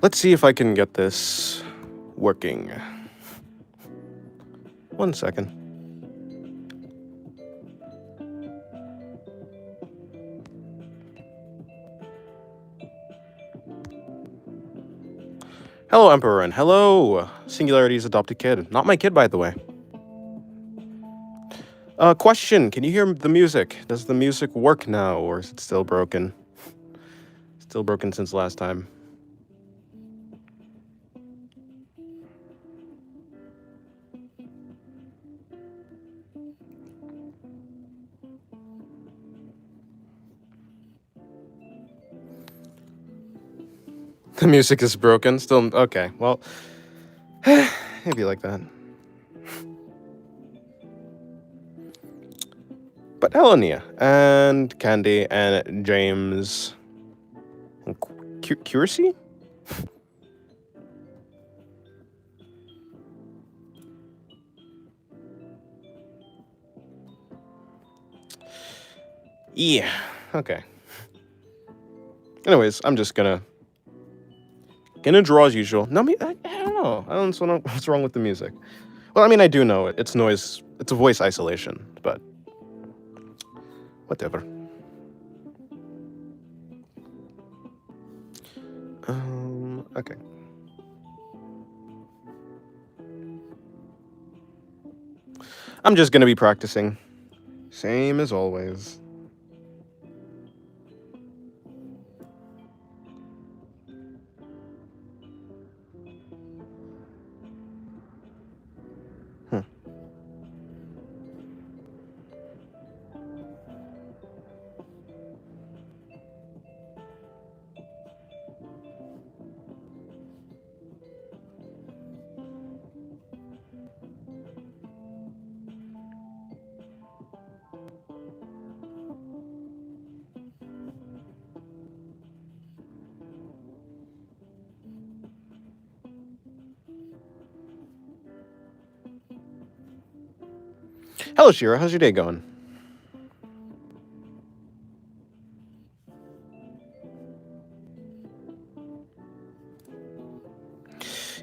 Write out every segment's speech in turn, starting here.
Let's see if I can get this working. 1 second. Hello, Emperor, and hello, Singularity's adopted kid. Not my kid, by the way. Question, can you hear the music? Does the music work now, or is it still broken? Still broken since last time. The music is broken. Still okay. Well, maybe like that. But hello, Nia and Candy and James and Curacy. Yeah. Okay. Anyways, I'm just gonna draw as usual. No, I don't know. I don't know what's wrong with the music. Well, I mean, I do know it. It's noise. It's a voice isolation, but whatever. Okay. I'm just gonna be practicing. Same as always. Hello, Shira. How's your day going?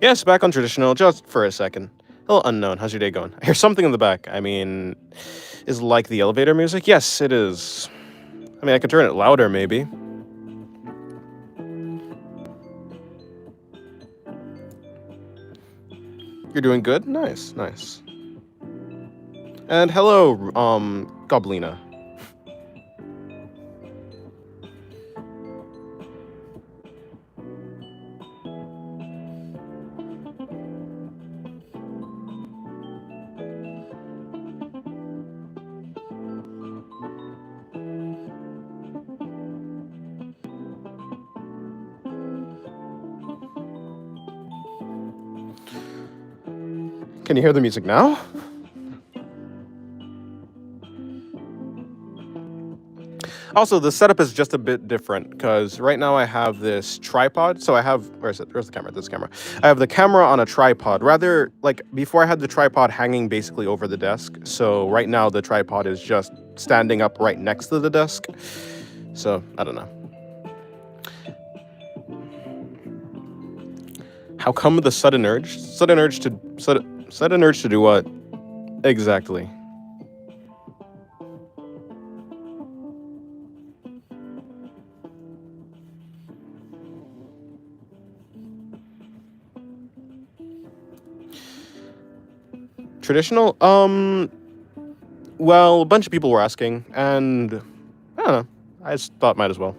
Yes, back on traditional, just for a second. Hello, unknown. How's your day going? I hear something in the back. I mean, is it like the elevator music? Yes, it is. I mean, I could turn it louder, maybe. You're doing good? Nice, nice. And hello, Goblina. Can you hear the music now? Also, the setup is just a bit different because right now I have this tripod. So I have, where is it? Where's the camera? This camera. I have the camera on a tripod. Rather, like before I had the tripod hanging basically over the desk. So right now the tripod is just standing up right next to the desk. So I don't know. How come the sudden urge? Sudden urge to do what? Exactly. Traditional? Well, a bunch of people were asking, and I don't know. I just thought might as well.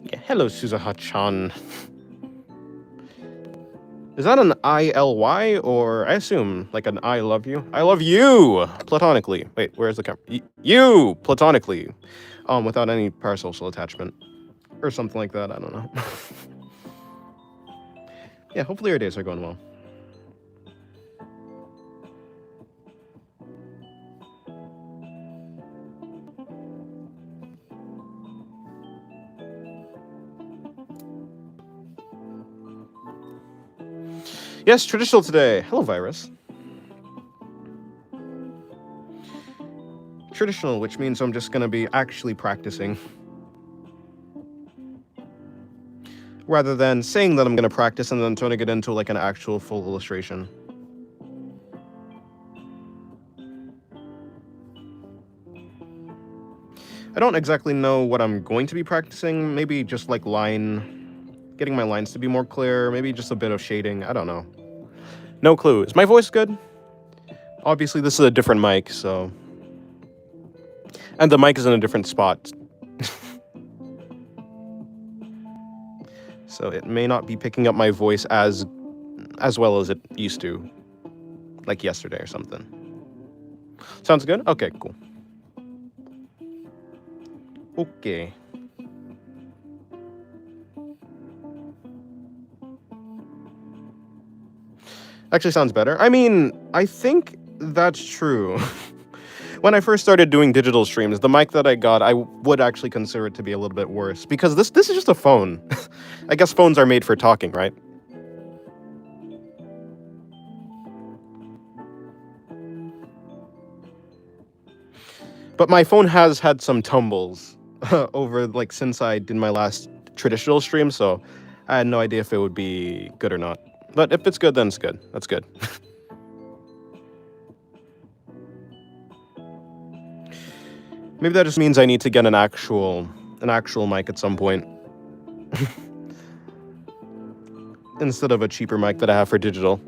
Yeah, hello, Suzaha-chan. Is that an ILY, or I assume like an I love you? I love you platonically. Wait, where's the camera? You platonically, without any parasocial attachment, or something like that. I don't know. Yeah, hopefully your days are going well. Yes, traditional today. Hello, virus. traditional, which means I'm just gonna be actually practicing. Rather than saying that I'm gonna practice and then turning it into like an actual full illustration. I don't exactly know what I'm going to be practicing. Maybe just like getting my lines to be more clear. Maybe just a bit of shading. I don't know. No clue. Is my voice good? Obviously, this is a different mic, so... And the mic is in a different spot. So it may not be picking up my voice as well as it used to. Like yesterday or something. Sounds good? Okay, cool. Okay. Actually sounds better. I mean, I think that's true. When I first started doing digital streams, the mic that I got, I would actually consider it to be a little bit worse. Because this is just a phone. I guess phones are made for talking, right? But my phone has had some tumbles over, like, since I did my last traditional stream, so I had no idea if it would be good or not. But if it's good, then it's good. That's good. Maybe that just means I need to get an actual mic at some point. Instead of a cheaper mic that I have for digital.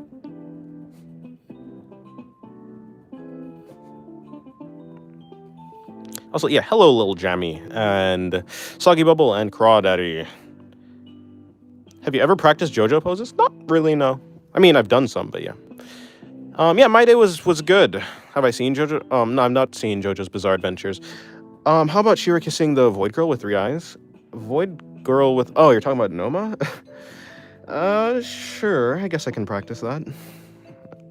Also, yeah, hello, Lil Jammy, and Soggy Bubble, and Crawdaddy. Have you ever practiced JoJo poses? Not really, no. I mean, I've done some, but yeah. Yeah, my day was good. Have I seen JoJo? No, I've not seen JoJo's Bizarre Adventures. How about Shira kissing the Void Girl with 3 eyes? Void Girl with... Oh, you're talking about Noma? Sure. I guess I can practice that.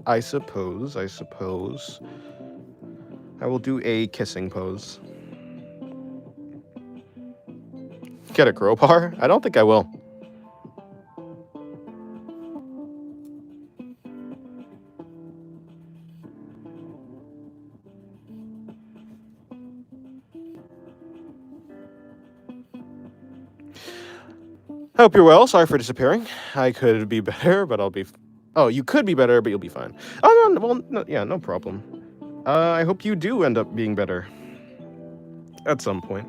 I suppose. I will do a kissing pose. Get a crowbar? I don't think I will. I hope you're well. Sorry for disappearing. I could be better, but I'll be... Oh, you could be better, but you'll be fine. Oh, no, well, no, yeah, no problem. I hope you do end up being better. At some point.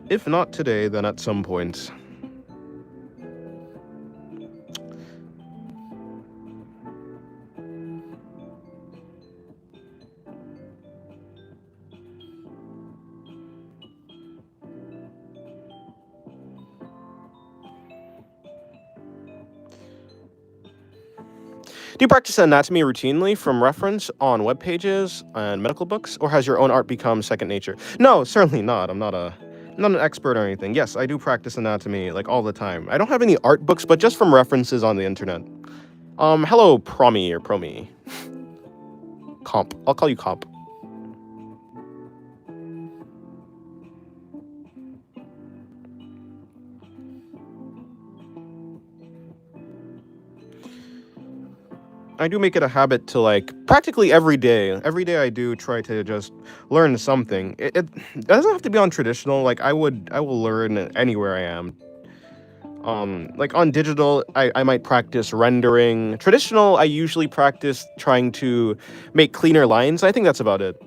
If not today, then at some point. Do you practice anatomy routinely from reference on web pages and medical books, or has your own art become second nature? No, certainly not. I'm not an expert or anything. Yes, I do practice anatomy like all the time. I don't have any art books, but just from references on the internet. Hello, Promi or Promi. Comp. I'll call you Comp. I do make it a habit to, like, practically every day I do try to just learn something. It doesn't have to be on traditional. Like, I will learn anywhere I am. Like on digital, I might practice rendering. Traditional, I usually practice trying to make cleaner lines. I think that's about it.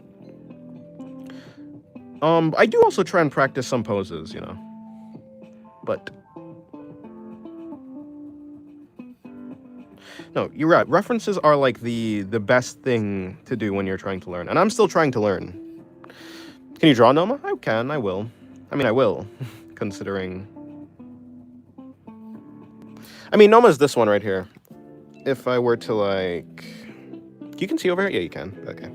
I do also try and practice some poses, you know. But no, you're right. References are like the best thing to do when you're trying to learn. And I'm still trying to learn. Can you draw, Noma? I can, I will. I mean, I will, considering... I mean, Noma's this one right here. If I were to, like... You can see over here? Yeah, you can. Okay.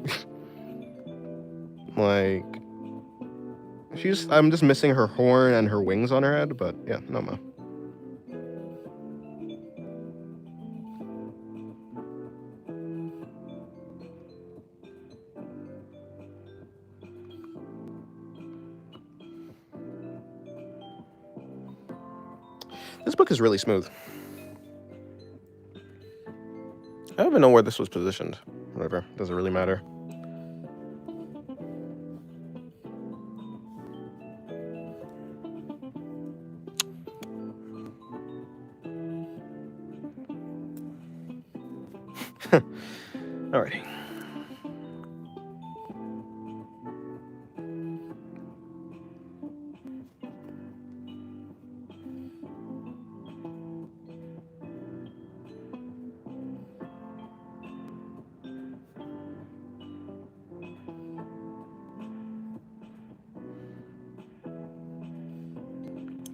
Like... I'm just missing her horn and her wings on her head, but yeah, Noma. This book is really smooth. I don't even know where this was positioned. Whatever, doesn't really matter. Alrighty.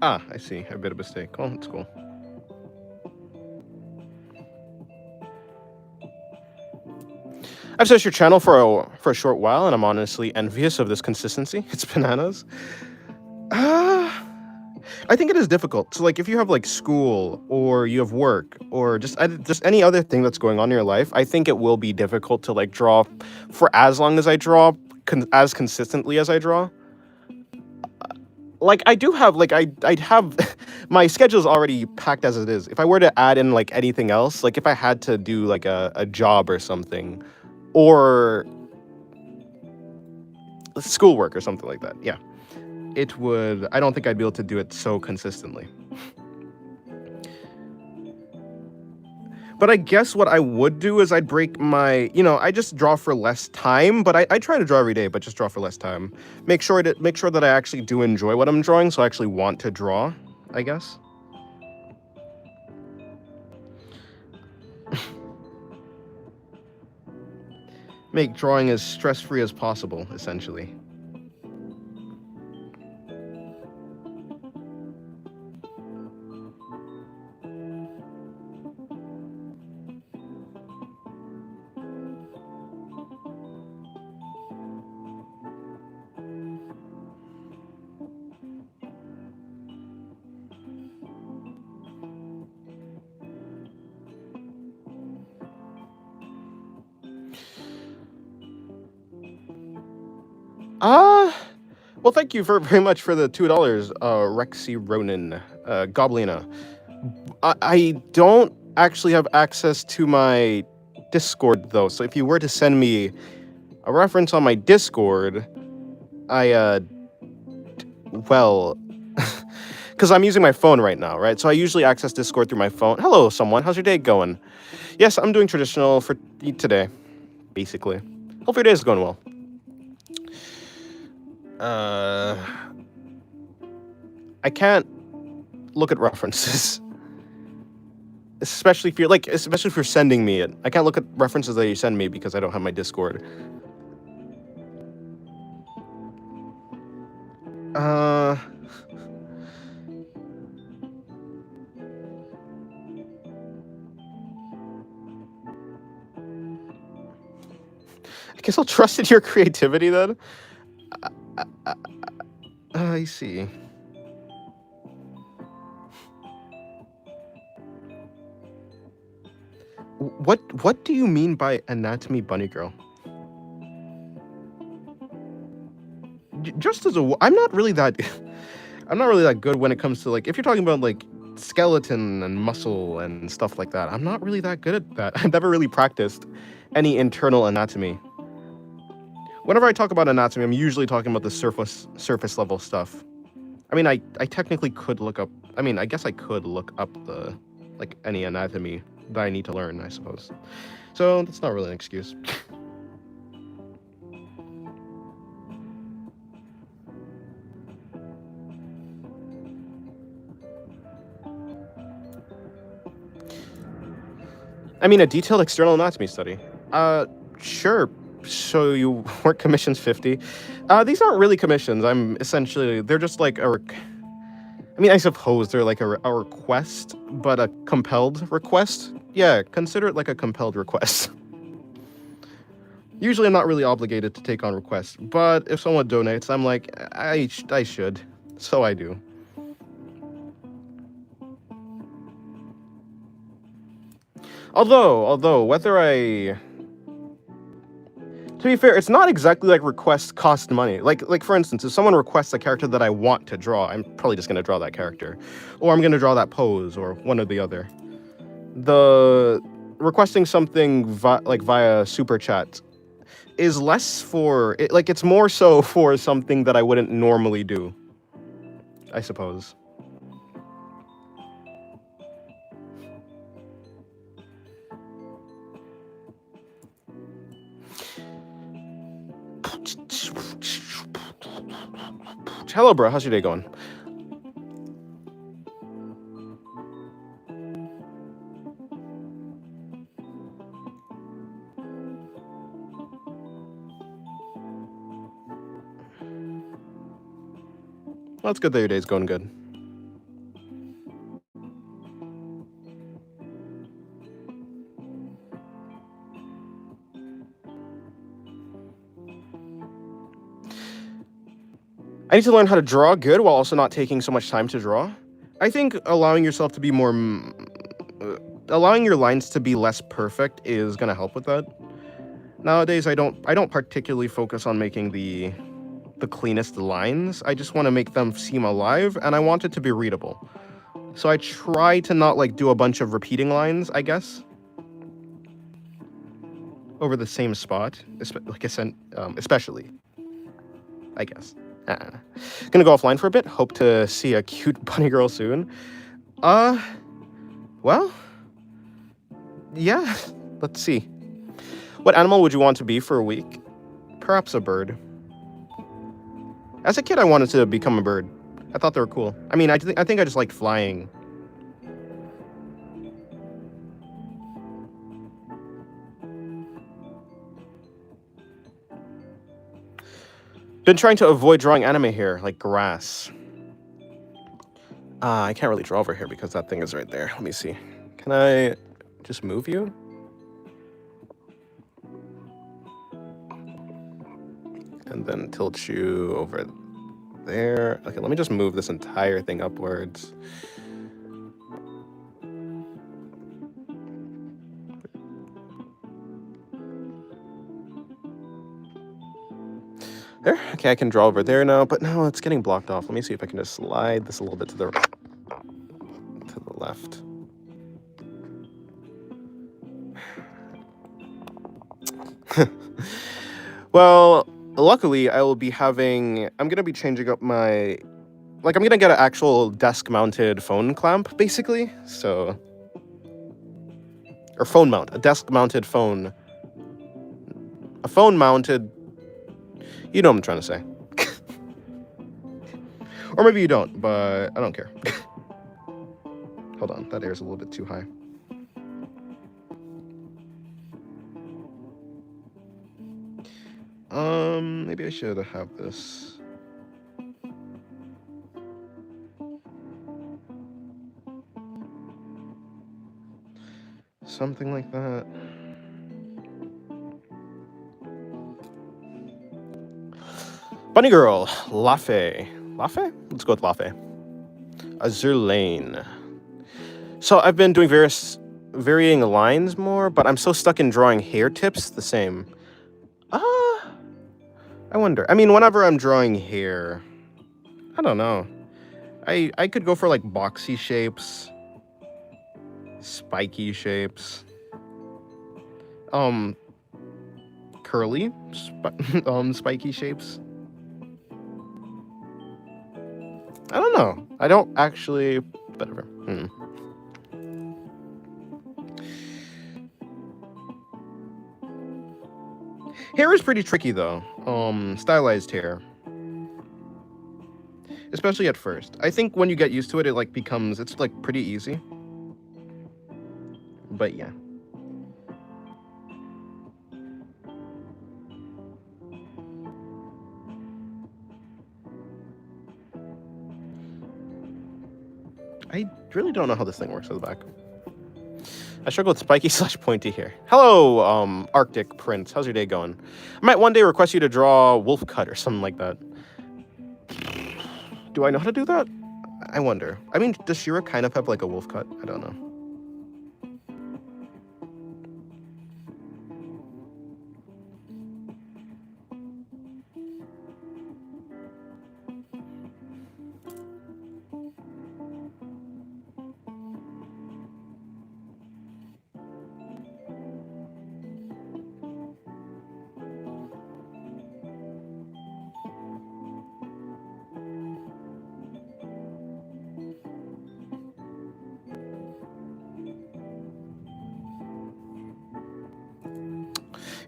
Ah, I see. I made a mistake. Oh, that's cool. I've searched your channel for a short while, and I'm honestly envious of this consistency. It's bananas. Uh, I think it is difficult. So, like, if you have like school or you have work or just any other thing that's going on in your life, I think it will be difficult to like draw for as long as I draw, as consistently as I draw. Like I do have like I'd have my schedule's already packed as it is. If I were to add in like anything else, like if I had to do like a job or something, or schoolwork or something like that, yeah, it would. I don't think I'd be able to do it so consistently. But I guess what I would do is I'd break my, I just draw for less time, but I try to draw every day, but just draw for less time. Make sure that I actually do enjoy what I'm drawing, so I actually want to draw, I guess. Make drawing as stress-free as possible, essentially. Well, thank you very much for the $2, Rexy Ronin, Goblina. I don't actually have access to my Discord though, so if you were to send me a reference on my Discord, I well, because I'm using my phone right now, right? So I usually access Discord through my phone. Hello, someone. How's your day going? Yes, I'm doing traditional for today, basically. Hope your day is going well. I can't look at references. Especially if you're sending me it. I can't look at references that you send me because I don't have my Discord. I guess I'll trust in your creativity then. I see. What do you mean by anatomy bunny girl? Just as I'm not really that I'm not really that good when it comes to like if you're talking about like skeleton and muscle and stuff like that. I'm not really that good at that. I've never really practiced any internal anatomy. Whenever I talk about anatomy, I'm usually talking about the surface level stuff. I mean, I technically could look up. I mean, I guess I could look up the like any anatomy that I need to learn, I suppose. So that's not really an excuse. I mean, a detailed external anatomy study. Sure. So you work commissions 50. These aren't really commissions. They're just like I mean, I suppose they're like a request, but a compelled request. Yeah, consider it like a compelled request. Usually I'm not really obligated to take on requests, but if someone donates, I'm like, I should. So I do. Although, to be fair, it's not exactly like requests cost money. Like for instance, if someone requests a character that I want to draw, I'm probably just gonna draw that character, or I'm gonna draw that pose, or one or the other. The requesting something via super chat is less for it, like it's more so for something that I wouldn't normally do, I suppose. Hello, bro. How's your day going? Well, it's good that your day's going good. I need to learn how to draw good while also not taking so much time to draw. I think allowing yourself to be more, allowing your lines to be less perfect is gonna help with that. Nowadays, I don't particularly focus on making the cleanest lines. I just want to make them seem alive, and I want it to be readable. So I try to not like do a bunch of repeating lines, I guess, over the same spot, like I said, especially, I guess. Gonna go offline for a bit. Hope to see a cute bunny girl soon. Well, yeah. Let's see. What animal would you want to be for a week? Perhaps a bird. As a kid, I wanted to become a bird. I thought they were cool. I mean, I think I just liked flying. Been trying to avoid drawing anime here, like grass. I can't really draw over here because that thing is right there. Let me see. Can I just move you? And then tilt you over there. Okay, let me just move this entire thing upwards. There. Okay, I can draw over there now, but no, it's getting blocked off. Let me see if I can just slide this a little bit to the left. Well, luckily, I will be having... I'm going to be changing up my... Like, I'm going to get an actual desk-mounted phone clamp, basically. So... Or phone mount. A desk-mounted phone. A phone-mounted... You know what I'm trying to say. Or maybe you don't, but I don't care. Hold on, that air's a little bit too high. Maybe I should have this. Something like that. Bunny girl, Lafe. Lafe? Let's go with Lafe. Azure Lane. So I've been doing varying lines more, but I'm so stuck in drawing hair tips the same. I wonder. I mean, whenever I'm drawing hair, I don't know. I could go for like boxy shapes, spiky shapes, curly, spiky shapes. I don't know. I don't actually. Whatever. Hair is pretty tricky though. Stylized hair. Especially at first. I think when you get used to it, it like becomes, it's like pretty easy. But yeah. I really don't know how this thing works at the back. I struggle with spiky / pointy hair. Hello, Arctic Prince. How's your day going? I might one day request you to draw wolf cut or something like that. Do I know how to do that? I wonder. I mean, does Shira kind of have like a wolf cut? I don't know.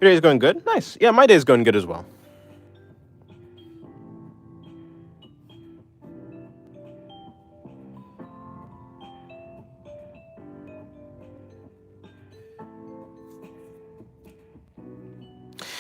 Your day's going good? Nice. Yeah, my day's going good as well.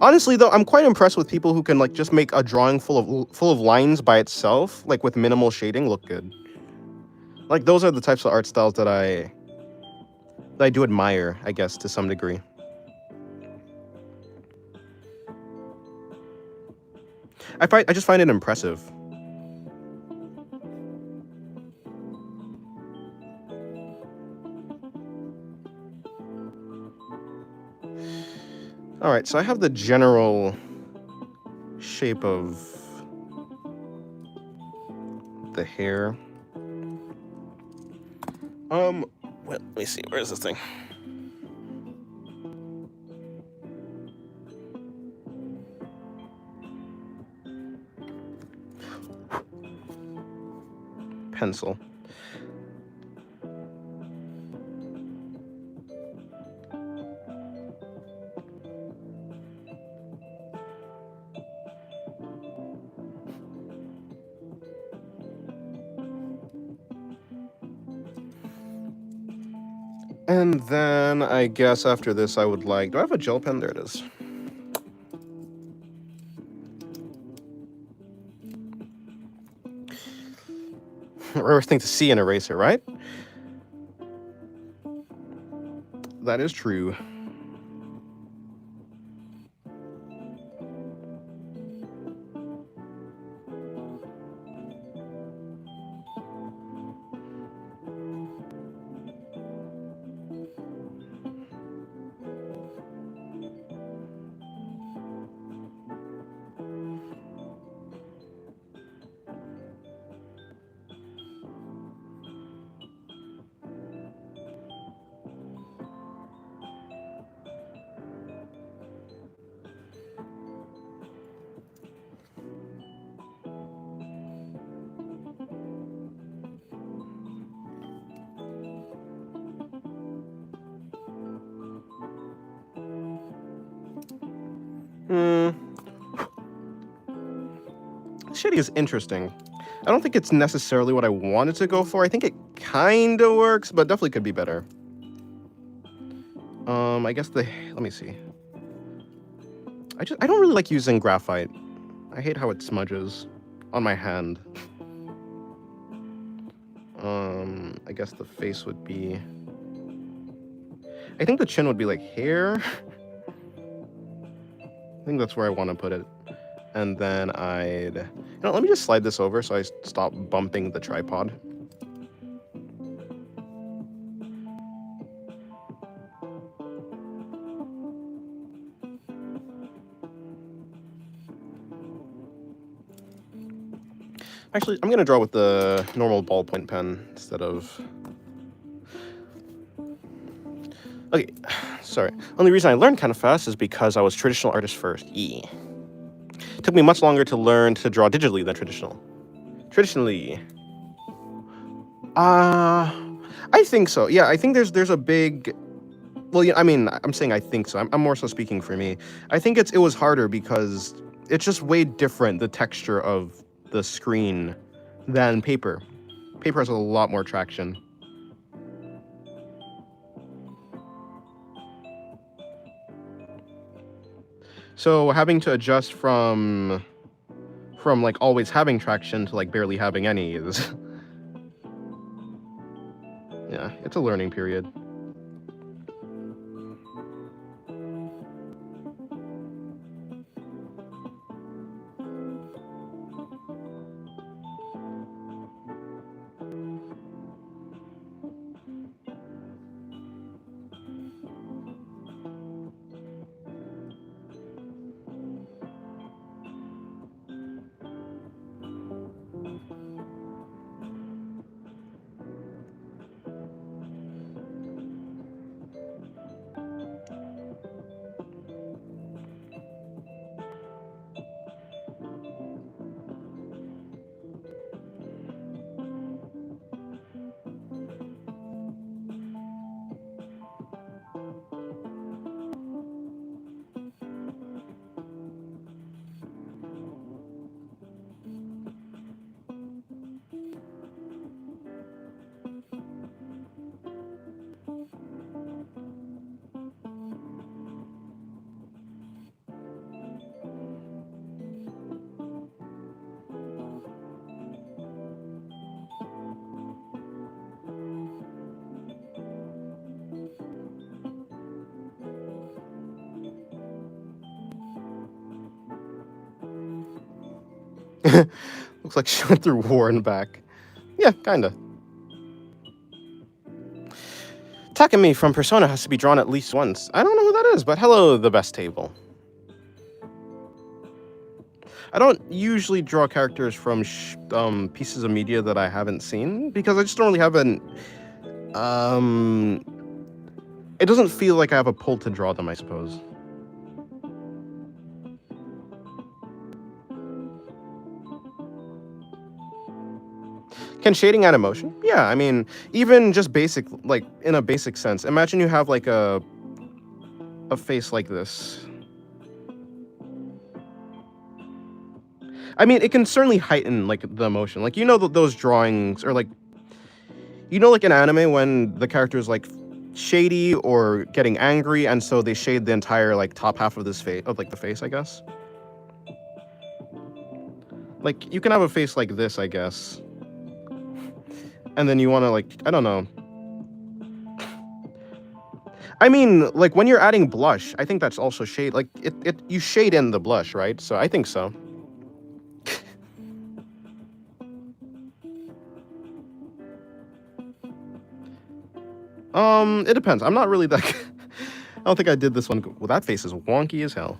Honestly, though, I'm quite impressed with people who can like just make a drawing full of lines by itself, like with minimal shading, look good. Like those are the types of art styles that I do admire, I guess, to some degree. I just find it impressive. All right, so I have the general shape of the hair. Well, let me see. Where is this thing? Pencil. And then I guess after this I would like... Do I have a gel pen? There it is. Rarest thing to see an eraser, right? That is true. Shading is interesting. I don't think it's necessarily what I wanted to go for. I think it kind of works, but definitely could be better. I guess let me see. I don't really like using graphite. I hate how it smudges on my hand. I guess the face would be... I think the chin would be like here. I think that's where I want to put it. And then let me just slide this over so I stop bumping the tripod. Actually, I'm gonna draw with the normal ballpoint pen instead of... Okay, sorry. Only reason I learned kind of fast is because I was traditional artist first. It took me much longer to learn to draw digitally than traditionally. I think so. Yeah, I think there's a big... Well, yeah, I mean, I'm saying I think so. I'm more so speaking for me. I think it was harder because it's just way different, the texture of the screen, than paper. Paper has a lot more traction. So having to adjust from like always having traction to like barely having any is... Yeah, it's a learning period. Looks like she went through war and back. Yeah, kinda. Takumi from Persona has to be drawn at least once. I don't know who that is, but hello, the best table. I don't usually draw characters from pieces of media that I haven't seen because I just don't really have an it doesn't feel like I have a pull to draw them, I suppose. Can shading add emotion? Yeah, I mean, even just basic, like in a basic sense. Imagine you have like a face like this. I mean, it can certainly heighten like the emotion. Like those drawings, or like like in anime when the character is like shady or getting angry, and so they shade the entire like top half of this face, of like the face, I guess. Like you can have a face like this, I guess, and then you want to like, I don't know. I mean, like when you're adding blush, I think that's also shade. Like you shade in the blush, right? So I think so. It depends. I'm not really that. I don't think I did this one. Well, that face is wonky as hell.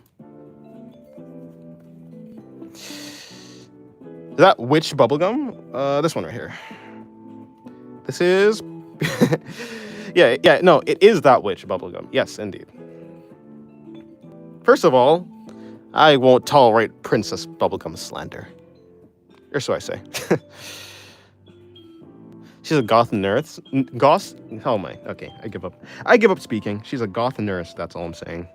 Is that which bubblegum? This one right here. This is. Yeah, no, it is that witch bubblegum. Yes, indeed. First of all, I won't tolerate Princess Bubblegum slander. Or so I say. She's a goth nurse. Goth? How am I? Okay, I give up. I give up speaking. She's a goth nurse, that's all I'm saying.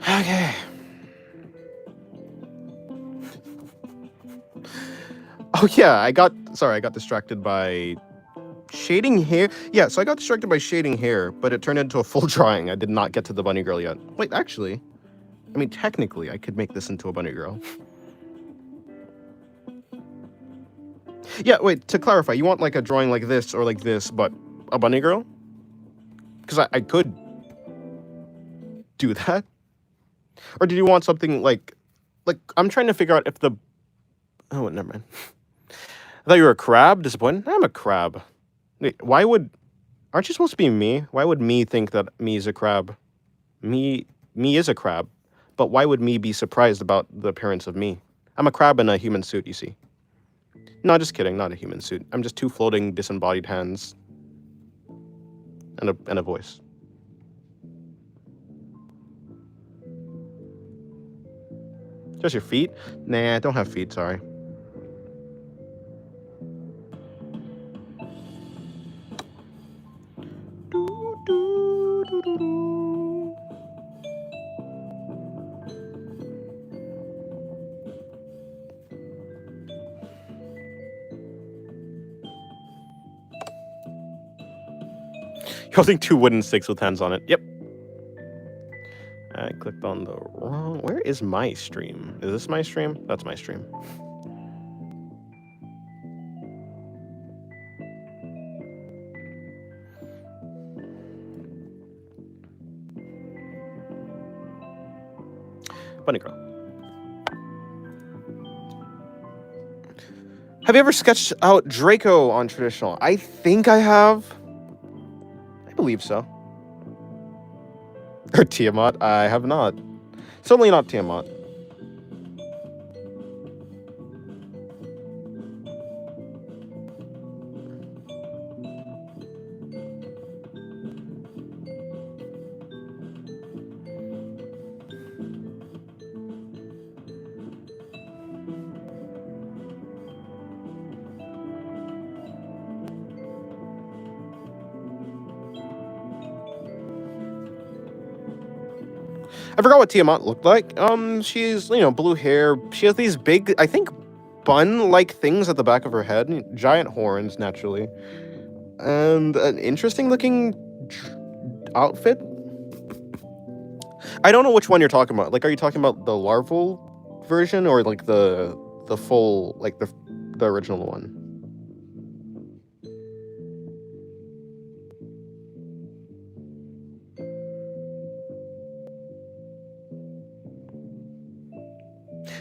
Okay. Oh yeah, I got distracted by shading hair. Yeah, so I got distracted by shading hair, but it turned into a full drawing. I did not get to the bunny girl yet. Wait, actually, I mean, technically, I could make this into a bunny girl. Yeah, wait, to clarify, you want like a drawing like this or like this, but a bunny girl? Because I could do that. Or did you want something like I'm trying to figure out if the oh never mind. I thought you were a crab. Disappointed. I'm a crab. Wait, why would aren't you supposed to be me? Why would me think that me is a crab? Me me is a crab, but why would me be surprised about the appearance of me? I'm a crab in a human suit. You see. No, just kidding. Not a human suit. I'm just two floating disembodied hands and a voice. Just your feet? Nah, I don't have feet. Sorry. Holding two wooden sticks with hands on it. Yep. I clicked on the wrong... Where is my stream? Is this my stream? That's my stream. Bunny girl. Have you ever sketched out Draco on traditional? I think I have. I believe so. Or Tiamat? I have not. Certainly not Tiamat. I forgot what Tiamat looked like. She's, blue hair. She has these big, I think, bun-like things at the back of her head. Giant horns, naturally. And an interesting-looking outfit. I don't know which one you're talking about. Like, are you talking about the larval version or, like, the full, like, the original one?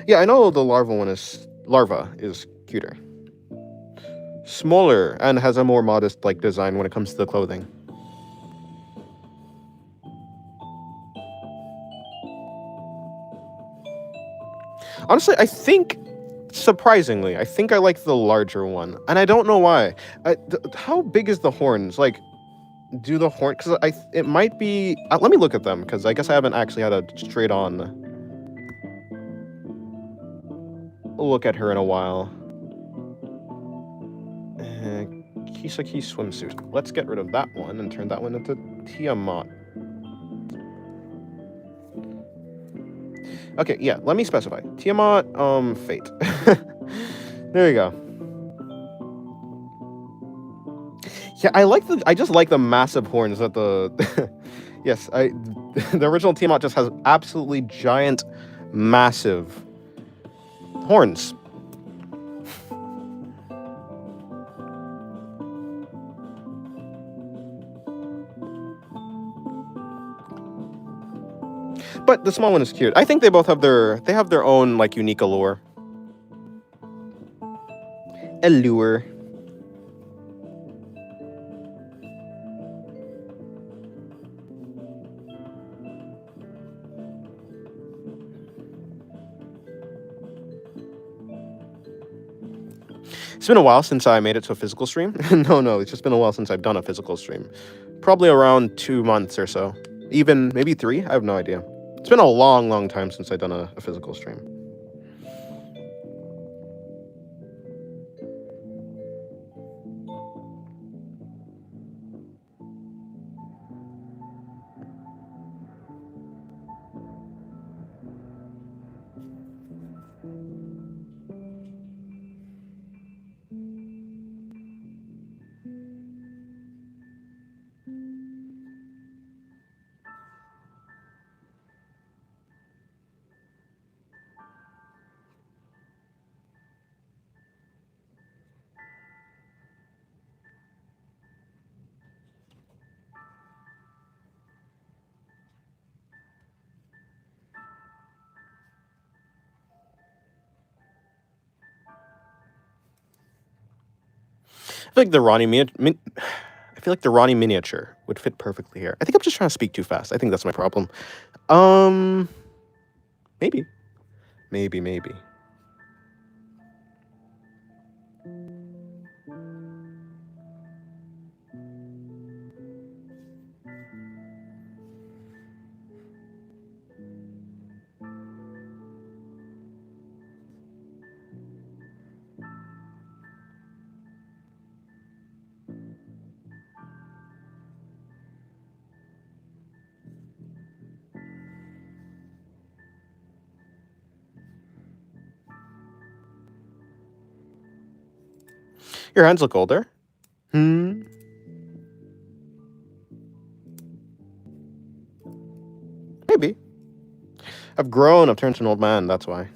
Yeah, I know the larva is cuter. Smaller and has a more modest like design when it comes to the clothing. Honestly, surprisingly, I think I like the larger one, and I don't know why. How big is the horns? Like, do the horn? Because it might be. Let me look at them because I guess I haven't actually had a straight on look at her in a while. Kisaki swimsuit. Let's get rid of that one and turn that one into Tiamat. Okay, yeah, let me specify. Tiamat, fate. There you go. Yeah, I just like the massive horns that the... Yes, the original Tiamat just has absolutely giant, massive horns. But the small one is cute. I think they both have their own like unique allure. Allure. It's been a while since I made it to a physical stream. No, it's just been a while since I've done a physical stream. Probably around 2 months or so. Even maybe 3? I have no idea. It's been a long time since I've done a physical stream. feel like the I feel like the Ronnie miniature would fit perfectly here. I think I'm just trying to speak too fast. I think that's my problem. Um, maybe, maybe. Your hands look older. Hmm. Maybe. I've grown. I've turned to an old man. That's why.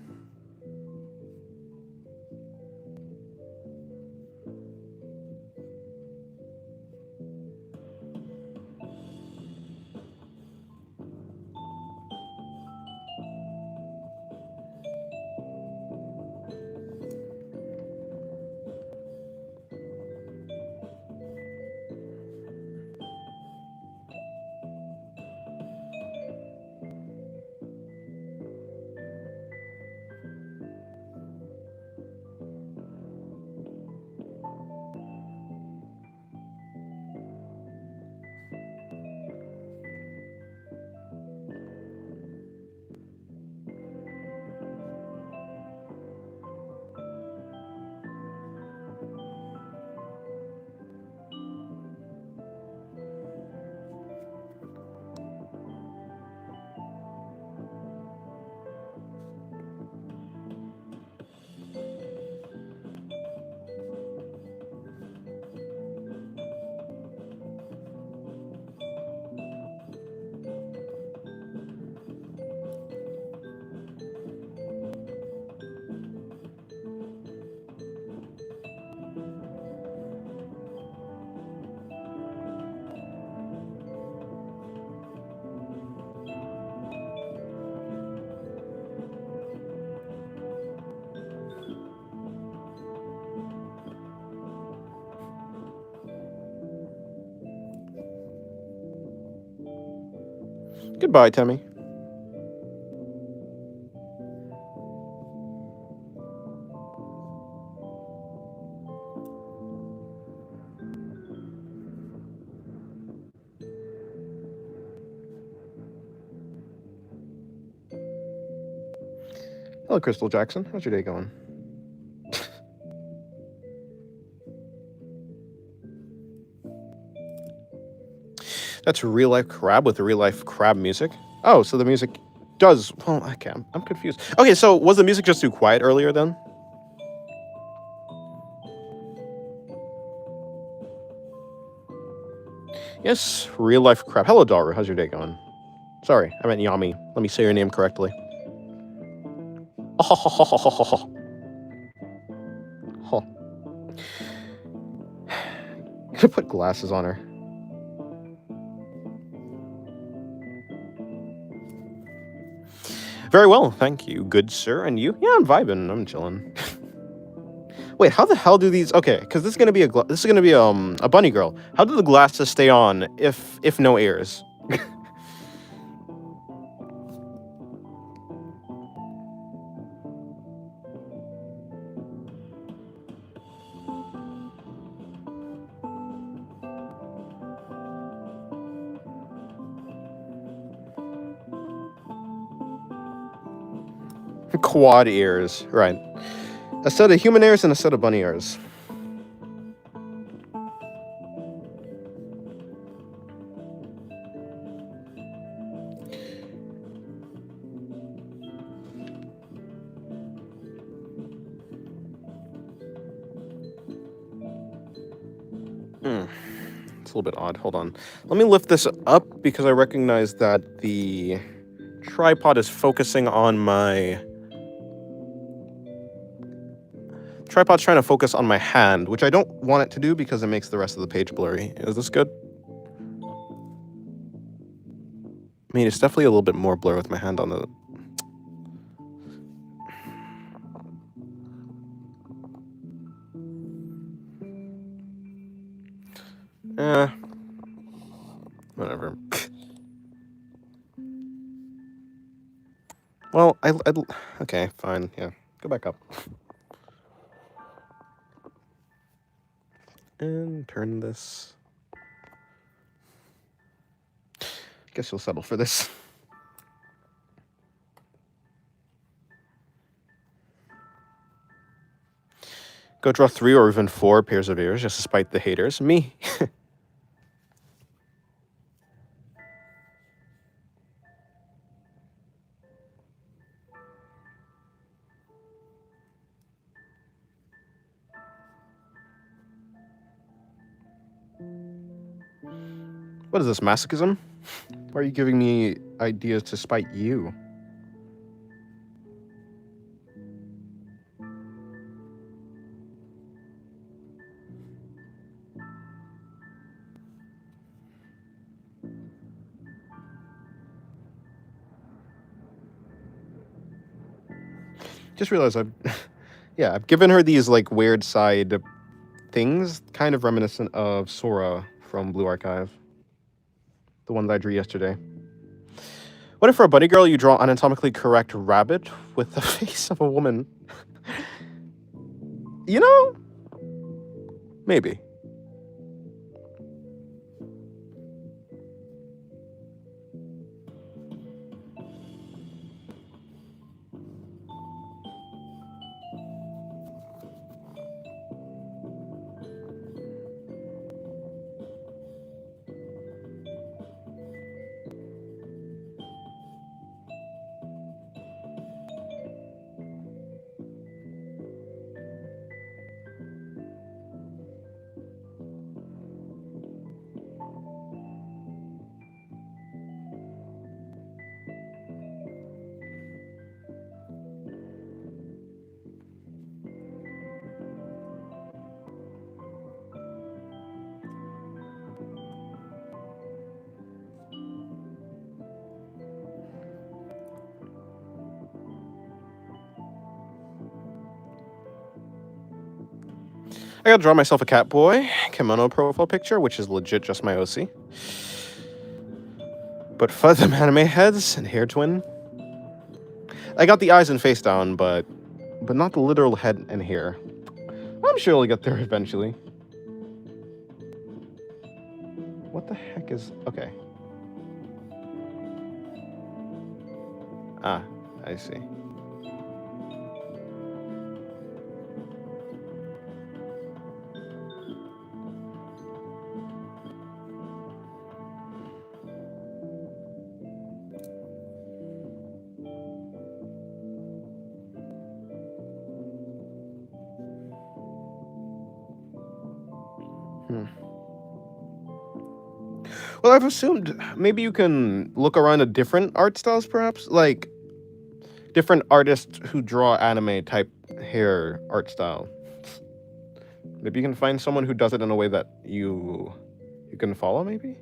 Goodbye, Timmy. Hello, Crystal Jackson. How's your day going? That's real life crab with real life crab music. Oh, so the music does. Well, okay, I'm confused. Okay, so was the music just too quiet earlier then? Yes, real life crab. Hello, Daru. How's your day going? Sorry, I meant Yami. Let me say your name correctly. Huh. Gonna put glasses on her. Very well, thank you, good sir. And you? Yeah, I'm vibing. I'm chilling. Wait, how the hell do these? Okay, because this is gonna be a bunny girl. How do the glasses stay on if no ears? Quad ears, right? A set of human ears and a set of bunny ears. It's a little bit odd. Hold on. Let me lift this up because I recognize that the tripod is focusing on my... Tripod's trying to focus on my hand, which I don't want it to do because it makes the rest of the page blurry. Is this good? I mean, it's definitely a little bit more blur with my hand on the... Whatever. Well, okay, fine, yeah. Go back up. And turn this. Guess you'll settle for this. Go draw 3 or even 4 pairs of ears just to spite the haters. Me. What is this, masochism? Why are you giving me ideas to spite you? Just realized I've given her these like weird side things, kind of reminiscent of Sora from Blue Archive. The one that I drew yesterday. What if for a bunny girl you draw anatomically correct rabbit with the face of a woman? You know? Maybe. I gotta draw myself a cat boy kimono profile picture, which is legit just my OC. But for them anime heads and hair twin. I got the eyes and face down, but not the literal head and hair. I'm sure I'll get there eventually. What the heck is... Okay. Ah, I see. Well, I've assumed maybe you can look around at different art styles, perhaps? Like, different artists who draw anime type hair art style. Maybe you can find someone who does it in a way that you can follow, maybe?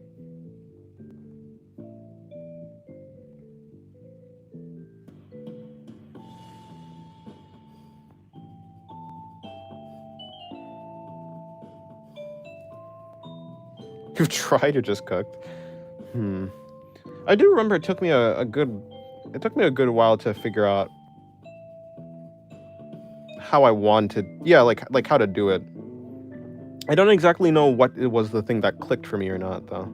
You've tried or just cooked? I do remember it took me a good while to figure out how I wanted, like how to do it. I don't exactly know what it was the thing that clicked for me or not, though.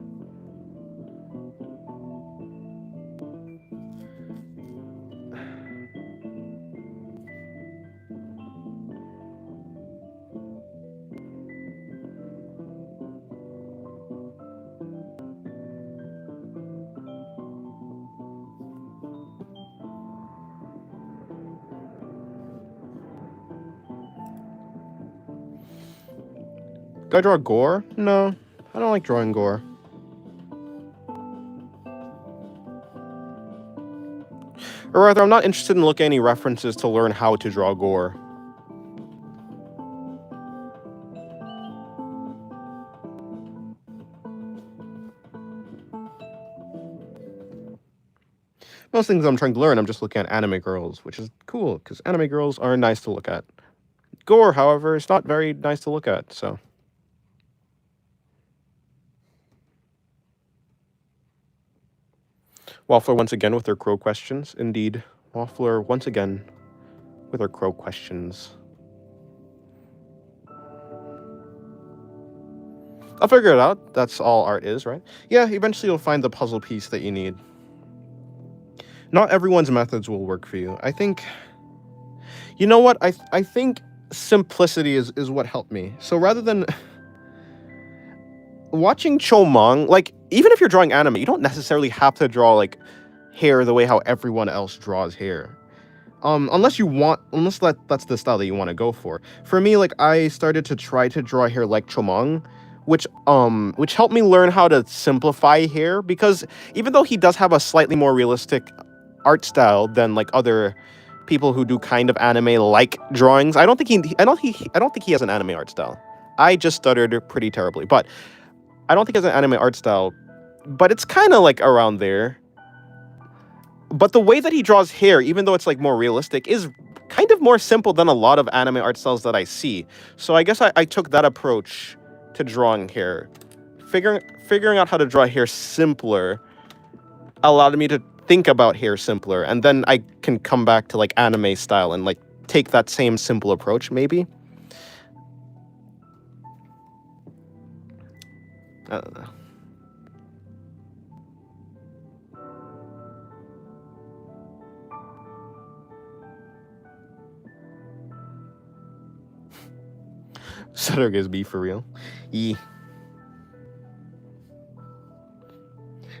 Do I draw gore? No, I don't like drawing gore. Or rather, I'm not interested in looking at any references to learn how to draw gore. Most things I'm trying to learn, I'm just looking at anime girls, which is cool, because anime girls are nice to look at. Gore, however, is not very nice to look at, so... Waffler once again with her crow questions. Indeed, Waffler once again with her crow questions. I'll figure it out. That's all art is, right? Yeah, eventually you'll find the puzzle piece that you need. Not everyone's methods will work for you. I think, you know what? I think simplicity is what helped me. So rather than watching Chomong, like, even if you're drawing anime, you don't necessarily have to draw, like, hair the way how everyone else draws hair. Unless that's the style that you want to go for. For me, like, I started to try to draw hair like Chomong, which helped me learn how to simplify hair, because even though he does have a slightly more realistic art style than like other people who do kind of anime like drawings, I don't think he has an anime art style. I just stuttered pretty terribly, but I don't think he has an anime art style, but it's kind of like around there. But the way that he draws hair, even though it's like more realistic, is kind of more simple than a lot of anime art styles that I see. So I guess I took that approach to drawing hair. Figuring out how to draw hair simpler allowed me to think about hair simpler, and then I can come back to like anime style and like take that same simple approach, maybe. I don't know. Stutter is B for real. E.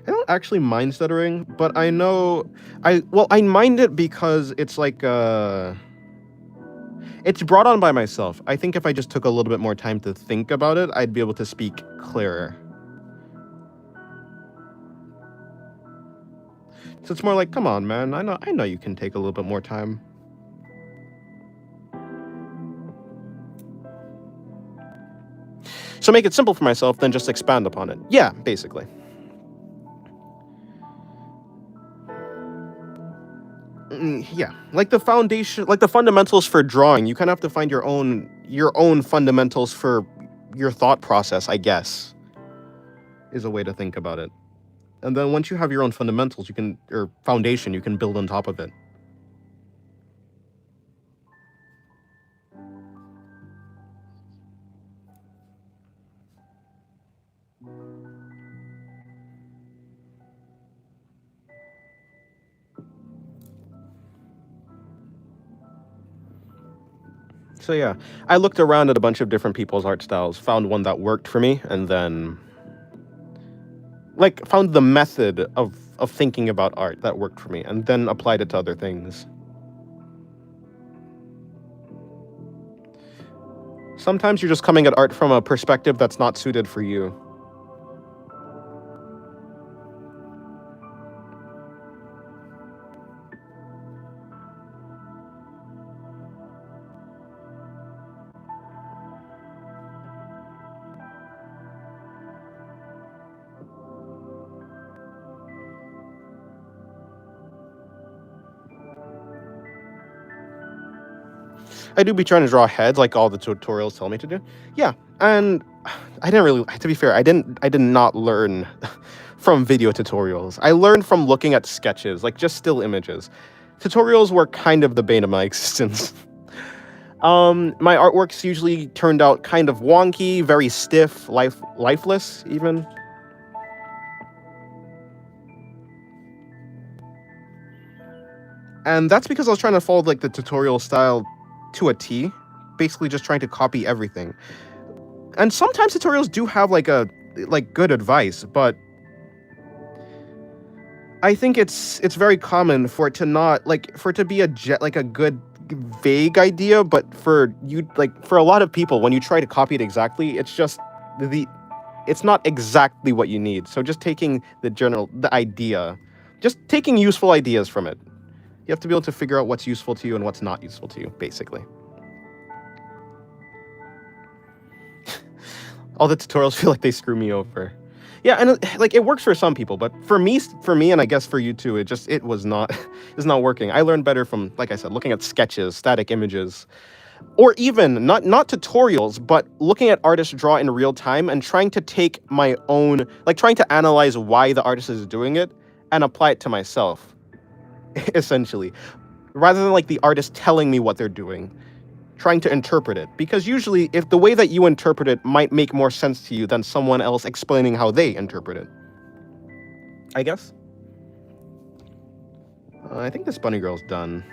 I don't actually mind stuttering, but I know I mind it because it's like it's brought on by myself. I think if I just took a little bit more time to think about it, I'd be able to speak clearer. So it's more like, come on, man. I know you can take a little bit more time. So make it simple for myself, then just expand upon it. Yeah, basically. Yeah, like the foundation, like the fundamentals for drawing, you kind of have to find your own fundamentals for your thought process, I guess, is a way to think about it. And then once you have your own fundamentals, or foundation, you can build on top of it. So yeah, I looked around at a bunch of different people's art styles, found one that worked for me, and then like found the method of thinking about art that worked for me, and then applied it to other things. Sometimes you're just coming at art from a perspective that's not suited for you. I do be trying to draw heads like all the tutorials tell me to do. Yeah, and I didn't really, to be fair, I did not learn from video tutorials. I learned from looking at sketches, like just still images. Tutorials were kind of the bane of my existence. My artworks usually turned out kind of wonky, very stiff, lifeless even. And that's because I was trying to follow like the tutorial style to a T, basically just trying to copy everything. And sometimes tutorials do have like good advice, but I think it's very common for it to not for it to be a good vague idea, but for a lot of people, when you try to copy it exactly, it's just it's not exactly what you need. So just taking the idea, just taking useful ideas from it. You have to be able to figure out what's useful to you and what's not useful to you, basically. All the tutorials feel like they screw me over. Yeah, and it works for some people, but for me, and I guess for you too, it was not working. I learned better from, like I said, looking at sketches, static images, or even not tutorials, but looking at artists draw in real time and trying to take my own, trying to analyze why the artist is doing it, and apply it to myself, essentially, rather than like the artist telling me what they're doing, trying to interpret it. Because usually, if the way that you interpret it might make more sense to you than someone else explaining how they interpret it, I guess. I think this bunny girl's done.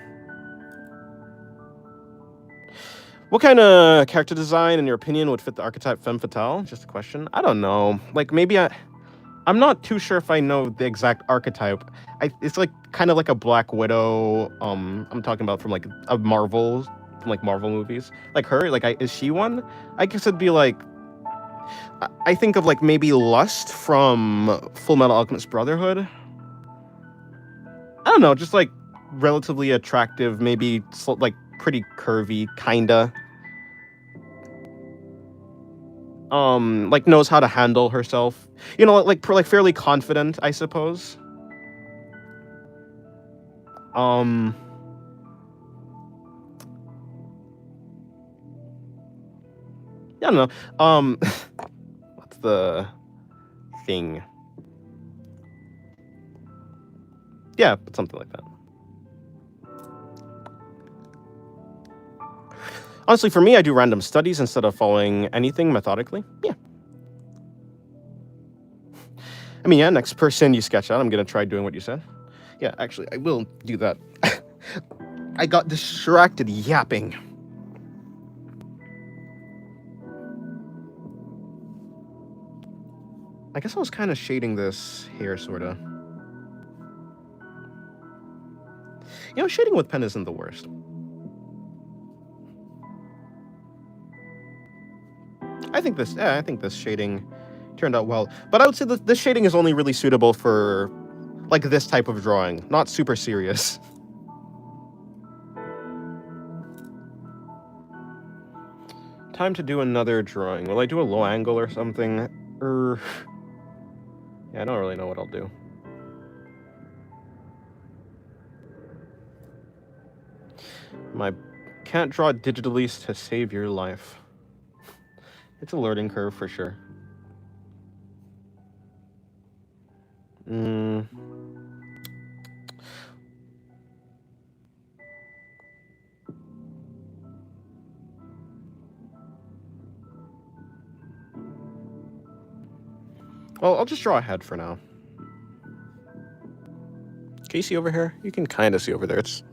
What kind of character design, in your opinion, would fit the archetype femme fatale? Just a question. I don't know. Like, maybe I'm not too sure if I know the exact archetype. It's like kind of like a Black Widow. I'm talking about from like a Marvel, from like Marvel movies. Like her, like is she one? I guess it'd be like, I think of like maybe Lust from Full Metal Alchemist Brotherhood. I don't know, just like relatively attractive, maybe like pretty curvy, kinda. Like knows how to handle herself. You know, like fairly confident, I suppose. Yeah, I don't know. What's the thing? Yeah, something like that. Honestly, for me, I do random studies instead of following anything methodically. Yeah. I mean, yeah, next person you sketch out, I'm gonna try doing what you said. Yeah, actually, I will do that. I got distracted yapping. I guess I was kind of shading this here, sorta. You know, shading with pen isn't the worst. I think this shading turned out well. But I would say that this shading is only really suitable for like this type of drawing, not super serious. Time to do another drawing. Will I do a low angle or something? Yeah, I don't really know what I'll do. Can't draw digitally to save your life. It's a learning curve for sure. Well, I'll just draw a head for now. Can you see over here? You can kind of see over there. It's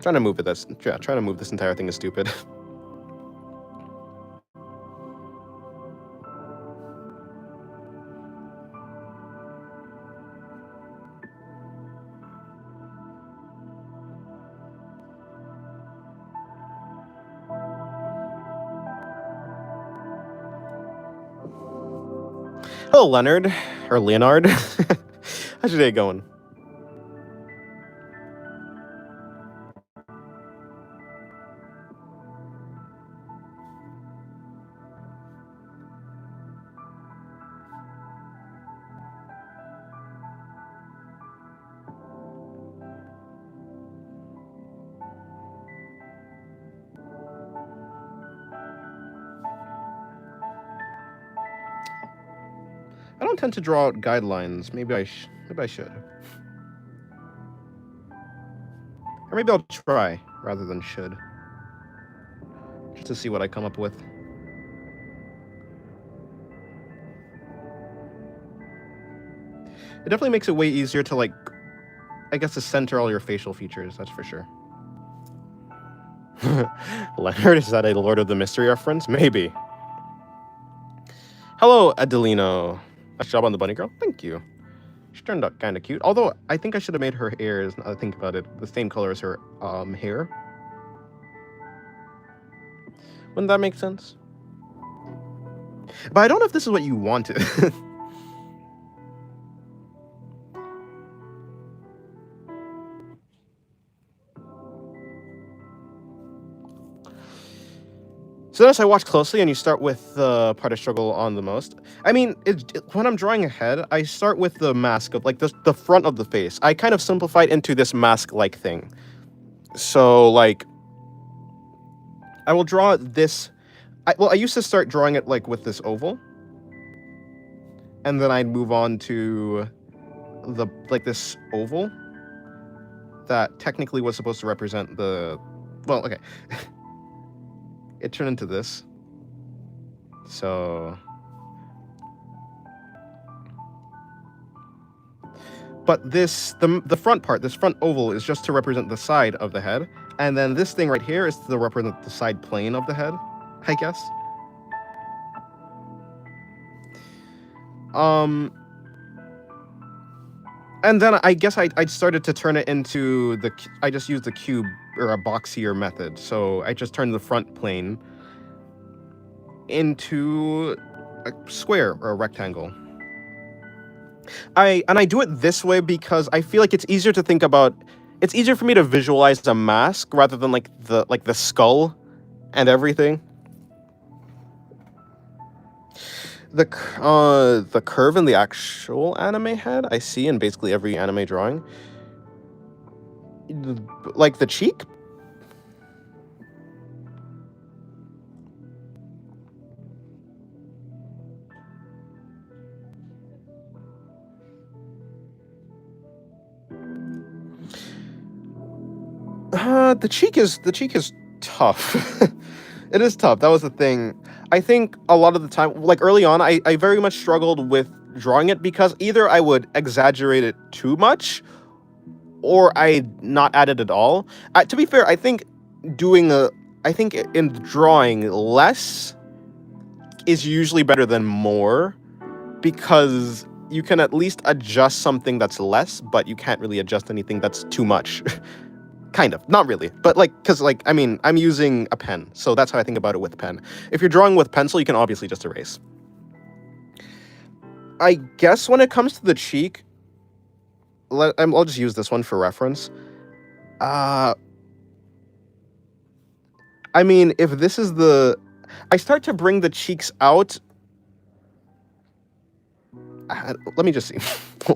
trying to move it. Trying to move this entire thing is stupid. Hello, Leonard or Leonard. How's your day going? I don't tend to draw out guidelines. Maybe I should. Or maybe I'll try rather than should. Just to see what I come up with. It definitely makes it way easier to, like, I guess, to center all your facial features, that's for sure. Leonard, is that a Lord of the Mystery reference? Maybe. Hello, Adelino. Nice job on the bunny girl. Thank you. She turned out kind of cute. Although, I think I should have made her ears, now that I think about it, the same color as her hair. Wouldn't that make sense? But I don't know if this is what you wanted. So notice I watch closely, and you start with the part I struggle on the most. I mean, when I'm drawing a head, I start with the mask of, like, the front of the face. I kind of simplified into this mask-like thing. So, like, I will draw this. I used to start drawing it like with this oval, and then I'd move on to this oval that technically was supposed to represent the, well, okay, it turned into this. So, but the front part, this front oval, is just to represent the side of the head, and then this thing right here is to represent the side plane of the head, I guess. And then I guess I started to turn it into I just used the cube or a boxier method. So I just turned the front plane into a square or a rectangle. I do it this way because I feel like it's easier to think about. It's easier for me to visualize a mask rather than like the skull and everything. The curve in the actual anime head I see in basically every anime drawing. Like the cheek? The cheek is tough. It is tough. That was the thing. I think a lot of the time, like early on, I very much struggled with drawing it because either I would exaggerate it too much or I not add it at all. To be fair, I think in drawing less is usually better than more because you can at least adjust something that's less, but you can't really adjust anything that's too much. Kind of, not really, but because I mean, I'm using a pen, so that's how I think about it with pen. If you're drawing with pencil, you can obviously just erase. I guess when it comes to the cheek, I'll just use this one for reference. I mean, if this is I start to bring the cheeks out. Let me just see.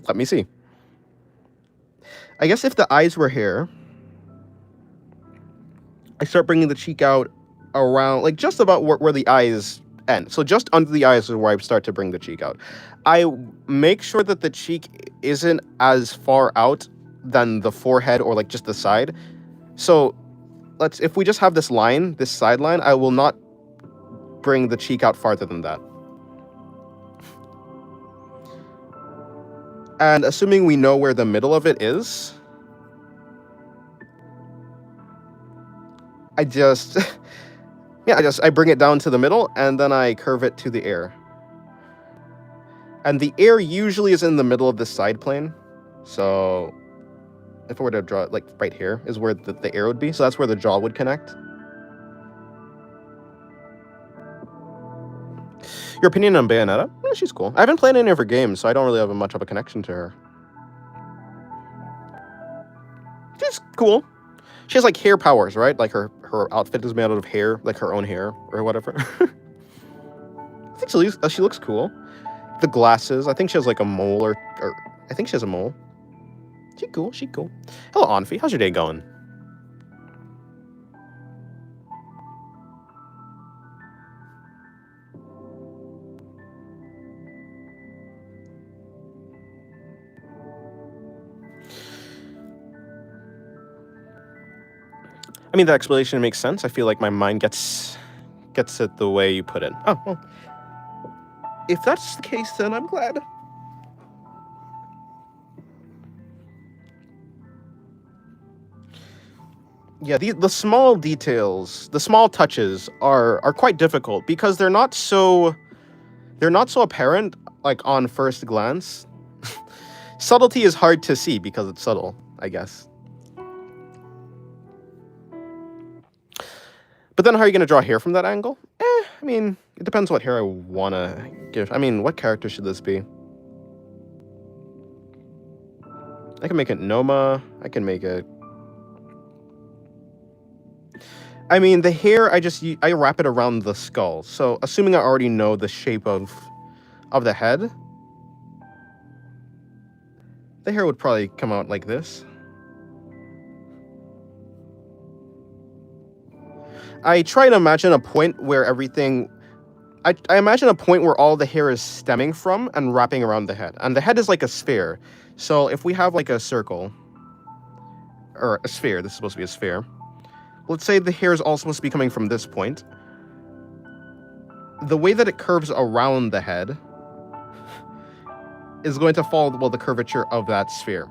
Let me see. I guess if the eyes were here, I start bringing the cheek out around, like just about where the eyes end. So just under the eyes is where I start to bring the cheek out. I make sure that the cheek isn't as far out than the forehead or like just the side. So if we just have this line, this side line, I will not bring the cheek out farther than that. And assuming we know where the middle of it is, I just, I bring it down to the middle and then I curve it to the air. And the air usually is in the middle of this side plane. So if I were to draw it like right here is where the air would be. So that's where the jaw would connect. Your opinion on Bayonetta? She's cool. I haven't played any of her games, so I don't really have much of a connection to her. She's cool. She has like hair powers, right? Like her outfit is made out of hair, like her own hair or whatever. I think she looks cool. The glasses, I think she has like a mole or I think she has a mole. She cool. Hello, Anfi. How's your day going? I mean, the explanation makes sense. I feel like my mind gets it the way you put it. Oh, well. If that's the case, then I'm glad. Yeah, the small details, the small touches are quite difficult because they're not so apparent like on first glance. Subtlety is hard to see because it's subtle, I guess. But then how are you going to draw hair from that angle? I mean, it depends what hair I want to give. I mean, what character should this be? I can make it Noma. I can make it... I mean, the hair, I wrap it around the skull. So, assuming I already know the shape of the head, the hair would probably come out like this. I try to imagine a point where everything... I imagine a point where all the hair is stemming from and wrapping around the head. And the head is like a sphere. So if we have like a circle, or a sphere, this is supposed to be a sphere. Let's say the hair is all supposed to be coming from this point. The way that it curves around the head is going to follow, well, the curvature of that sphere.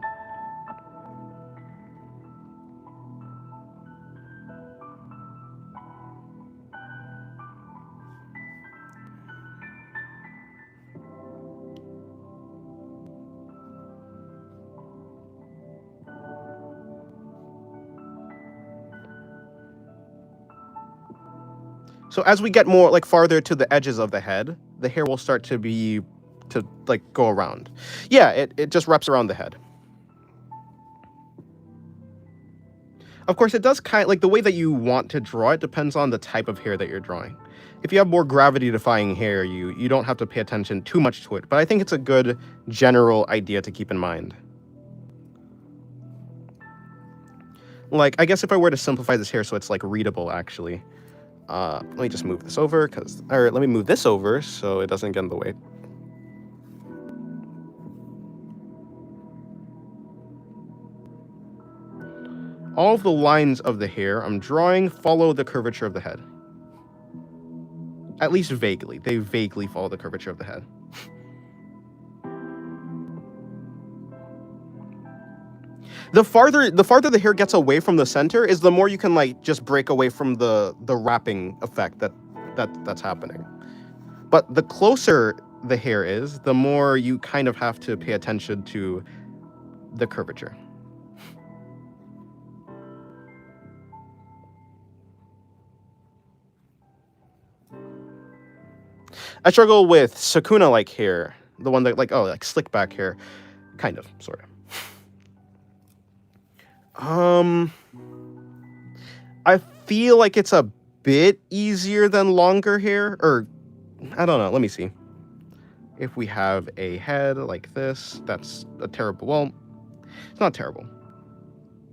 So as we get more like farther to the edges of the head, the hair will start to like go around. Yeah, it just wraps around the head. Of course, it does kind of, like, the way that you want to draw it depends on the type of hair that you're drawing. If you have more gravity-defying hair, you don't have to pay attention too much to it, but I think it's a good general idea to keep in mind. Like, I guess if I were to simplify this hair so it's, like, readable, actually. Let me just move this over, let me move this over so it doesn't get in the way. All of the lines of the hair I'm drawing follow the curvature of the head. At least vaguely. They vaguely follow the curvature of the head. The farther the hair gets away from the center is the more you can, like, just break away from the wrapping effect that's happening. But the closer the hair is, the more you kind of have to pay attention to the curvature. I struggle with Sakuna-like hair, the one that, like slick back hair, kind of, sort of. I feel like it's a bit easier than longer hair, or I don't know. Let me see. If we have a head like this, that's a terrible. Well, it's not terrible.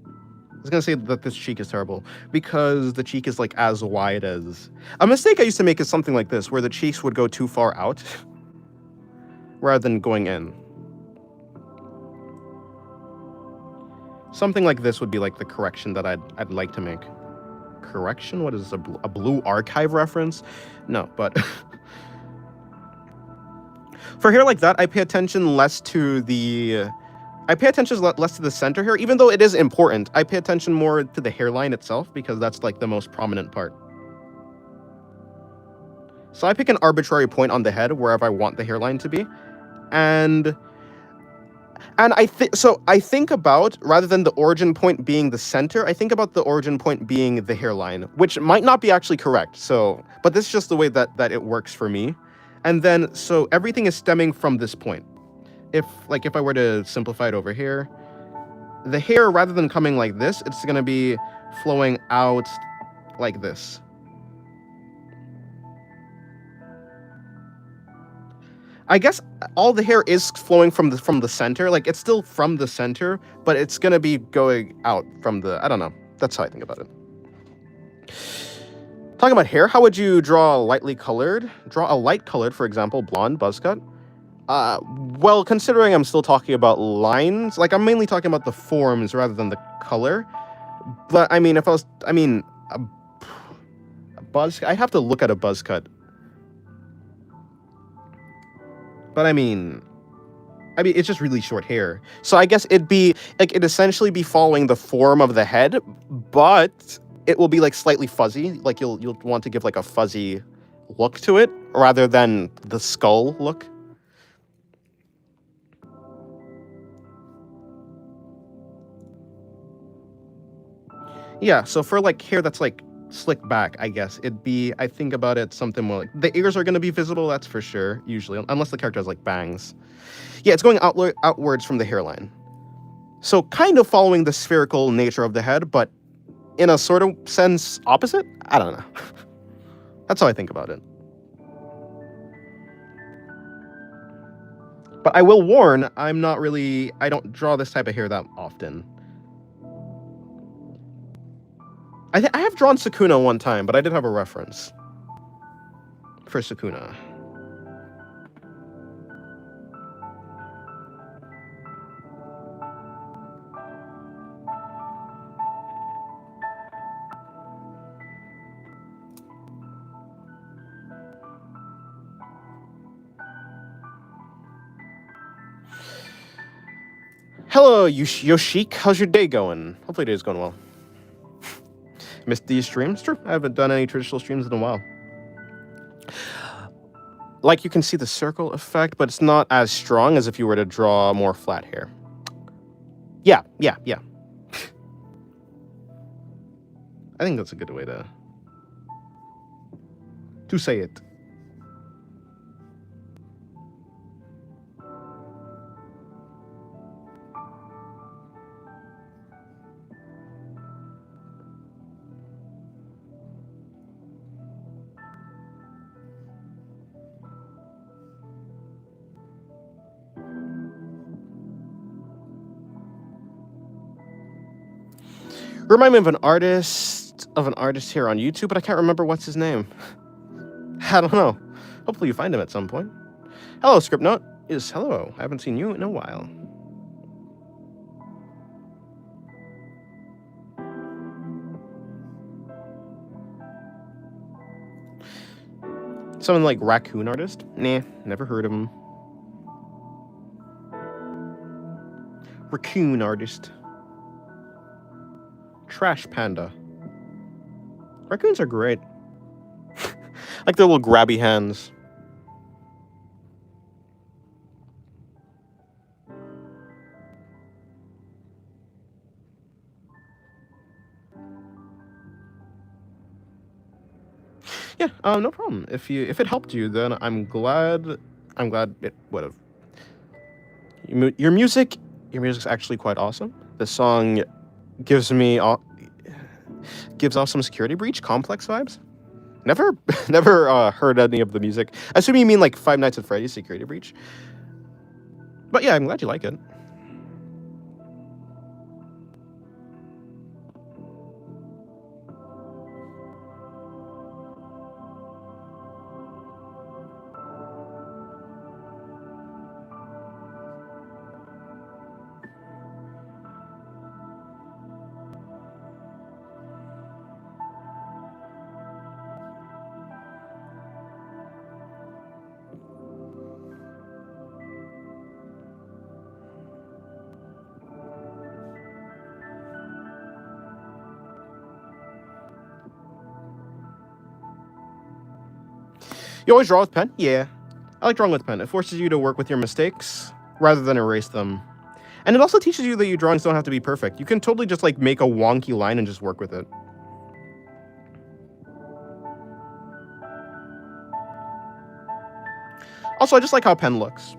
I was gonna say that this cheek is terrible because the cheek is, like, as wide as... A mistake I used to make is something like this, where the cheeks would go too far out rather than going in. Something like this would be, like, the correction that I'd like to make. Correction? What is this, a Blue Archive reference? No, but... For hair like that, I pay attention less to the... less to the center hair, even though it is important. I pay attention more to the hairline itself because that's, like, the most prominent part. So I pick an arbitrary point on the head wherever I want the hairline to be, and I think about, rather than the origin point being the center, I think about the origin point being the hairline, which might not be actually correct. So, but this is just the way that it works for me. And then, so everything is stemming from this point. If I were to simplify it over here, the hair, rather than coming like this, it's going to be flowing out like this. I guess all the hair is flowing from the center. Like, it's still from the center, but it's going to be going out from the... I don't know. That's how I think about it. Talking about hair, how would you draw a light colored, for example, blonde buzz cut? Well, considering I'm still talking about lines, like, I'm mainly talking about the forms rather than the color. But, I mean, a buzz... I have to look at a buzz cut. But, I mean, it's just really short hair. So I guess it'd essentially be following the form of the head, but it will be, like, slightly fuzzy. Like, you'll want to give, like, a fuzzy look to it rather than the skull look. Yeah, so for, like, hair that's, like, slick back, I guess I think about it something more like, the ears are going to be visible, that's for sure, usually, unless the character has, like, bangs. Yeah, it's going outwards from the hairline. So kind of following the spherical nature of the head, but in a sort of sense opposite? I don't know. That's how I think about it. But I will warn, I don't draw this type of hair that often. I have drawn Sukuna one time, but I did have a reference for Sukuna. Hello, Yoshik. How's your day going? Hopefully, your day's going well. Missed these streams? True. I haven't done any traditional streams in a while. Like, you can see the circle effect, but it's not as strong as if you were to draw more flat hair. Yeah. I think that's a good way to say it. Remind me of an artist here on YouTube, but I can't remember what's his name. I don't know. Hopefully you find him at some point. Hello, Script Note. Hello. I haven't seen you in a while. Someone like Raccoon Artist? Nah, never heard of him. Raccoon Artist. Trash Panda. Raccoons are great. Like their little grabby hands. Yeah, no problem. If it helped you, then I'm glad it would have. Your music's actually quite awesome. The song gives off some Security Breach complex vibes. Never heard any of the music. I assume you mean like Five Nights at Freddy's Security Breach. But yeah, I'm glad you like it. You always draw with pen? Yeah. I like drawing with pen. It forces you to work with your mistakes rather than erase them. And it also teaches you that your drawings don't have to be perfect. You can totally just like make a wonky line and just work with it. Also, I just like how pen looks.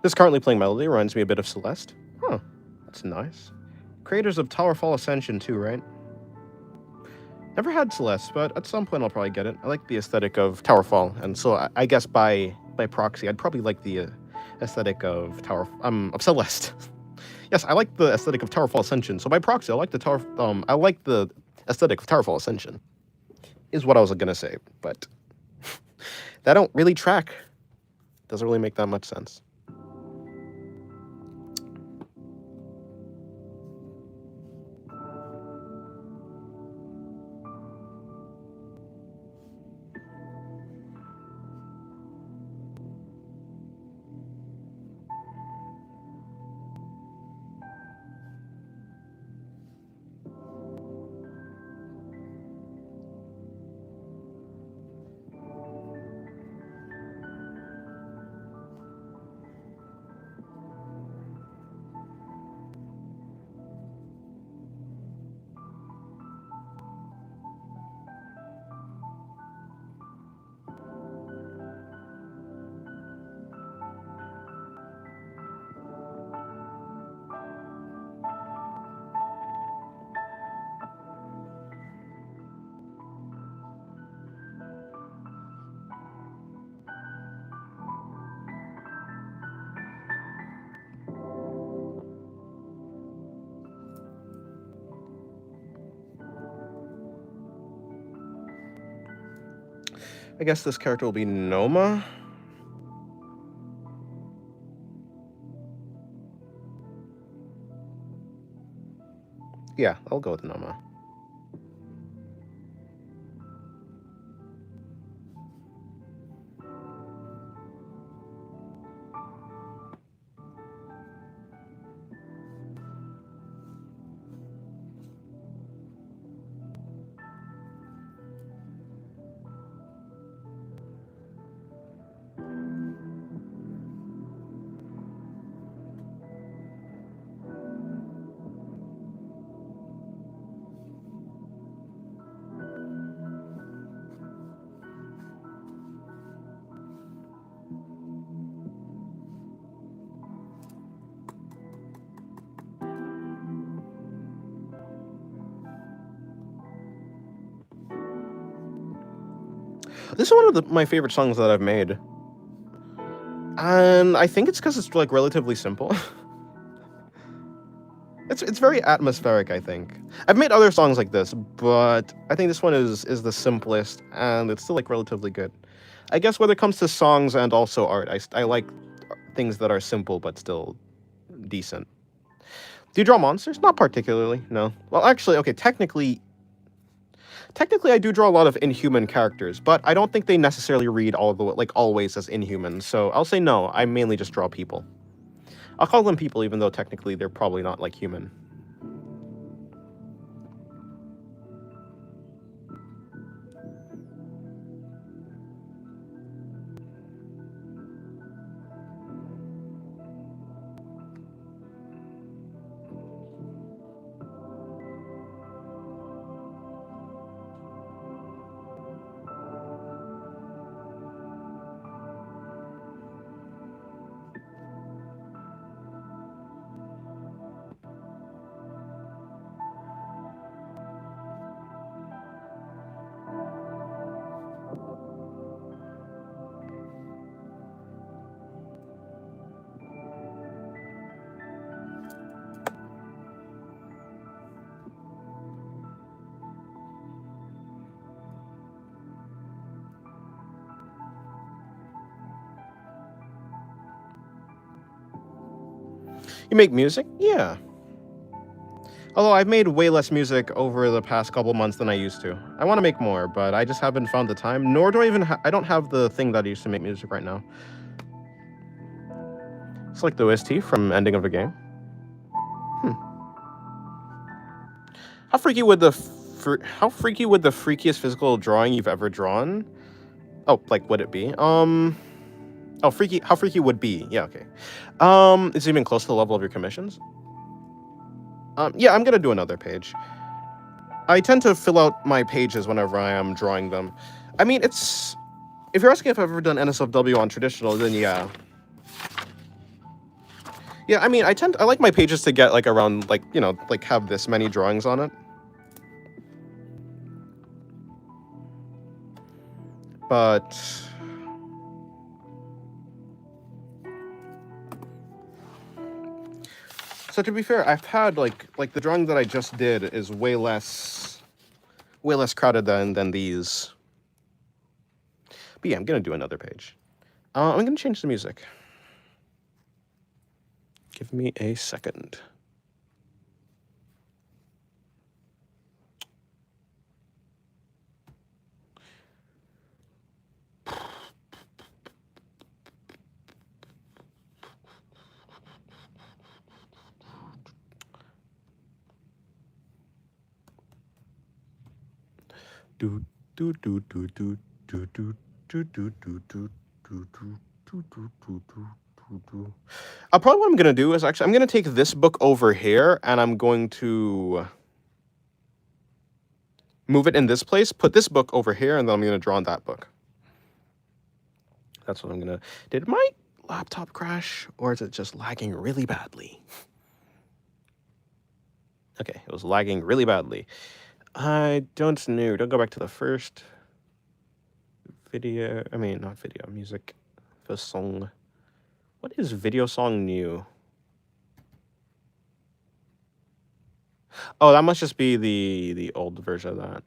This currently playing melody reminds me a bit of Celeste. Huh, that's nice. Creators of Towerfall Ascension too, right? Never had Celeste, but at some point I'll probably get it. I like the aesthetic of Towerfall, and so I guess by proxy, I'd probably like the aesthetic of Celeste. Yes, I like the aesthetic of Towerfall Ascension, so by proxy, I like the aesthetic of Towerfall Ascension. Is what I was gonna say, but that don't really track. Doesn't really make that much sense. I guess this character will be Noma. Yeah, I'll go with Noma. This is one of my favorite songs that I've made. And I think it's because it's like relatively simple. It's very atmospheric, I think. I've made other songs like this, but I think this one is the simplest, and it's still like relatively good. I guess when it comes to songs and also art, I like things that are simple but still decent. Do you draw monsters? Not particularly, no. Well, actually, okay, technically I do draw a lot of inhuman characters, but I don't think they necessarily read all the like always as inhuman. So I'll say no. I mainly just draw people. I'll call them people, even though technically they're probably not like human. You make music? Yeah. Although I've made way less music over the past couple months than I used to. I want to make more, but I just haven't found the time. Nor do I even I don't have the thing that I used to make music right now. It's like the OST from Ending of a Game. How freaky would the freakiest physical drawing you've ever drawn? Oh, like would it be? Oh, freaky. How freaky would be? Yeah, okay. Is it even close to the level of your commissions? Yeah, I'm gonna do another page. I tend to fill out my pages whenever I am drawing them. I mean, it's if you're asking if I've ever done NSFW on traditional, then yeah. Yeah, I mean, I like my pages to get like around like, you know, like have this many drawings on it. But so to be fair, I've had like the drawing that I just did is way less crowded than these. But yeah, I'm gonna do another page. I'm gonna change the music. Give me a second. Do do do do do do do do do do do do do do do. Probably what I'm gonna do is actually I'm gonna take this book over here and I'm going to move it in this place, put this book over here, and then I'm gonna draw on that book. That's what I'm gonna. Did my laptop crash or is it just lagging really badly? Okay, it was lagging really badly. I don't know. Don't go back to the first video. I mean, not video, music. First song. What is video song new? Oh, that must just be the old version of that.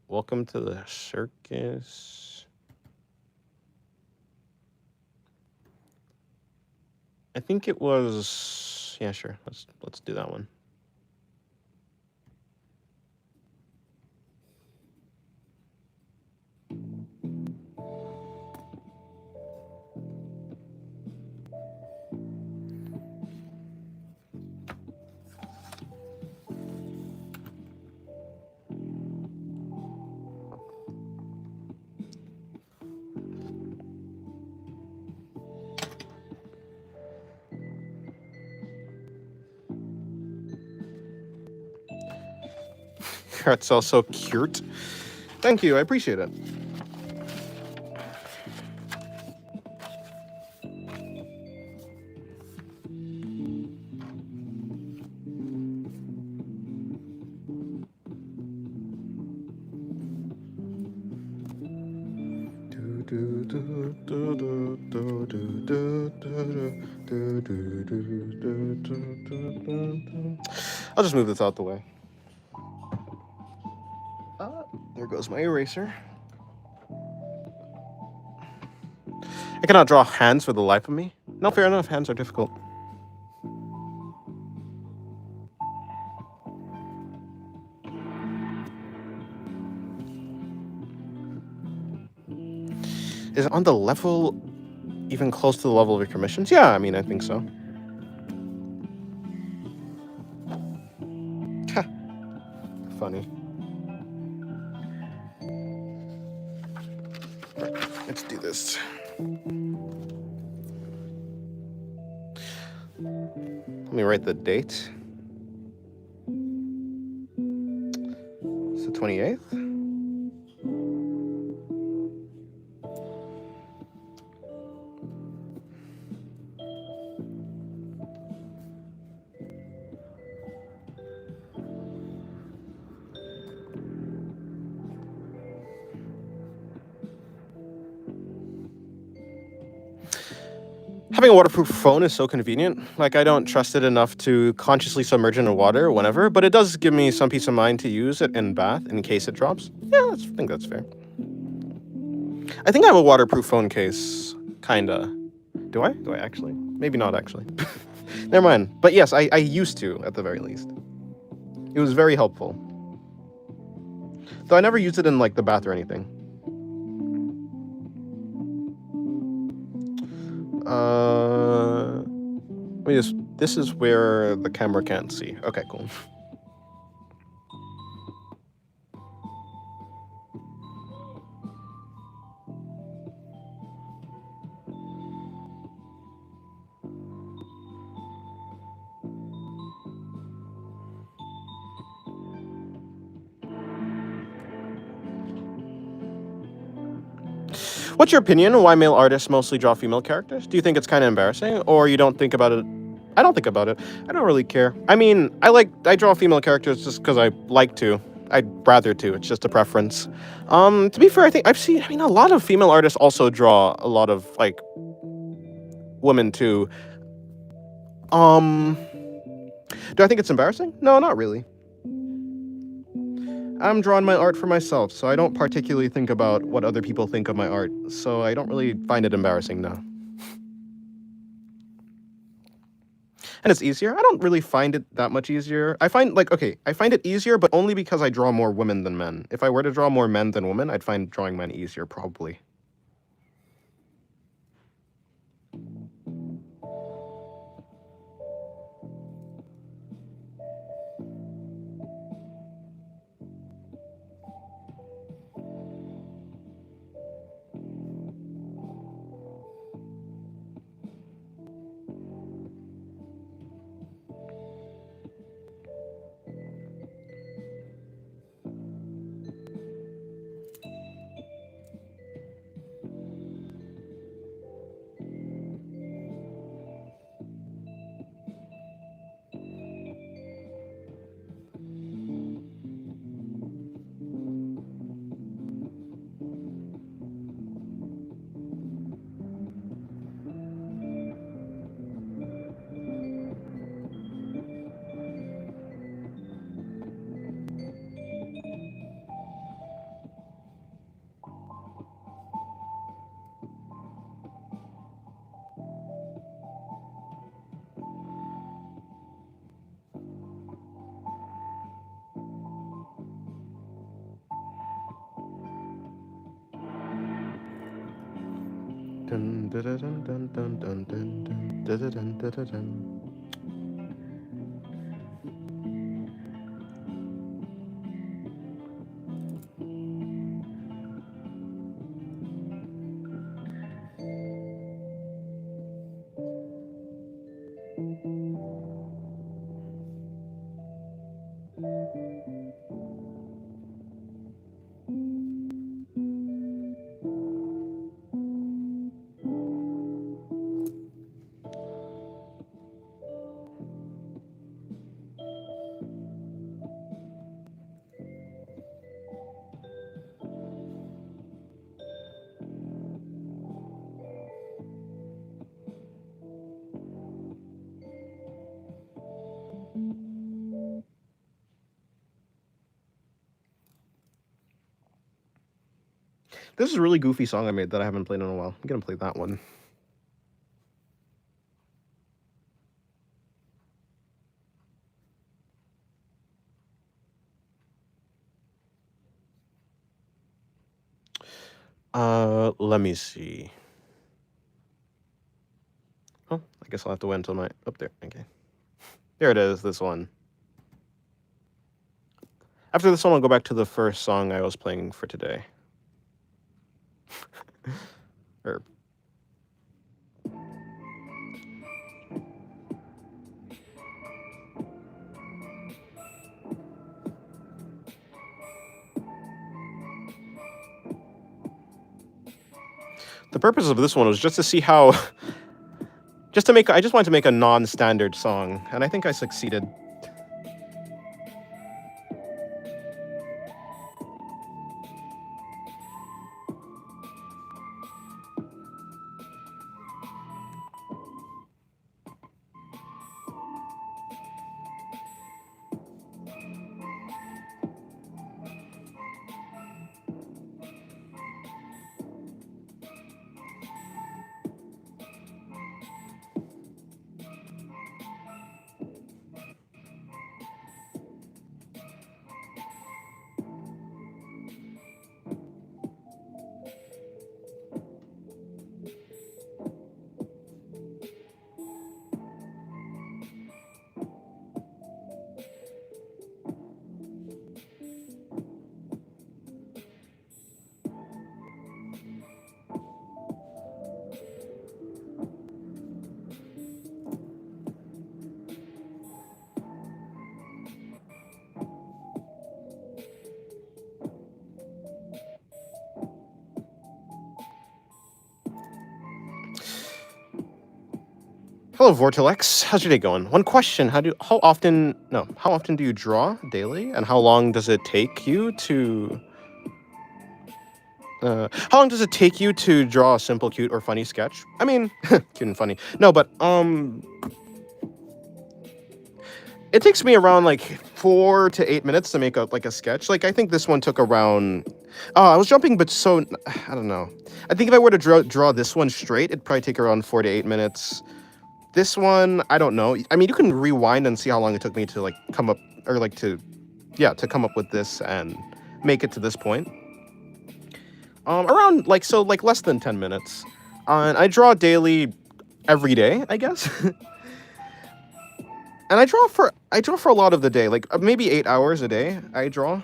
Welcome to the circus. I think it was, yeah, sure. Let's do that one. That's also cute. Thank you. I appreciate it. I'll just move this out the way. There goes my eraser. I cannot draw hands for the life of me. No, fair enough. Hands are difficult. Is it on the level, even close to the level of your commissions? Yeah, I mean, I think so. Funny. Let's do this. Let me write the date. It's the 28th. Having a waterproof phone is so convenient. Like, I don't trust it enough to consciously submerge it in water whenever, but it does give me some peace of mind to use it in bath in case it drops. Yeah, I think that's fair. I think I have a waterproof phone case, kinda. Do I? Do I actually? Maybe not actually. Never mind. But yes, I used to, at the very least. It was very helpful. Though I never used it in, like, the bath or anything. Let me just, this is where the camera can't see. Okay, cool. What's your opinion on why male artists mostly draw female characters? Do you think it's kind of embarrassing, or you don't think about it? I don't think about it. I don't really care. I mean, I draw female characters just because I like to. I'd rather to. It's just a preference. To be fair, I think I mean, a lot of female artists also draw a lot of, like, women too. Do I think it's embarrassing? No, not really. I'm drawing my art for myself, so I don't particularly think about what other people think of my art, so I don't really find it embarrassing, no. And it's easier. I don't really find it that much easier. I find, like, okay, I find it easier, but only because I draw more women than men. If I were to draw more men than women, I'd find drawing men easier, probably. This is a really goofy song I made that I haven't played in a while. I'm gonna play that one. Let me see. Oh, I guess I'll have to wait until my up there. Okay, there it is. This one. After this one, I'll go back to the first song I was playing for today. Or the purpose of this one was just to see how, just to make. I just wanted to make a non-standard song, and I think I succeeded. Hello, Vortilex. How's your day going? One question: how often do you draw daily, and how long does it take you to? How long does it take you to draw a simple, cute, or funny sketch? I mean, cute and funny. No, but it takes me around like 4 to 8 minutes to make a sketch. Like I think this one took around. I was jumping, but so I don't know. I think if I were to draw this one straight, it'd probably take around 4 to 8 minutes. This one, I don't know. I mean, you can rewind and see how long it took me to like come up or like to come up with this and make it to this point. Around like less than 10 minutes. And I draw daily every day, I guess. And I draw for a lot of the day, like maybe 8 hours a day I draw.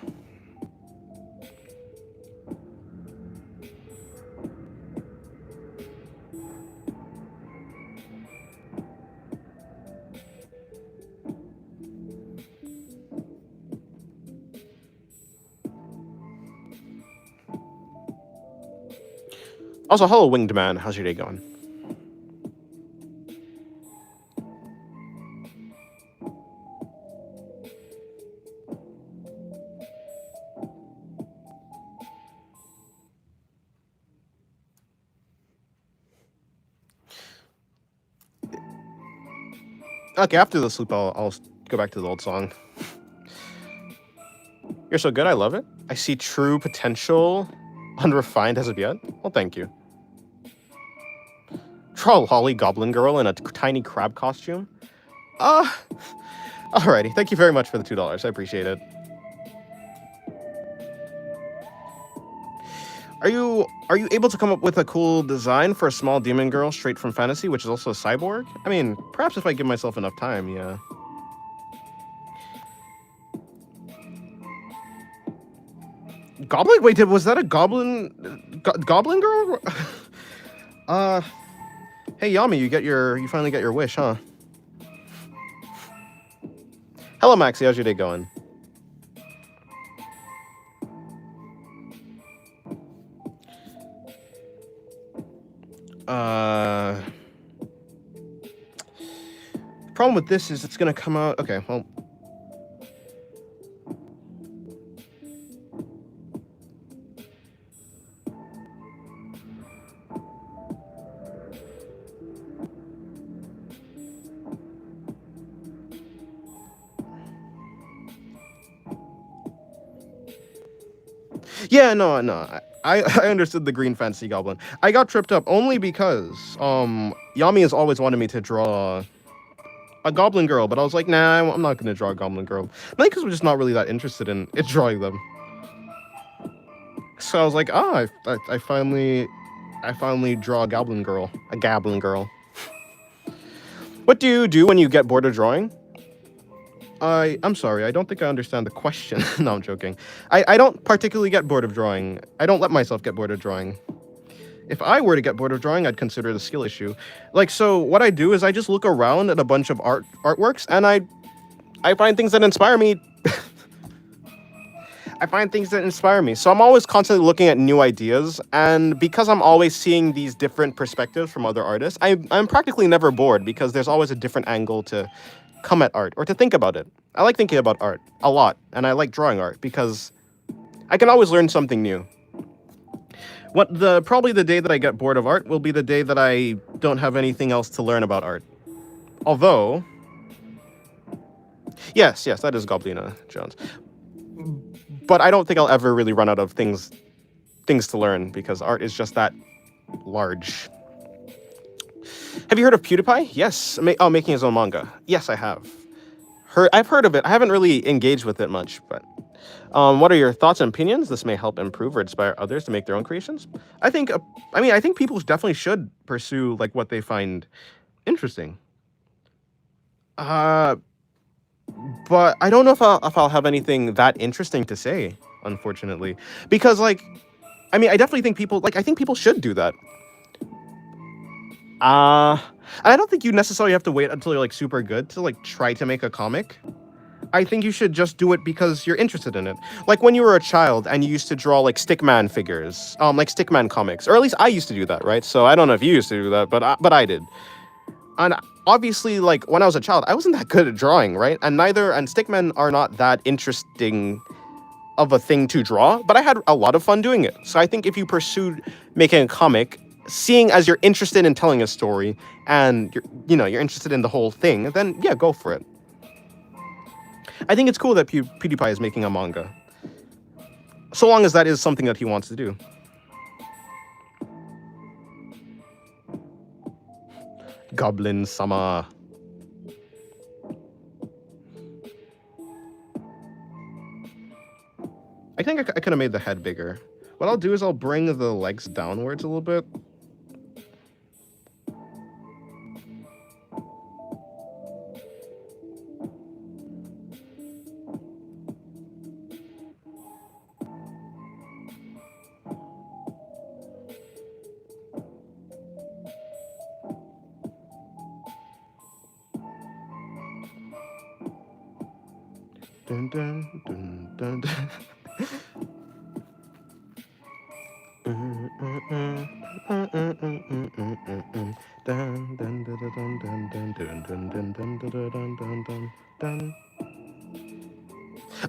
Also, hello, Winged Man. How's your day going? Okay, after the loop, I'll go back to the old song. You're so good, I love it. I see true potential, unrefined as of yet. Well, thank you. Troll Holly Goblin Girl in a tiny crab costume. Alrighty. Thank you very much for the $2. I appreciate it. Are you able to come up with a cool design for a small demon girl straight from fantasy, which is also a cyborg? I mean, perhaps if I give myself enough time, yeah. Goblin? Wait, was that a goblin girl? uh, hey Yami, you finally get your wish, huh? Hello Maxie, how's your day going? Problem with this is it's gonna come out. Okay, well. Yeah, no. I understood the green fantasy goblin. I got tripped up only because Yami has always wanted me to draw a goblin girl, but I was like, nah, I'm not gonna draw a goblin girl. Mainly because I'm just not really that interested in drawing them. So I was like, I finally draw a goblin girl. A goblin girl. What do you do when you get bored of drawing? I'm sorry, I don't think I understand the question. No, I'm joking. I don't particularly get bored of drawing. I don't let myself get bored of drawing. If I were to get bored of drawing, I'd consider it a skill issue. Like, so what I do is I just look around at a bunch of artworks, and I find things that inspire me. I find things that inspire me. So I'm always constantly looking at new ideas, and because I'm always seeing these different perspectives from other artists, I'm practically never bored because there's always a different angle to come at art or to think about it. I like thinking about art a lot, and I like drawing art because I can always learn something new. Probably the day that I get bored of art will be the day that I don't have anything else to learn about art. Although, yes, that is Goblina Jones. But I don't think I'll ever really run out of things to learn because art is just that large. Have you heard of PewDiePie? Yes. Making his own manga. Yes, I have. I've heard of it. I haven't really engaged with it much, but what are your thoughts and opinions? This may help improve or inspire others to make their own creations. I think people definitely should pursue like what they find interesting. But I don't know if I'll have anything that interesting to say, unfortunately, because I definitely think I think people should do that. And I don't think you necessarily have to wait until you're like super good to like try to make a comic. I think you should just do it because you're interested in it. Like when you were a child and you used to draw like Stickman figures, like Stickman comics, or at least I used to do that, right? So I don't know if you used to do that, but I did. And obviously, like when I was a child, I wasn't that good at drawing, right? And Stickmen are not that interesting of a thing to draw, but I had a lot of fun doing it. So I think if you pursued making a comic, seeing as you're interested in telling a story and you're interested in the whole thing, then yeah, go for it. I think it's cool that PewDiePie is making a manga. So long as that is something that he wants to do. Goblin Sama. I think I could have made the head bigger. What I'll do is I'll bring the legs downwards a little bit. Dun, dun, dun, dun, dun.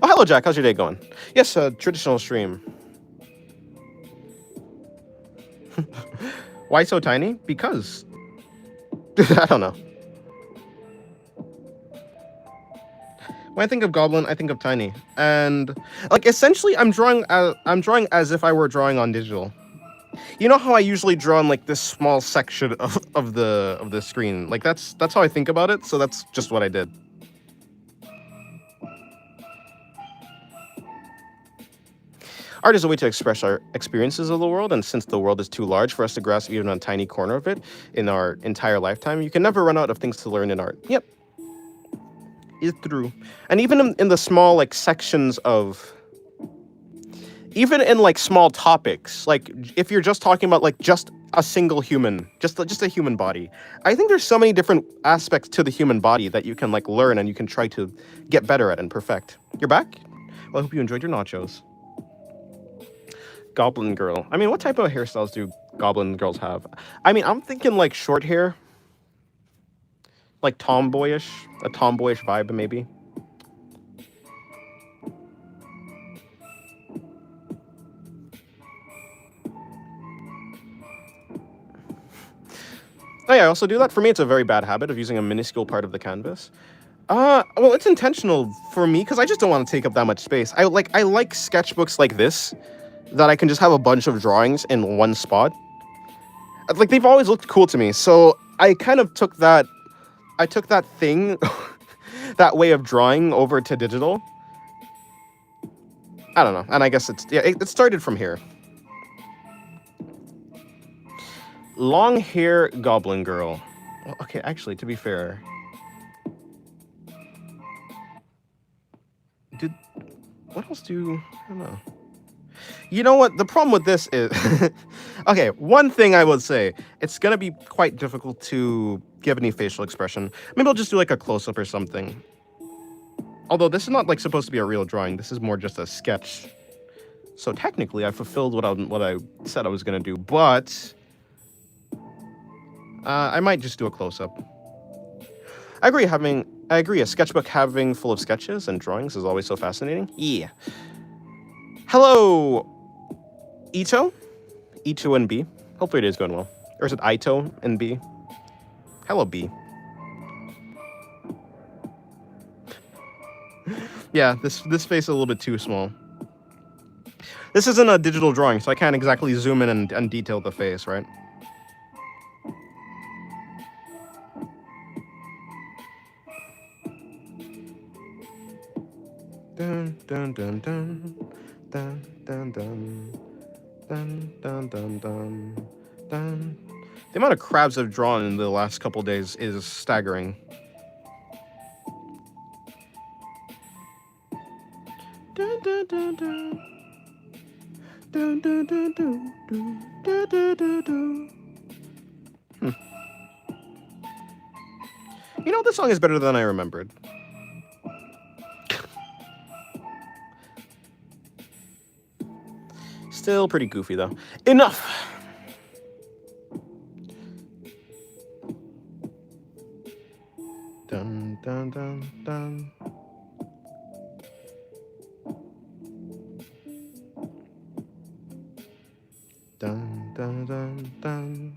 Oh, hello, Jack. How's your day going? Yes, traditional stream. Why so tiny? Because I don't know. When I think of Goblin, I think of tiny, and like essentially, I'm drawing as if I were drawing on digital. You know how I usually draw in like this small section of the screen? Like that's how I think about it. So that's just what I did. Art is a way to express our experiences of the world, and since the world is too large for us to grasp even a tiny corner of it in our entire lifetime, you can never run out of things to learn in art. Yep, it's true. And even in the small like sections of, even in like small topics, like if you're just talking about like just a single human, just a human body, I think there's so many different aspects to the human body that you can like learn and you can try to get better at and perfect. You're back? Well, I hope you enjoyed your nachos. Goblin girl. I mean, what type of hairstyles do goblin girls have? I mean, I'm thinking like short hair, like tomboyish, a tomboyish vibe maybe. Oh yeah, I also do that. For me, it's a very bad habit of using a minuscule part of the canvas. Well, it's intentional for me because I just don't want to take up that much space. I like sketchbooks like this that I can just have a bunch of drawings in one spot. Like they've always looked cool to me, so I kind of took that. I took that thing, that way of drawing over to digital. I don't know, and I guess it's yeah. It started from here. Long hair goblin girl. Well, okay, actually, to be fair, did what else do I don't know. You know what? The problem with this is, okay, one thing I would say, it's gonna be quite difficult to give any facial expression. Maybe I'll just do like a close-up or something. Although this is not like supposed to be a real drawing. This is more just a sketch. So technically, I fulfilled what I said I was gonna do, but I might just do a close-up. I agree. A sketchbook having full of sketches and drawings is always so fascinating. Yeah. Hello, Ito. Ito and B. Hopefully it is going well. Or is it Ito and B? Hello, B. Yeah, this face is a little bit too small. This isn't a digital drawing, so I can't exactly zoom in and detail the face, right? Dun dun dun dun dun dun dun dun dun dun dun dun. The amount of crabs I've drawn in the last couple days is staggering. Dun dun dun dun. Dun dun dun dun dun dun dun dun. You know, this song is better than I remembered. Still pretty goofy, though. Enough! Dun, dun, dun, dun. Dun, dun, dun, dun.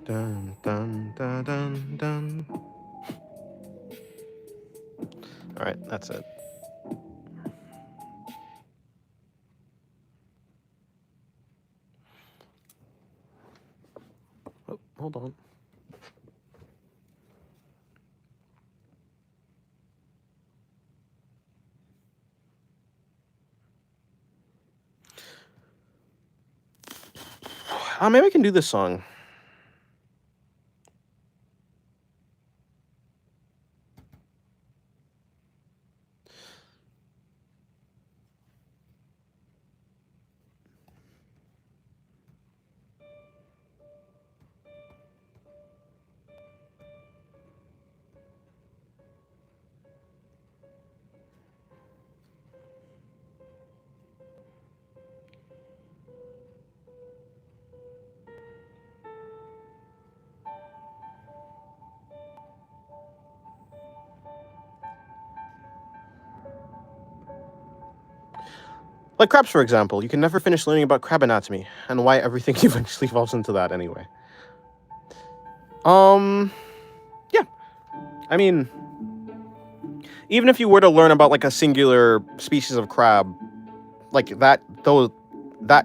Dun, dun, dun, dun, dun. All right, that's it. Oh, hold on. Maybe I can do this song. Like crabs, for example. You can never finish learning about crab anatomy and why everything eventually falls into that anyway. Yeah. I mean, even if you were to learn about like a singular species of crab, like that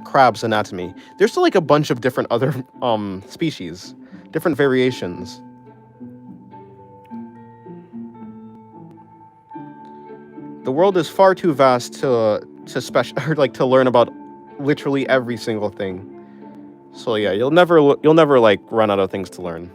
crab's anatomy, there's still like a bunch of different other species, different variations. world is far too vast to special or like to learn about literally every single thing. So yeah, you'll never like run out of things to learn.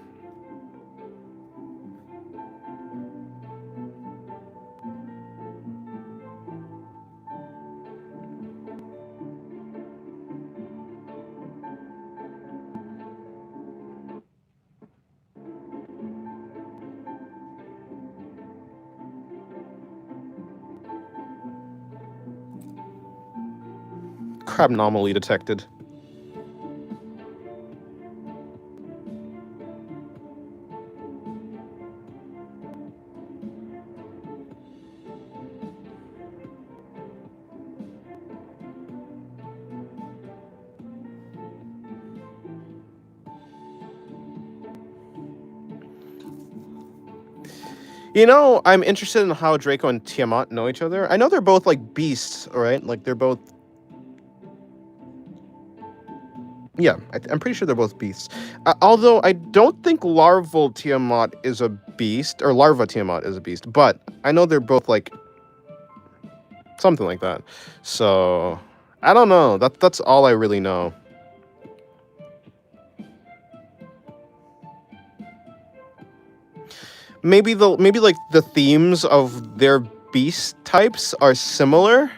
Crab anomaly detected. You know, I'm interested in how Draco and Tiamat know each other. I know they're both like beasts, right? Like they're both. Yeah, I'm pretty sure they're both beasts. Although I don't think larval Tiamat is a beast, or larva Tiamat is a beast, but I know they're both like something like that. So I don't know. That's all I really know. Maybe like the themes of their beast types are similar.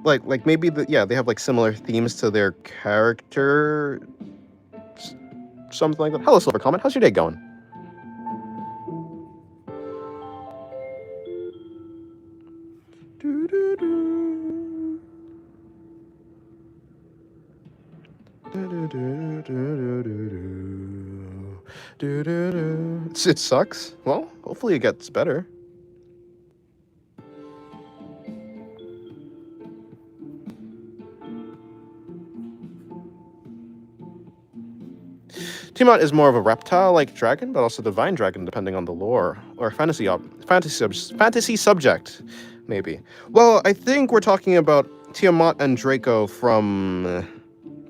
Like maybe they have like similar themes to their character, something like that. Hello, Silver Comet. How's your day going? It sucks. Well, hopefully it gets better. Tiamat is more of a reptile-like dragon, but also divine dragon, depending on the lore or fantasy subject, maybe. Well, I think we're talking about Tiamat and Draco from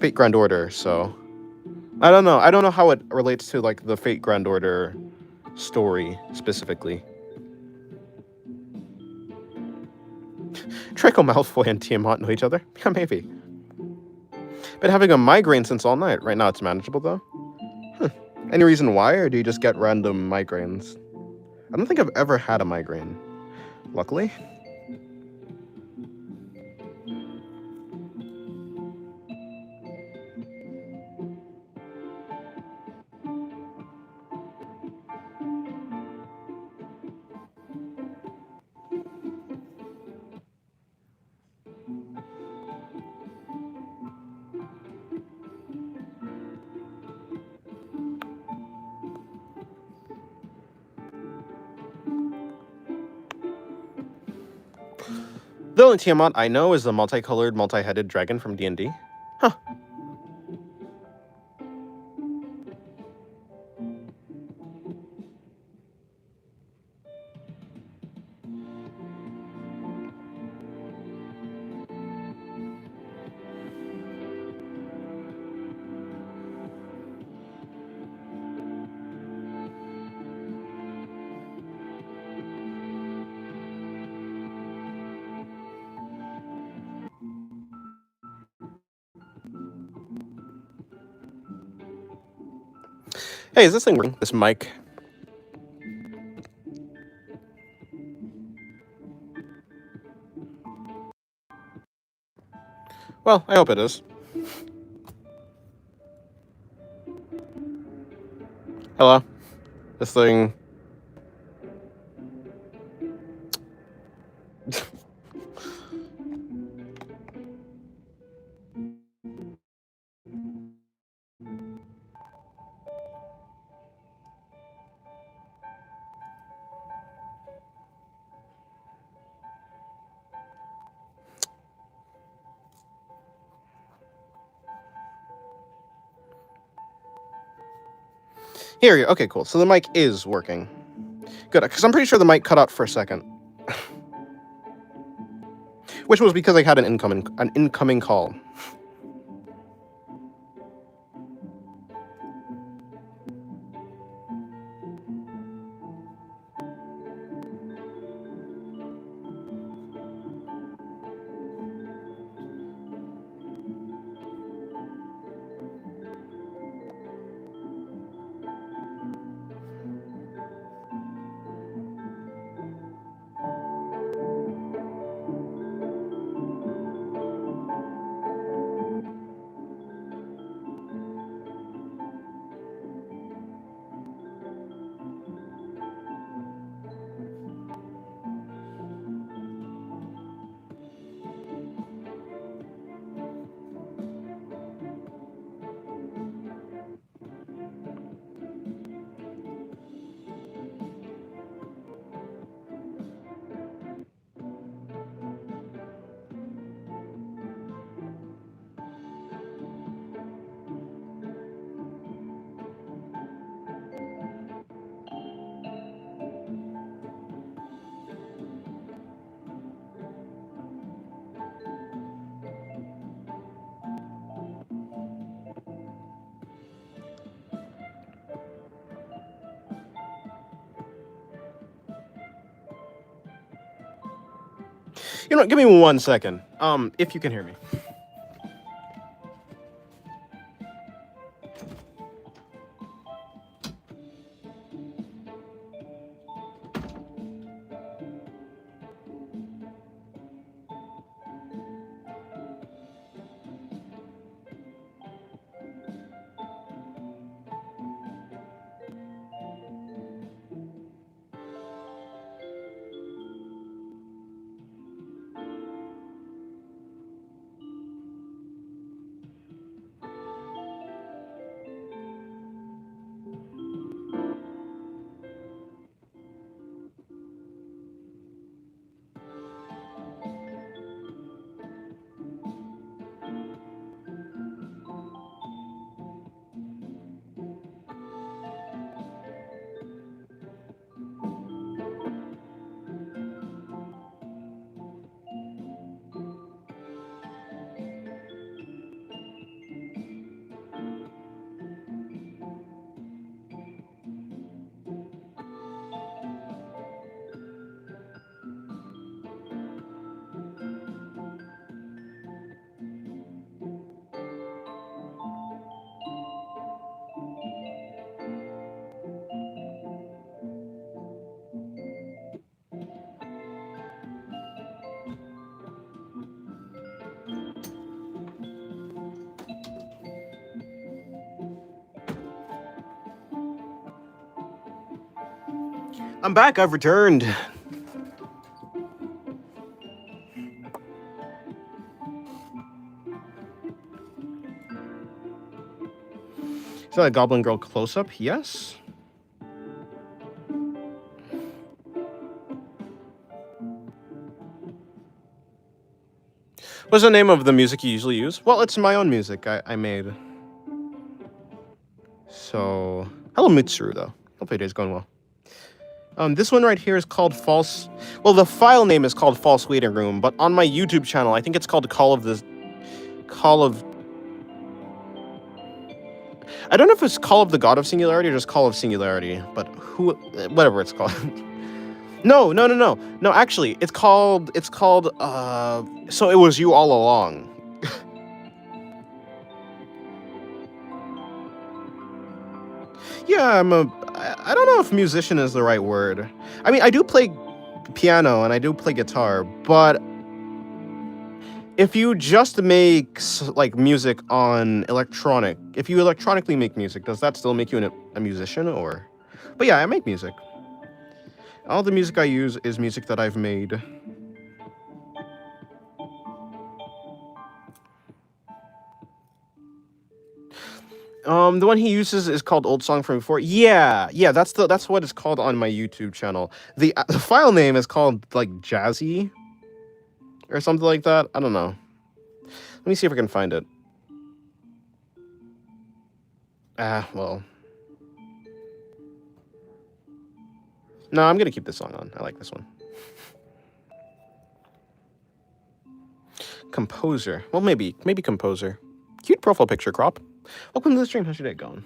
Fate Grand Order, so I don't know. I don't know how it relates to like the Fate Grand Order story specifically. Draco Malfoy and Tiamat know each other? Yeah, maybe. Been having a migraine since all night. Right now it's manageable though. Any reason why, or do you just get random migraines? I don't think I've ever had a migraine. Luckily. The only Tiamat I know is the multicolored, multi-headed dragon from D&D. Huh. Hey, is this thing working? This mic? Well, I hope it is. Hello? This thing... Here, okay, cool. So the mic is working. Good, because I'm pretty sure the mic cut out for a second. Which was because I had an incoming call. You know, give me 1 second. If you can hear me. I'm back. I've returned. Is that a Goblin Girl close-up? Yes. What's the name of the music you usually use? Well, it's my own music I made. So, hello Mitsuru, though. Hope your day's going well. This one right here is called False... Well, the file name is called False Waiting Room, but on my YouTube channel, I think it's called Call of... I don't know if it's Call of the God of Singularity or just Call of Singularity, but whatever it's called. No, actually, it's called, So It Was You All Along. Yeah, I don't know if musician is the right word. I mean, I do play piano and I do play guitar, but if you just make, like, music on if you electronically make music, does that still make you a musician, or? But yeah, I make music. All the music I use is music that I've made. The one he uses is called Old Song from Before. Yeah, that's what it's called on my YouTube channel. The file name is called, like, Jazzy or something like that. I don't know. Let me see if I can find it. Well. No, I'm gonna keep this song on. I like this one. Composer. Well, maybe composer. Cute profile picture, Crop. Welcome to the stream. How's your day going?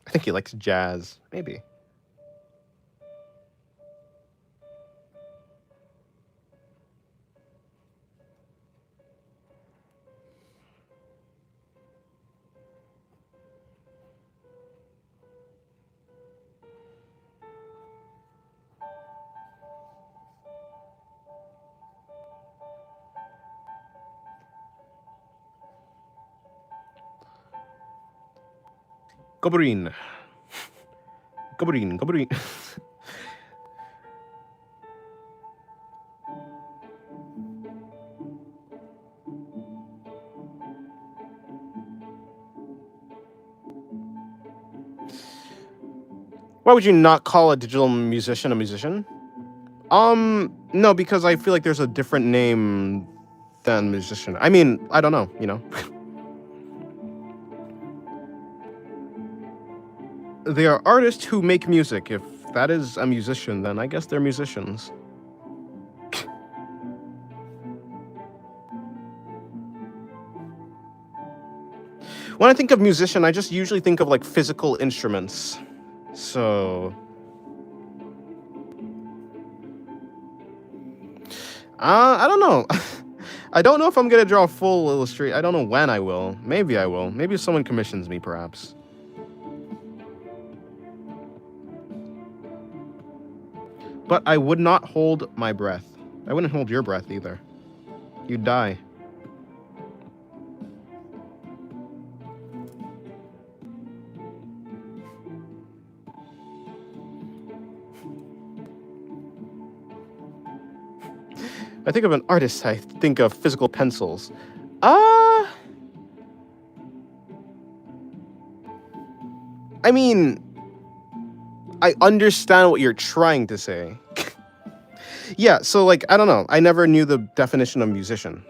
I think he likes jazz. Maybe. Goblin. Why would you not call a digital musician a musician? No, because I feel like there's a different name than musician. I mean, I don't know, you know. They are artists who make music. If that is a musician, then I guess they're musicians. When I think of musician, I just usually think of, like, physical instruments. So... I don't know. I don't know if I'm gonna draw full illustrate. I don't know when I will. Maybe I will. Maybe if someone commissions me, perhaps. But I would not hold my breath. I wouldn't hold your breath either. You'd die. I think of an artist, I think of physical pencils. Uh, I mean, I understand what you're trying to say. Yeah, so like, I don't know. I never knew the definition of musician.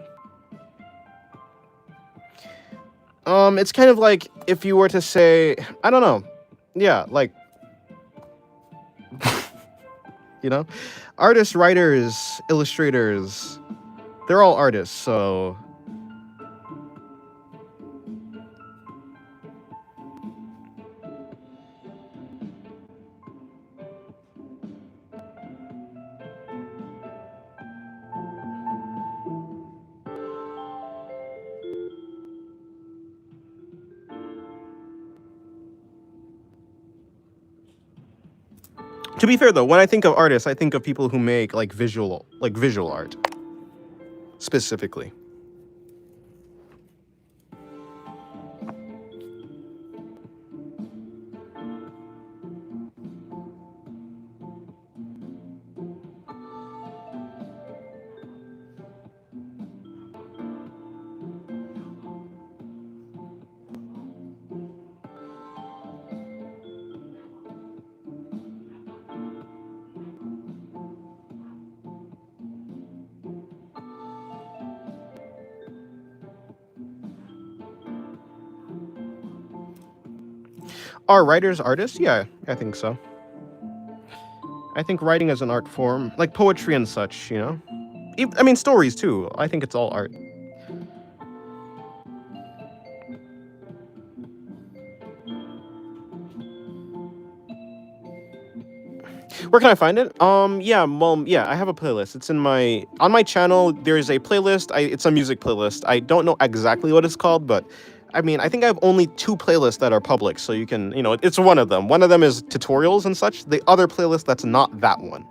It's kind of like if you were to say, I don't know. Yeah, like, you know, artists, writers, illustrators, they're all artists, so to be fair though, when I think of artists, I think of people who make like visual art specifically. Are writers artists? Yeah, I think so. I think writing is an art form, like poetry and such, you know? I mean, stories too. I think it's all art. Where can I find it? Yeah, I have a playlist. It's in on my channel. There's a playlist. It's a music playlist. I don't know exactly what it's called, but I mean, I think I have only two playlists that are public, so you can, it's one of them. One of them is tutorials and such. The other playlist, that's not that one.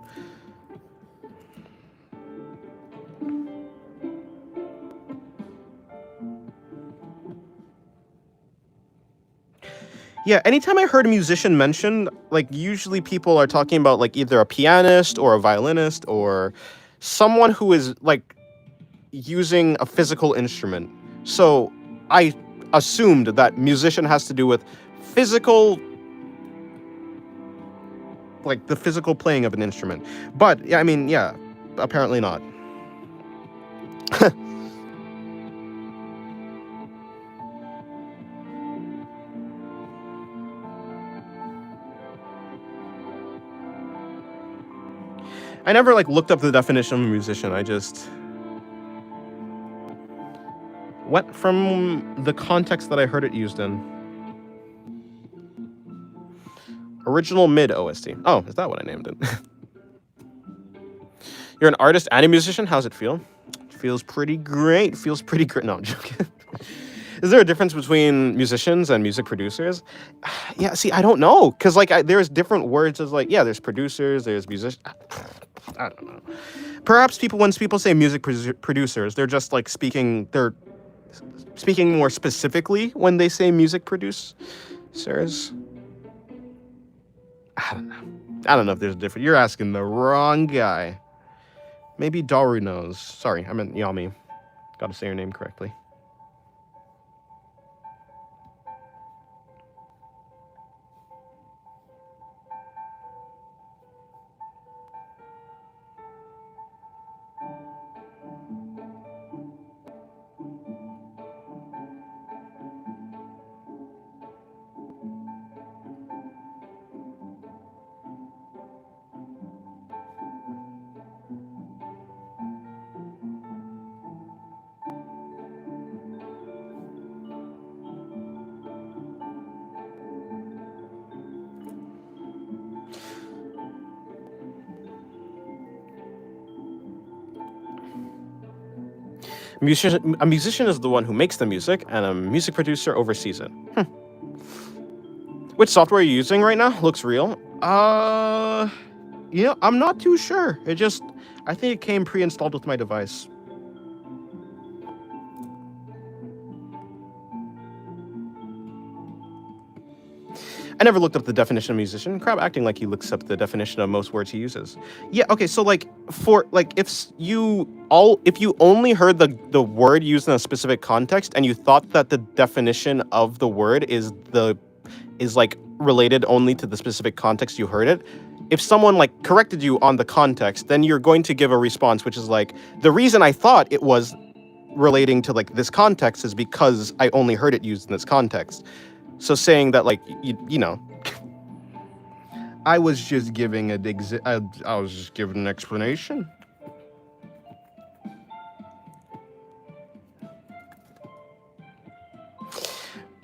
Yeah, anytime I heard a musician mentioned, like usually people are talking about like either a pianist or a violinist or someone who is like using a physical instrument. So I assumed that musician has to do with physical, like the physical playing of an instrument. But yeah, I mean, yeah, apparently not. I never like looked up the definition of a musician. I just went from the context that I heard it used in. Original mid OST. Oh, is that what I named it? You're an artist and a musician. How's it feel? Feels pretty great. Feels pretty great. No, I'm joking. Is there a difference between musicians and music producers? Yeah, see, I don't know, because like there's different words as like, yeah, there's producers, there's musicians. I don't know. Perhaps when people say music producers, they're just like they're speaking more specifically when they say music producers. I don't know. I don't know if there's a difference. You're asking the wrong guy. Maybe Daru knows. Sorry, I meant Yami. Gotta say your name correctly. A musician is the one who makes the music, and a music producer oversees it. Which software are you using right now? Looks real. I'm not too sure. I think it came pre-installed with my device. I never looked up the definition of musician. Crab acting like he looks up the definition of most words he uses. Yeah, okay, so if you only heard the word used in a specific context and you thought that the definition of the word is like related only to the specific context you heard it, if someone like corrected you on the context, then you're going to give a response which is like, the reason I thought it was relating to like this context is because I only heard it used in this context. So saying that, like, I was just giving I was just giving an explanation.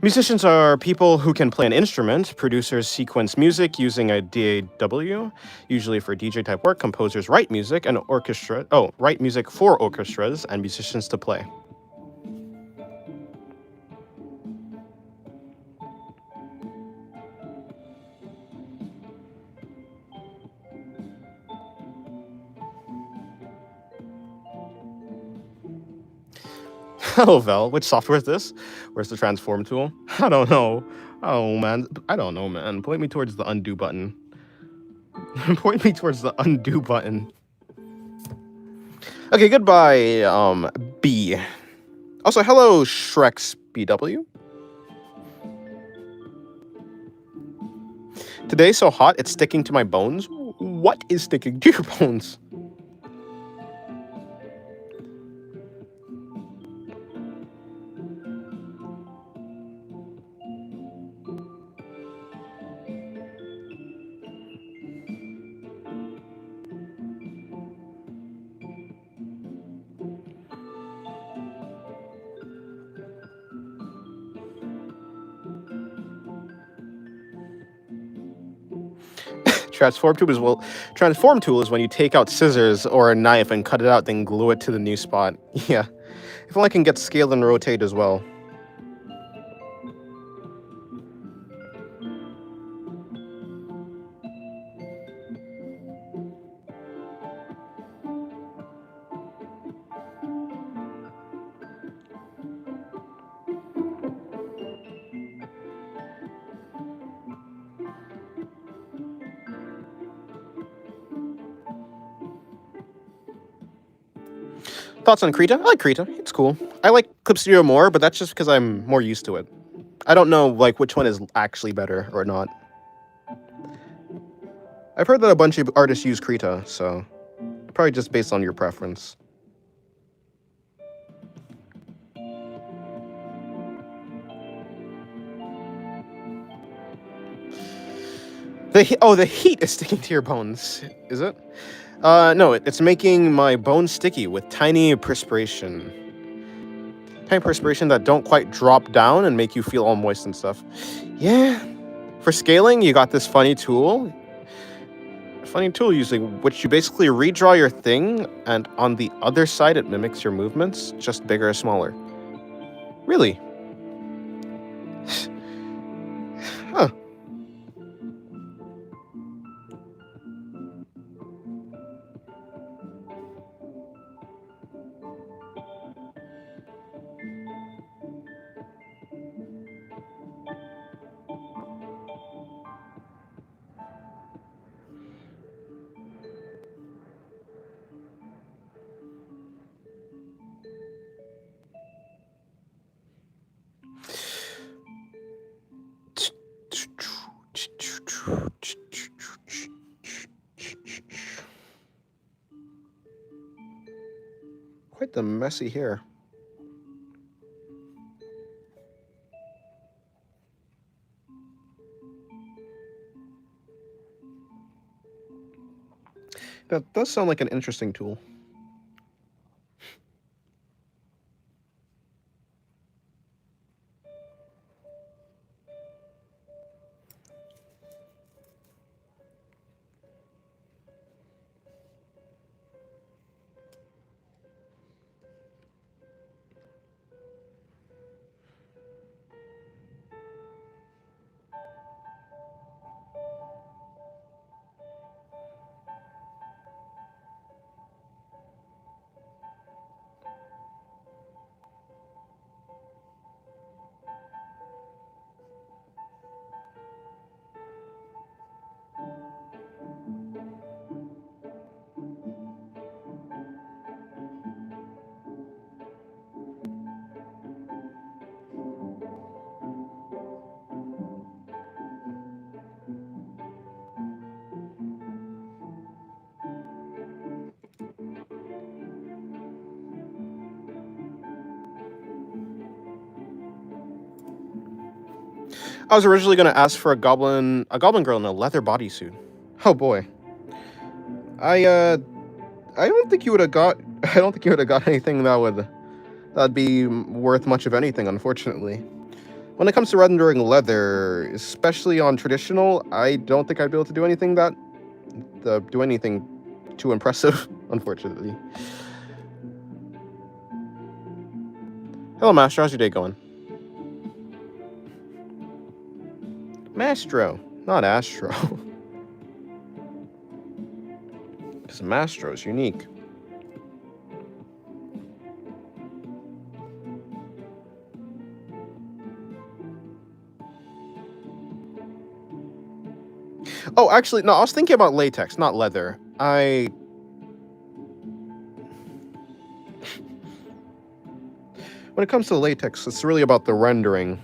Musicians are people who can play an instrument. Producers sequence music using a DAW, usually for DJ type work. Composers write music write music for orchestras and musicians to play. Hello, Vel. Which software is this? Where's the transform tool? I don't know. Oh, man. I don't know, man. Point me towards the undo button. Point me towards the undo button. Okay, goodbye, B. Also, hello, Shrek's BW. Today's so hot, it's sticking to my bones. What is sticking to your bones? Transform tool is when you take out scissors or a knife and cut it out, then glue it to the new spot. Yeah. If only I can get scale and rotate as well. Thoughts on Krita? I like Krita. It's cool. I like Clip Studio more, but that's just because I'm more used to it. I don't know like which one is actually better or not. I've heard that a bunch of artists use Krita, so probably just based on your preference. The heat is sticking to your bones, is it? No, it's making my bones sticky with tiny perspiration. Tiny perspiration that don't quite drop down and make you feel all moist and stuff. Yeah. For scaling, you got this funny tool. Funny tool using which you basically redraw your thing, and on the other side it mimics your movements, just bigger or smaller. Really? Huh. Quite the messy hair. That does sound like an interesting tool. I was originally gonna ask for a goblin girl in a leather bodysuit. Oh boy, I I don't think you would have got. I don't think you would have got anything that'd be worth much of anything. Unfortunately, when it comes to rendering leather, especially on traditional, I don't think I'd be able to do anything too impressive. Unfortunately. Hello, Master. How's your day going? Mastro, not Astro, because Mastro is unique. Oh, actually, no. I was thinking about latex, not leather. When it comes to latex, it's really about the rendering.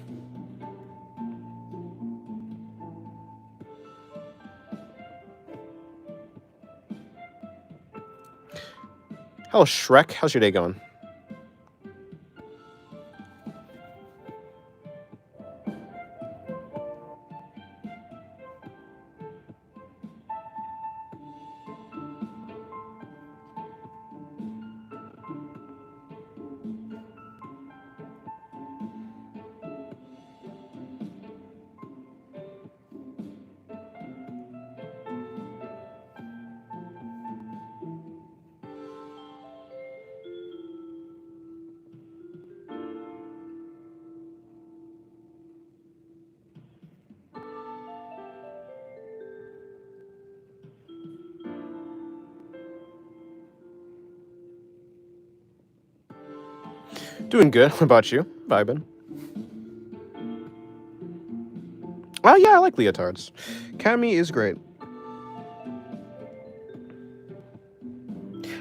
Hello, Shrek. How's your day going? Doing good. What about you? Vibin'. Oh yeah, I like leotards. Cammy is great.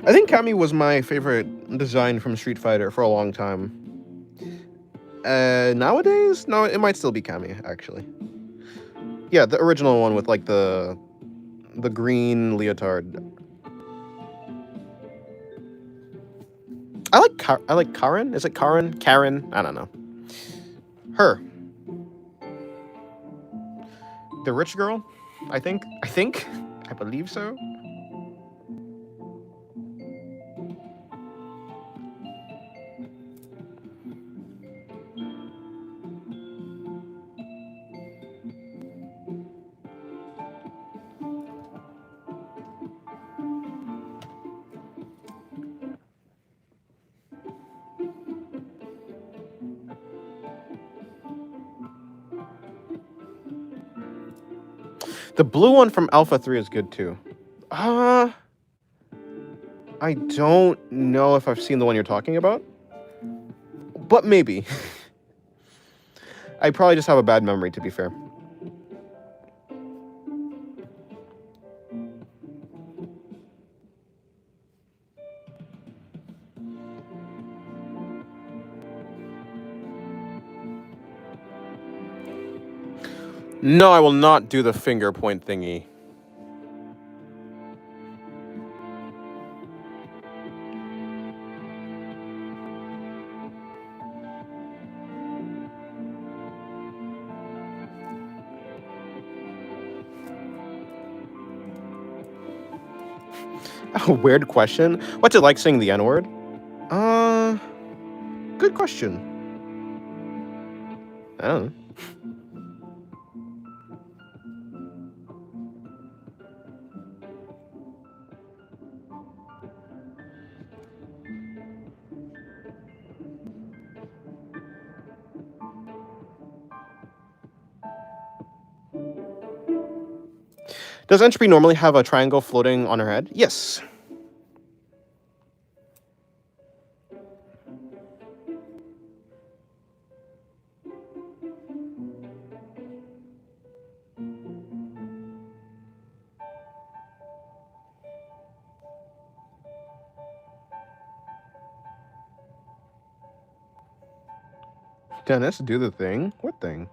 I think Cammy was my favorite design from Street Fighter for a long time. Nowadays, no, it might still be Cammy actually. Yeah, the original one with like the green leotard. I like Karen. Is it Karen? Karen? I don't know. Her, the rich girl. I think. I believe so. The blue one from Alpha 3 is good too. Uh, I don't know if I've seen the one you're talking about, but maybe. I probably just have a bad memory, to be fair. No, I will not do the finger point thingy. A weird question. What's it like saying the N word? Uh, Good question. I don't know. Does entropy normally have a triangle floating on her head? Yes. Dennis, do the thing. What thing?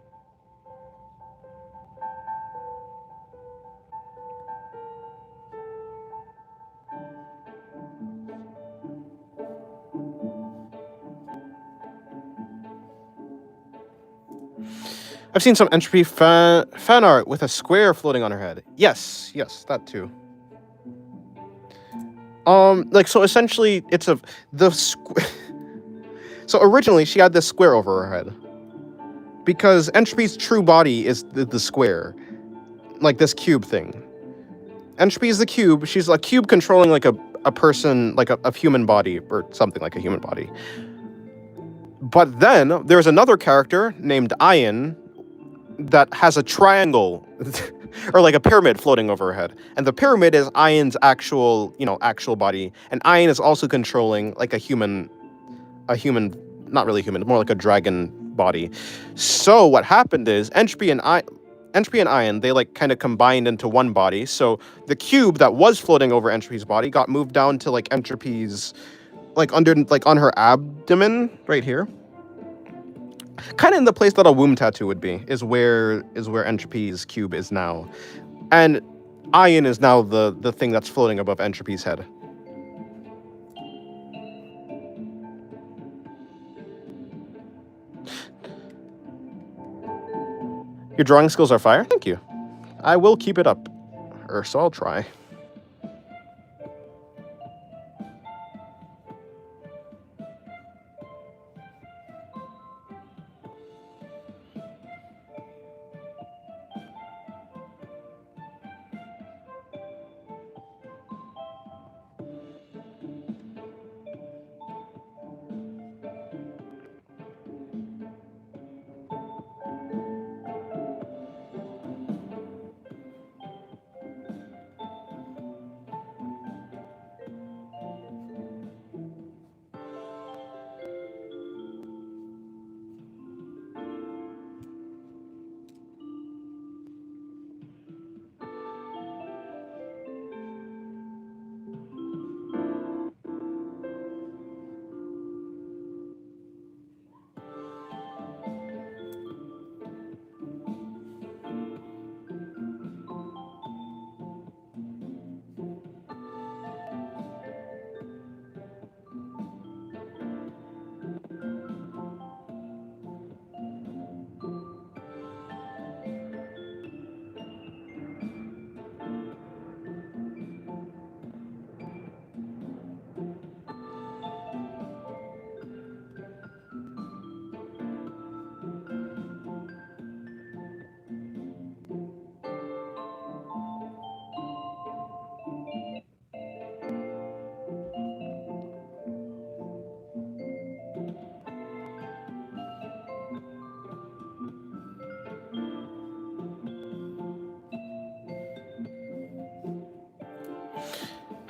I've seen some entropy fan art with a square floating on her head. Yes, yes, that too. Like, so essentially, it's a so originally she had this square over her head because entropy's true body is the square, like this cube thing. Entropy is the cube. She's a cube controlling like a person, like a human body or something like a human body. But then there's another character named Ian that has a triangle or like a pyramid floating over her head. And the pyramid is Ian's actual, actual body. And Ian is also controlling like a human, not really human, more like a dragon body. So what happened is Entropy and Ian, they like kind of combined into one body. So the cube that was floating over Entropy's body got moved down to like Entropy's, like under, like on her abdomen right here. Kind of in the place that a womb tattoo would be, is where Entropy's cube is now. And Ian is now the thing that's floating above Entropy's head. Your drawing skills are fire? Thank you. I will keep it up. Or so I'll try.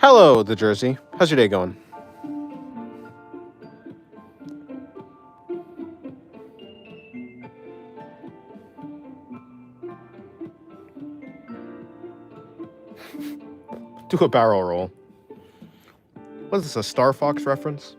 Hello, the Jersey. How's your day going? Do a barrel roll. What is this, a Star Fox reference?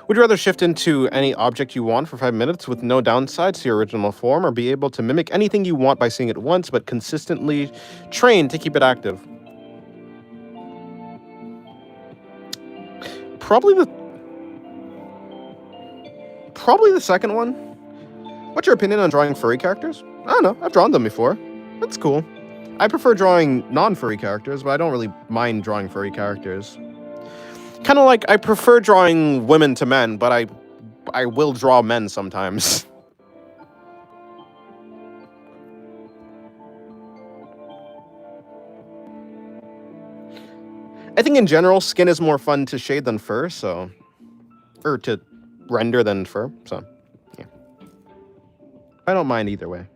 Would you rather shift into any object you want for 5 minutes with no downsides to your original form, or be able to mimic anything you want by seeing it once, but consistently train to keep it active? Probably the second one. What's your opinion on drawing furry characters? I don't know. I've drawn them before. That's cool. I prefer drawing non-furry characters, but I don't really mind drawing furry characters. Kind of like I prefer drawing women to men, but I will draw men sometimes. I think in general, skin is more fun to shade than fur, so... Or to render than fur, so... Yeah. I don't mind either way.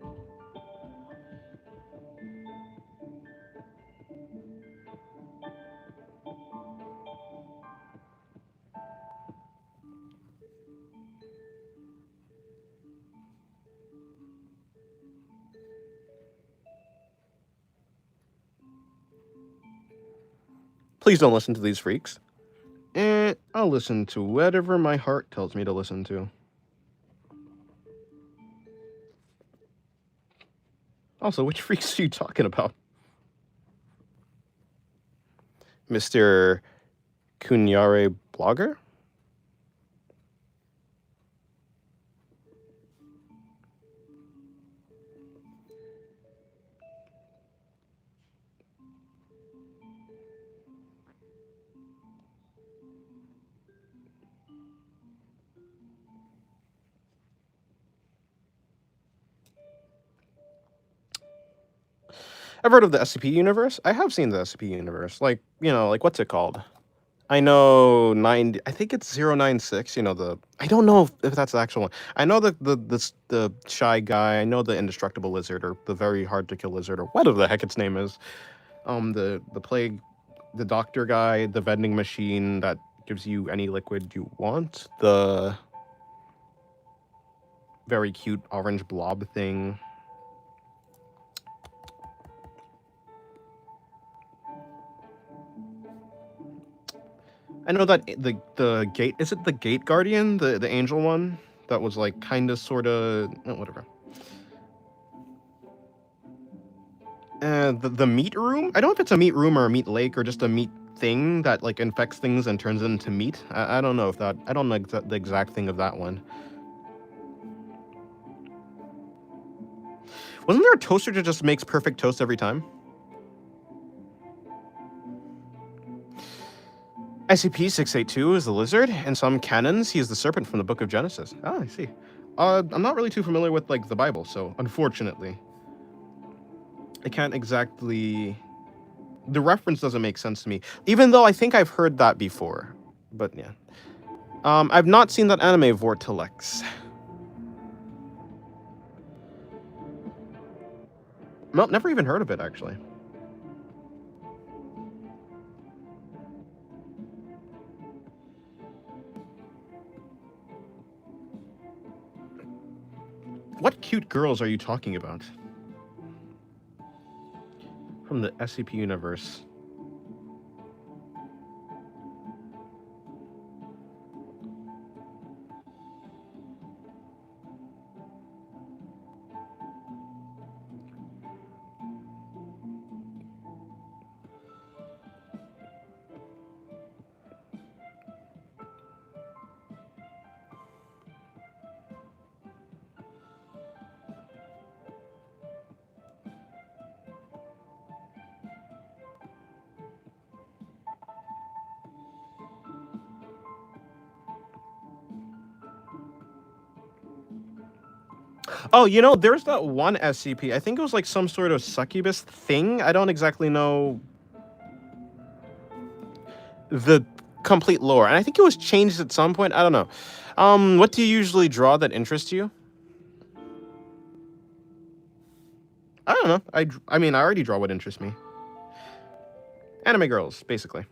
Please don't listen to these freaks. I'll listen to whatever my heart tells me to listen to. Also, which freaks are you talking about? Mr. Kunyare blogger? I've heard of the SCP universe. I have seen the SCP universe. Like, like what's it called? I know 90. I think it's 096. I don't know if that's the actual one. I know the shy guy. I know the indestructible lizard or the very hard to kill lizard or whatever the heck its name is. The plague, the doctor guy, the vending machine that gives you any liquid you want. The very cute orange blob thing. I know that the gate, is it the gate guardian, the angel one that was like kind of sort of whatever. The meat room. I don't know if it's a meat room or a meat lake or just a meat thing that like infects things and turns it into meat. I don't know if that. I don't know the exact thing of that one. Wasn't there a toaster that just makes perfect toast every time? SCP-682 is the lizard. In some canons, he is the serpent from the Book of Genesis. Ah, I see. I'm not really too familiar with like the Bible, so unfortunately, I can't exactly. The reference doesn't make sense to me, even though I think I've heard that before. But yeah, I've not seen that anime Vortilex. Nope, never even heard of it actually. What cute girls are you talking about? From the SCP universe. Oh, there's that one SCP. I think it was like some sort of succubus thing. I don't exactly know the complete lore, and I think it was changed at some point. I don't know. What do you usually draw that interests you? I don't know. I mean, I already draw what interests me. Anime girls, basically.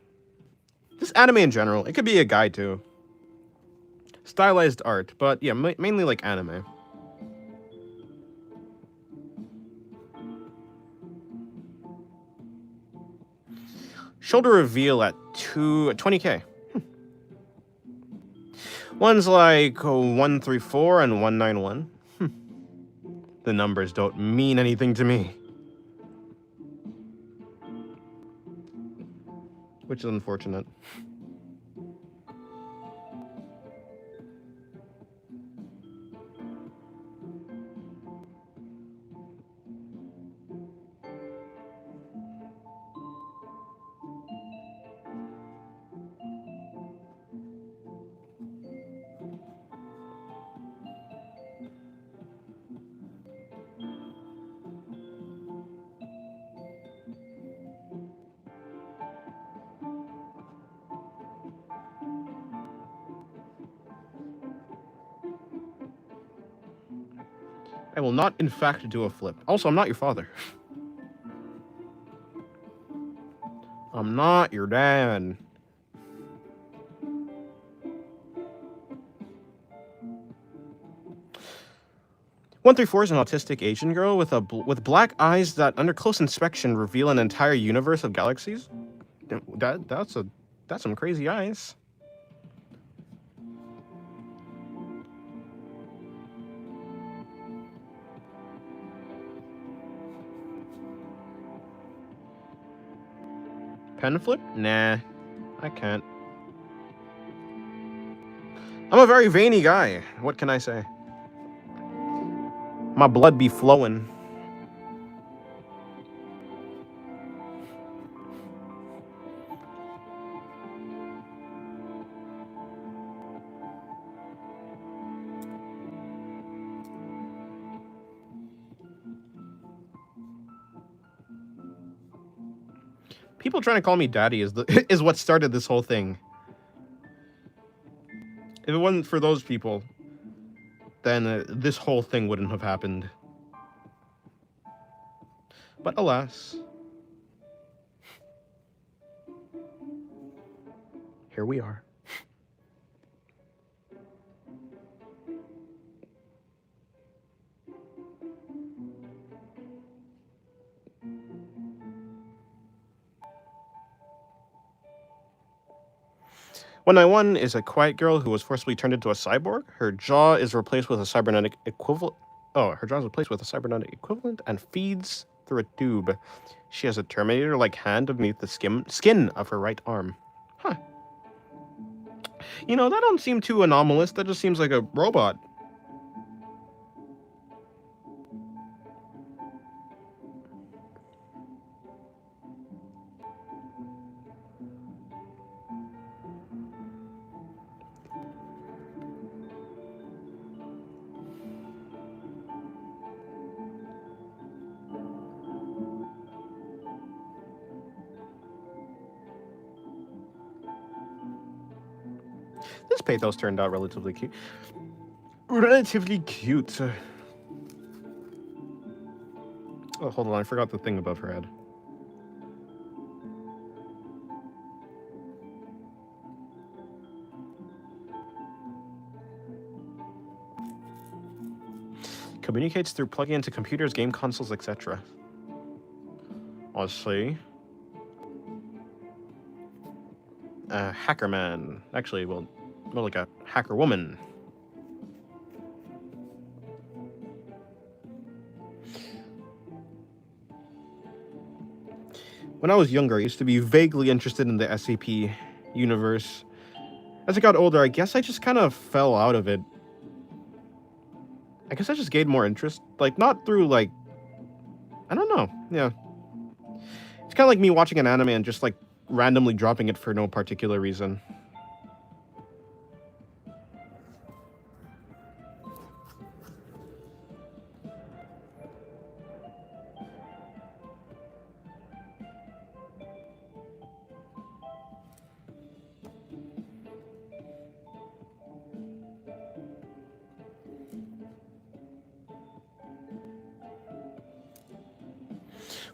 Just anime in general. It could be a guy too. Stylized art, but yeah, mainly like anime. Shoulder reveal at 20K. One's like 134 and 191. The numbers don't mean anything to me. Which is unfortunate. I will not, in fact, do a flip. Also, I'm not your father. I'm not your dad. One three four is an autistic Asian girl with with black eyes that, under close inspection, reveal an entire universe of galaxies. That's some crazy eyes. Pen flip? Nah, I can't. I'm a very veiny guy. What can I say? My blood be flowing. People trying to call me daddy is what started this whole thing. If it wasn't for those people, then this whole thing wouldn't have happened. But alas, here we are. One Night One is a quiet girl who was forcibly turned into a cyborg. Her jaw is replaced with a cybernetic equivalent. Oh, her jaw is replaced with a cybernetic equivalent and feeds through a tube. She has a Terminator-like hand beneath the skin of her right arm. Huh. You know, that don't seem too anomalous. That just seems like a robot. This pathos turned out relatively cute. Relatively cute. Oh, hold on. I forgot the thing above her head. Communicates through plugging into computers, game consoles, etc. Let's see. Hacker man. Actually, well, more like a hacker woman. When I was younger, I used to be vaguely interested in the SCP universe. As I got older, I guess I just kind of fell out of it. I guess I just gained more interest. Like, not through, like... I don't know. Yeah. It's kind of like me watching an anime and just, like, randomly dropping it for no particular reason.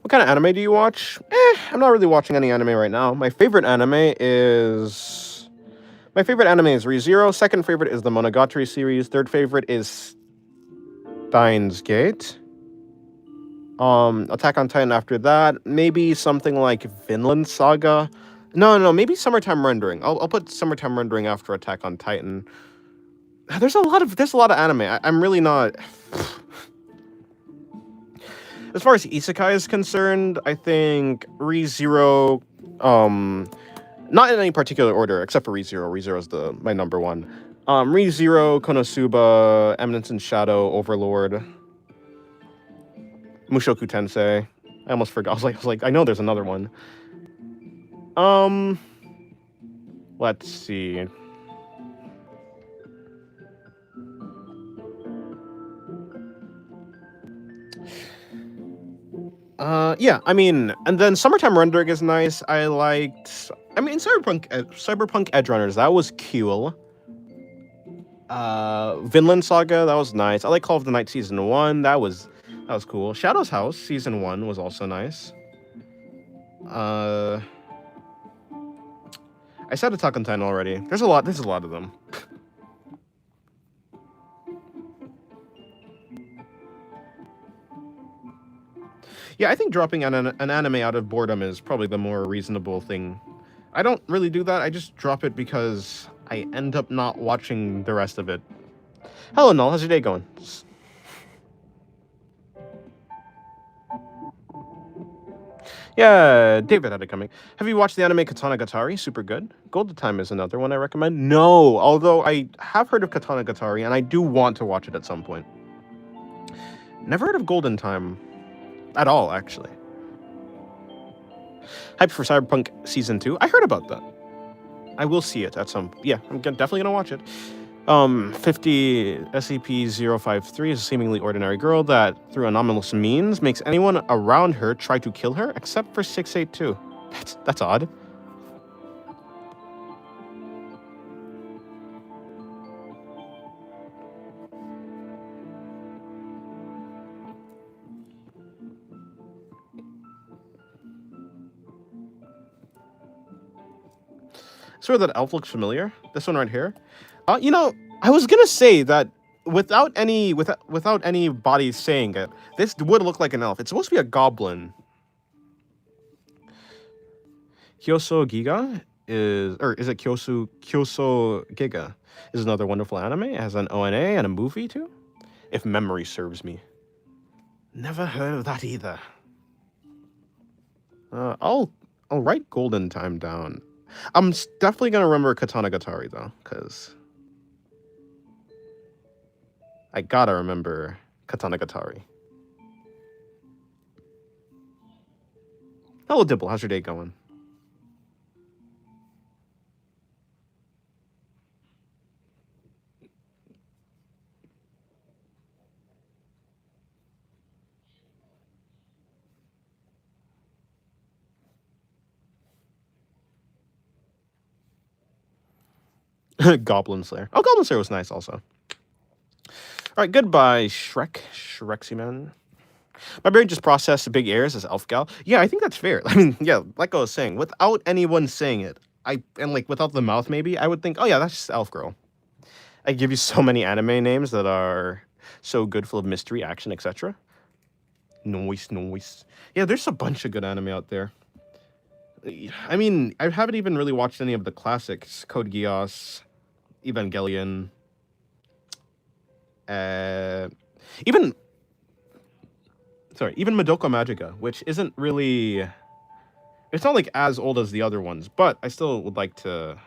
What kind of anime do you watch? I'm not really watching any anime right now. My favorite anime is ReZero. Second favorite is the Monogatari series. Third favorite is Steins Gate. Attack on Titan after that. Maybe something like Vinland Saga. No, maybe Summertime Rendering. I'll put Summertime Rendering after Attack on Titan. There's a lot of anime. I'm really not. As far as isekai is concerned, I think ReZero, not in any particular order, except for ReZero. ReZero is my number one. ReZero, Konosuba, Eminence in Shadow, Overlord, Mushoku Tensei. I almost forgot. I was like, I know there's another one. Let's see. Yeah, I mean, and then Summertime Rendering is nice. Cyberpunk Edge Runners, that was cool. Vinland Saga, that was nice. I like Call of the Night Season 1, that was cool. Shadow's House Season 1 was also nice. I said Attack on Titan already. There's a lot of them. Yeah, I think dropping an anime out of boredom is probably the more reasonable thing. I don't really do that. I just drop it because I end up not watching the rest of it. Hello, Null. How's your day going? Yeah, David had it coming. Have you watched the anime Katana Gatari? Super good. Golden Time is another one I recommend. No, although I have heard of Katana Gatari and I do want to watch it at some point. Never heard of Golden Time at all, actually. Hype for Cyberpunk Season 2. I heard about that. I will see it at some... Yeah, definitely going to watch it. 50 SCP-053 is a seemingly ordinary girl that, through anomalous means, makes anyone around her try to kill her, except for 682. That's odd. Sort of that elf looks familiar. This one right here. You know, I was gonna say that without anybody saying it, this would look like an elf. It's supposed to be a goblin. Kyoso Giga is it Kyoso Giga is another wonderful anime. It has an ONA and a movie too, if memory serves me. Never heard of that either. I'll write Golden Time down. I'm definitely gonna remember Katana Gatari though, because I gotta remember Katana Gatari. Hello, Dibble. How's your day going? Goblin Slayer. Oh, Goblin Slayer was nice also. All right, goodbye, Shrexy man. My brain just processed big ears as Elf Gal. Yeah, I think that's fair. I mean, yeah, like I was saying, without anyone saying it, without the mouth maybe, I would think, oh yeah, that's just Elf Girl. I give you so many anime names that are so good, full of mystery, action, etc. Noise. Yeah, there's a bunch of good anime out there. I mean, I haven't even really watched any of the classics. Code Geass, Evangelion, even Madoka Magica, which isn't really... It's not like as old as the other ones, but I still would like to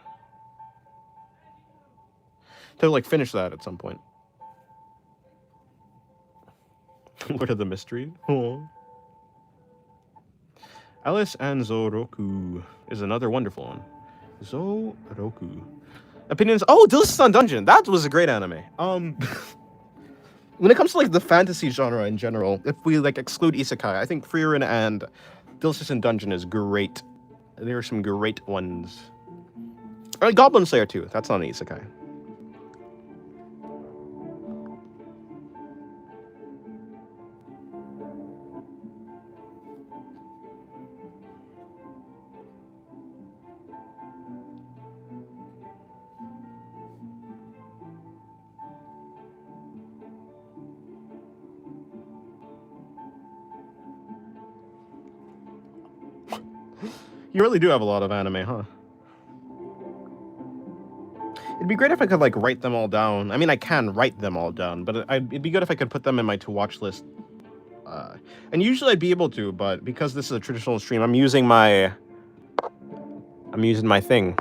like finish that at some point. Lord of the Mystery. Oh. Alice and Zoroku is another wonderful one. Zoroku. Opinions. Oh, Delicious on Dungeon. That was a great anime. When it comes to like the fantasy genre in general, if we like exclude isekai, I think Frieren and Delicious in Dungeon is great. There are some great ones. Or like Goblin Slayer too. That's not an isekai. You really do have a lot of anime, huh? It'd be great if I could like write them all down. I mean, I can write them all down, but it'd be good if I could put them in my to-watch list. And usually I'd be able to, but because this is a traditional stream, I'm using my thing.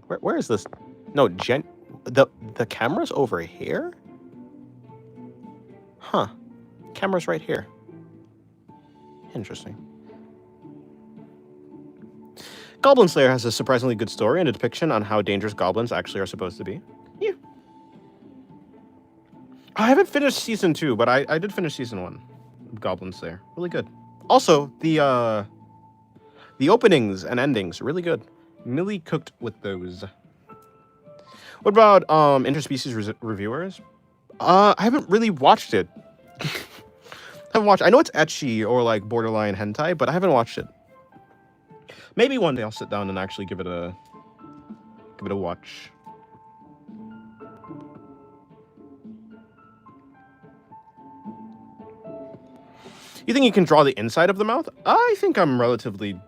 Where is this? No, the camera's over here? Huh. Camera's right here. Interesting. Goblin Slayer has a surprisingly good story and a depiction on how dangerous goblins actually are supposed to be. Yeah. I haven't finished season 2, but I did finish season 1 of Goblin Slayer. Really good. Also, the openings and endings, really good. Millie cooked with those. What about interspecies reviewers? I haven't really watched it. I know it's ecchi or like borderline hentai, but I haven't watched it. Maybe one day I'll sit down and actually give it a watch. You think you can draw the inside of the mouth? I think I'm relatively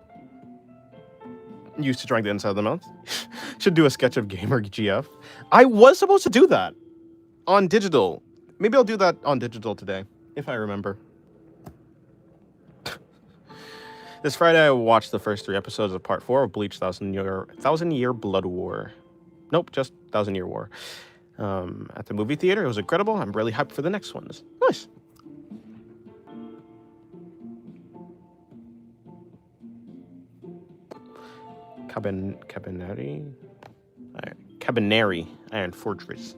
used to drawing the inside of the mouth. Should do a sketch of Gamer GF. I was supposed to do that on digital. Maybe I'll do that on digital today, if I remember. This Friday, I watched the first 3 episodes of Part 4 of Bleach Thousand Year Blood War. Nope, just Thousand Year War. At the movie theater. It was incredible. I'm really hyped for the next one. Nice. Cabinary Iron Fortress.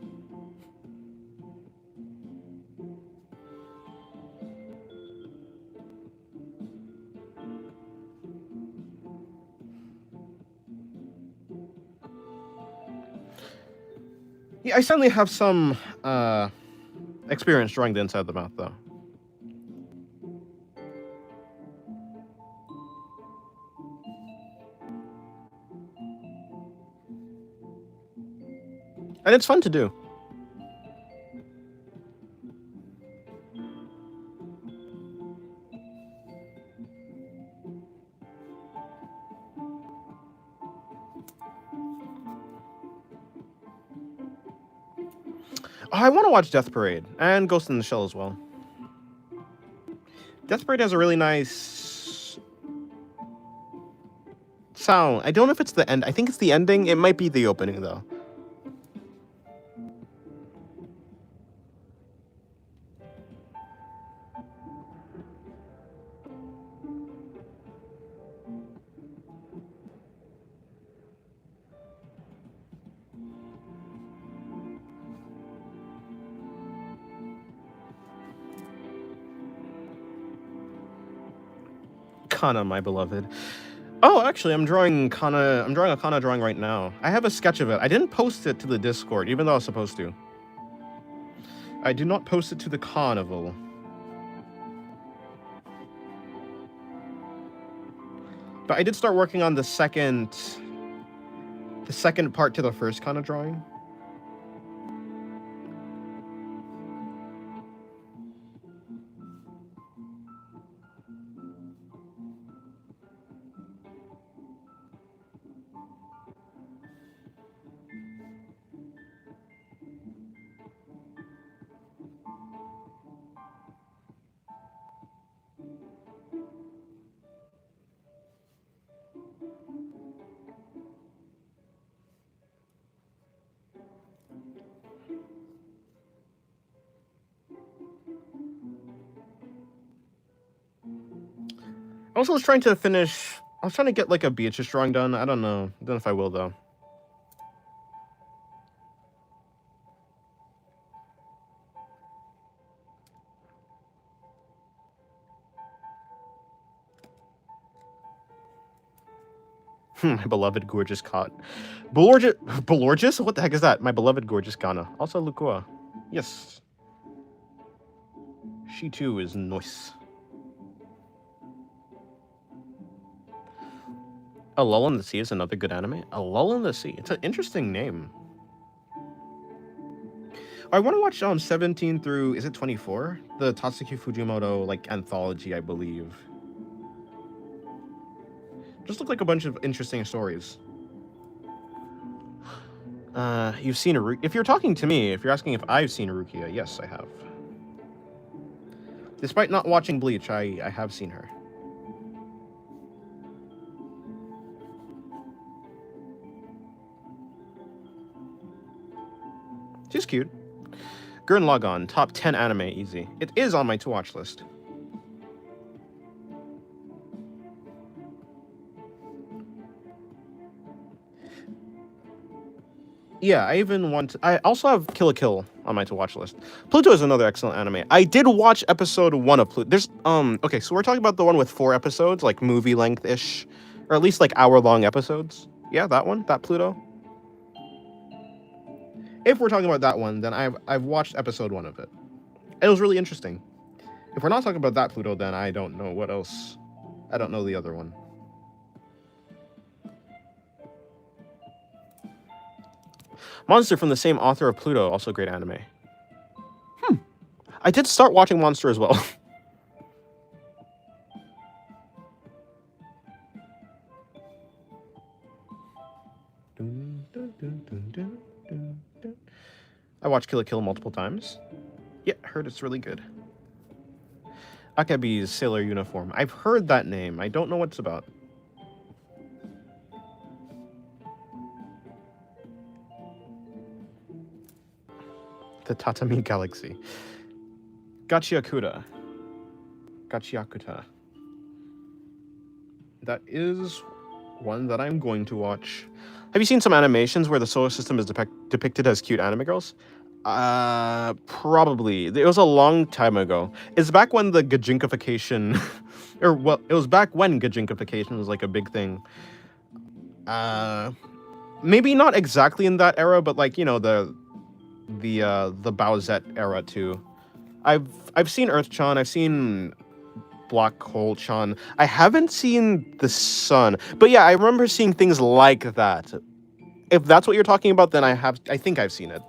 Yeah, I certainly have some experience drawing the inside of the mouth, though. And it's fun to do. Oh, I want to watch Death Parade and Ghost in the Shell as well. Death Parade has a really nice sound. I don't know if it's the end. I think it's the ending. It might be the opening, though. Kana, my beloved. Oh, actually, I'm drawing a Kana drawing right now. I have a sketch of it. I didn't post it to the Discord, even though I was supposed to. I do not post it to the carnival. But I did start working on the second part to the first Kana drawing. I also was trying to finish. I was trying to get like a Beatrice drawing done. I don't know. I don't know if I will though. My beloved gorgeous cot. Belorgeous? What the heck is that? My beloved gorgeous Kana. Also Lukua. Yes. She too is nice. A Lull in the Sea is another good anime. A Lull in the Sea. It's an interesting name. I want to watch 17 through, is it 24? The Tatsuki Fujimoto like anthology, I believe. Just look like a bunch of interesting stories. You've seen Arukia. If you're talking to me, if you're asking if I've seen Arukia, yes, I have. Despite not watching Bleach, I have seen her. She's cute. Gurren Lagann, top 10 anime, easy. It is on my to-watch list. Yeah, I also have Kill la Kill on my to-watch list. Pluto is another excellent anime. I did watch episode 1 of Pluto. There's, okay, so we're talking about the one with 4 episodes, like movie length-ish, or at least like hour-long episodes. Yeah, that one, that Pluto. If we're talking about that one, then I've watched episode 1 of it. It was really interesting. If we're not talking about that Pluto, then I don't know what else. I don't know the other one. Monster from the same author of Pluto, also great anime. I did start watching Monster as well. I watched Kill la Kill multiple times. Yeah, heard it's really good. Akebi's sailor uniform. I've heard that name. I don't know what it's about. The Tatami Galaxy. Gachiakuta. Gachiakuta. That is one that I'm going to watch. Have you seen some animations where the solar system is depicted as cute anime girls? Probably. It was a long time ago. It's back when the gajinkification, or well, it was back when gajinkification was like a big thing. Maybe not exactly in that era, but like, you know, the Bowsette era too. I've seen Earth-chan, I've seen Black Hole-chan. I haven't seen the Sun, but yeah, I remember seeing things like that. If that's what you're talking about, then I think I've seen it.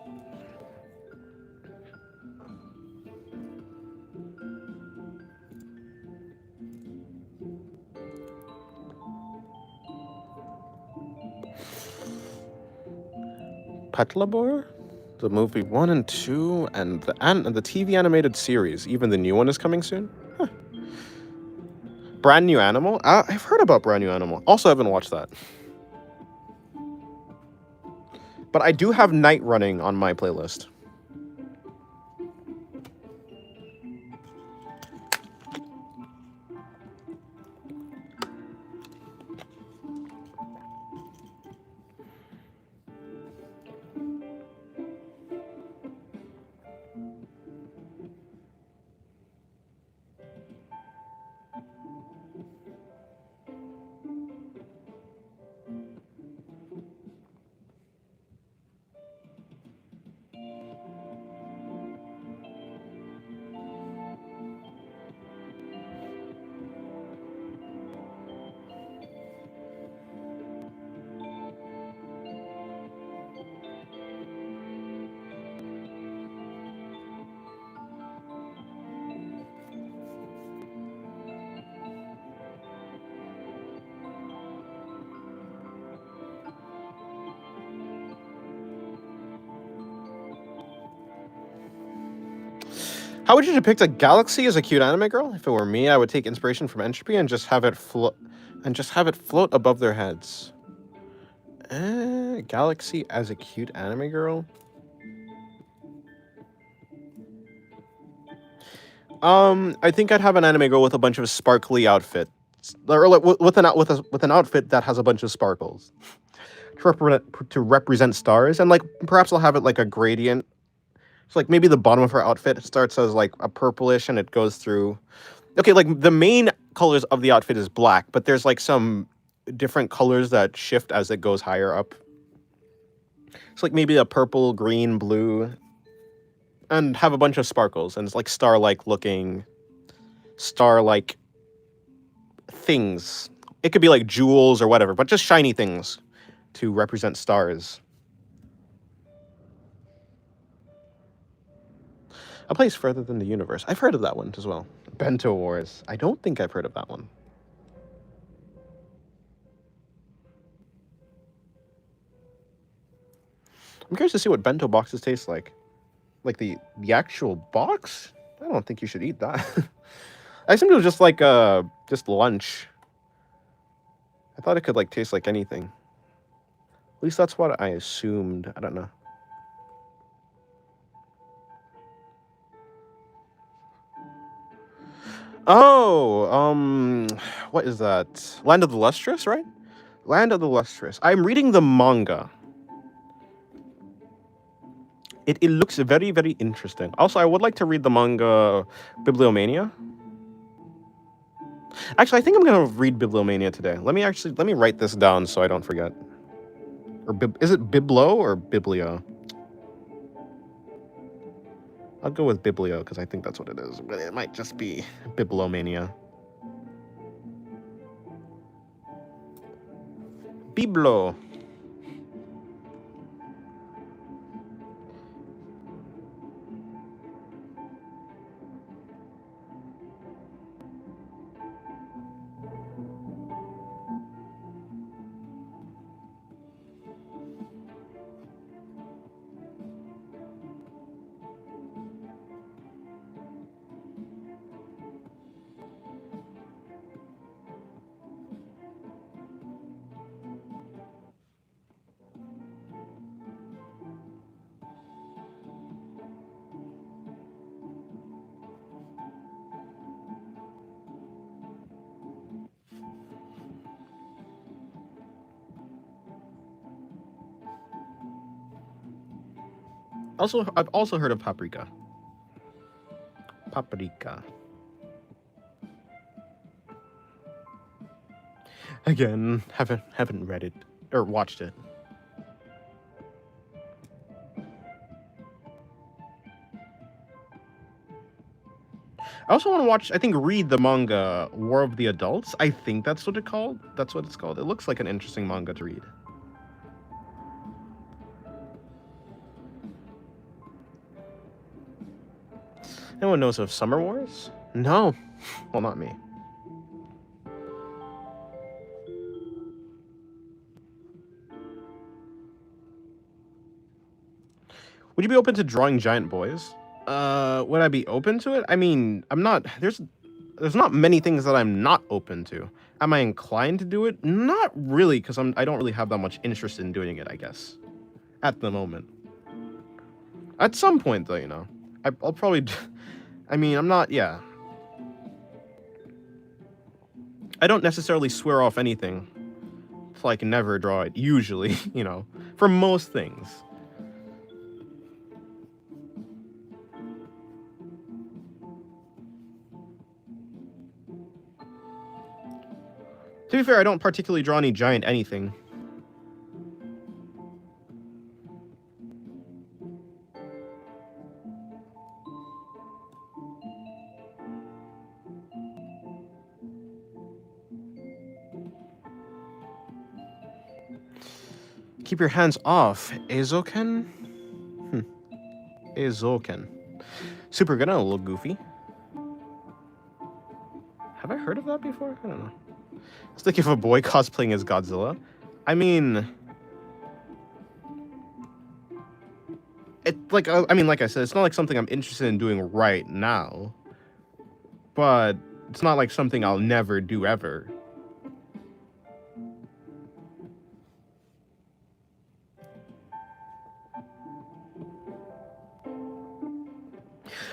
Petlabor? The movie 1 and 2, and the TV animated series. Even the new one is coming soon? Huh. Brand New Animal? I've heard about Brand New Animal. Also haven't watched that. But I do have Night Running on my playlist. How would you depict a galaxy as a cute anime girl? If it were me, I would take inspiration from Entropy and just have it float above their heads. Galaxy as a cute anime girl? I think I'd have an anime girl with a bunch of sparkly outfits, or like with an outfit that has a bunch of sparkles to represent stars, and like perhaps I'll have it like a gradient. So like maybe the bottom of her outfit starts as like a purplish, and it goes through. Okay, like the main colors of the outfit is black, but there's like some different colors that shift as it goes higher up. So like maybe a purple, green, blue, and have a bunch of sparkles, and it's like star-like things. It could be like jewels or whatever, but just shiny things to represent stars. A place further than the universe. I've heard of that one as well. Bento Wars. I don't think I've heard of that one. I'm curious to see what bento boxes taste like. Like the actual box? I don't think you should eat that. I assumed it was just like just lunch. I thought it could like taste like anything. At least that's what I assumed. I don't know. Oh, what is that? Land of the Lustrous, right? Land of the Lustrous. I'm reading the manga. It looks very, very interesting. Also, I would like to read the manga Bibliomania. Actually, I think I'm gonna read Bibliomania today. Let me write this down so I don't forget. Or is it Biblo or Biblio? I'll go with Biblio because I think that's what it is, but it might just be Bibliomania. Biblo. Also, I've also heard of paprika. Paprika. Again, haven't read it or watched it. I also want to watch. I think read the manga War of the Adults. I think that's what it called. That's what it's called. It looks like an interesting manga to read. Anyone knows of Summer Wars? No. Well, not me. Would you be open to drawing giant boys? Would I be open to it? I mean, I'm not. There's not many things that I'm not open to. Am I inclined to do it? Not really, because I don't really have that much interest in doing it, I guess. At the moment. At some point, though, you know. I'll probably... I mean, I'm not... Yeah. I don't necessarily swear off anything. So I can never draw it, usually, you know. For most things. To be fair, I don't particularly draw any giant anything. Keep your hands off. Ezoken? Ezoken. Super good and a little goofy. Have I heard of that before? I don't know. It's like if a boy cosplaying as Godzilla. I mean... like I said, it's not like something I'm interested in doing right now. But it's not like something I'll never do ever.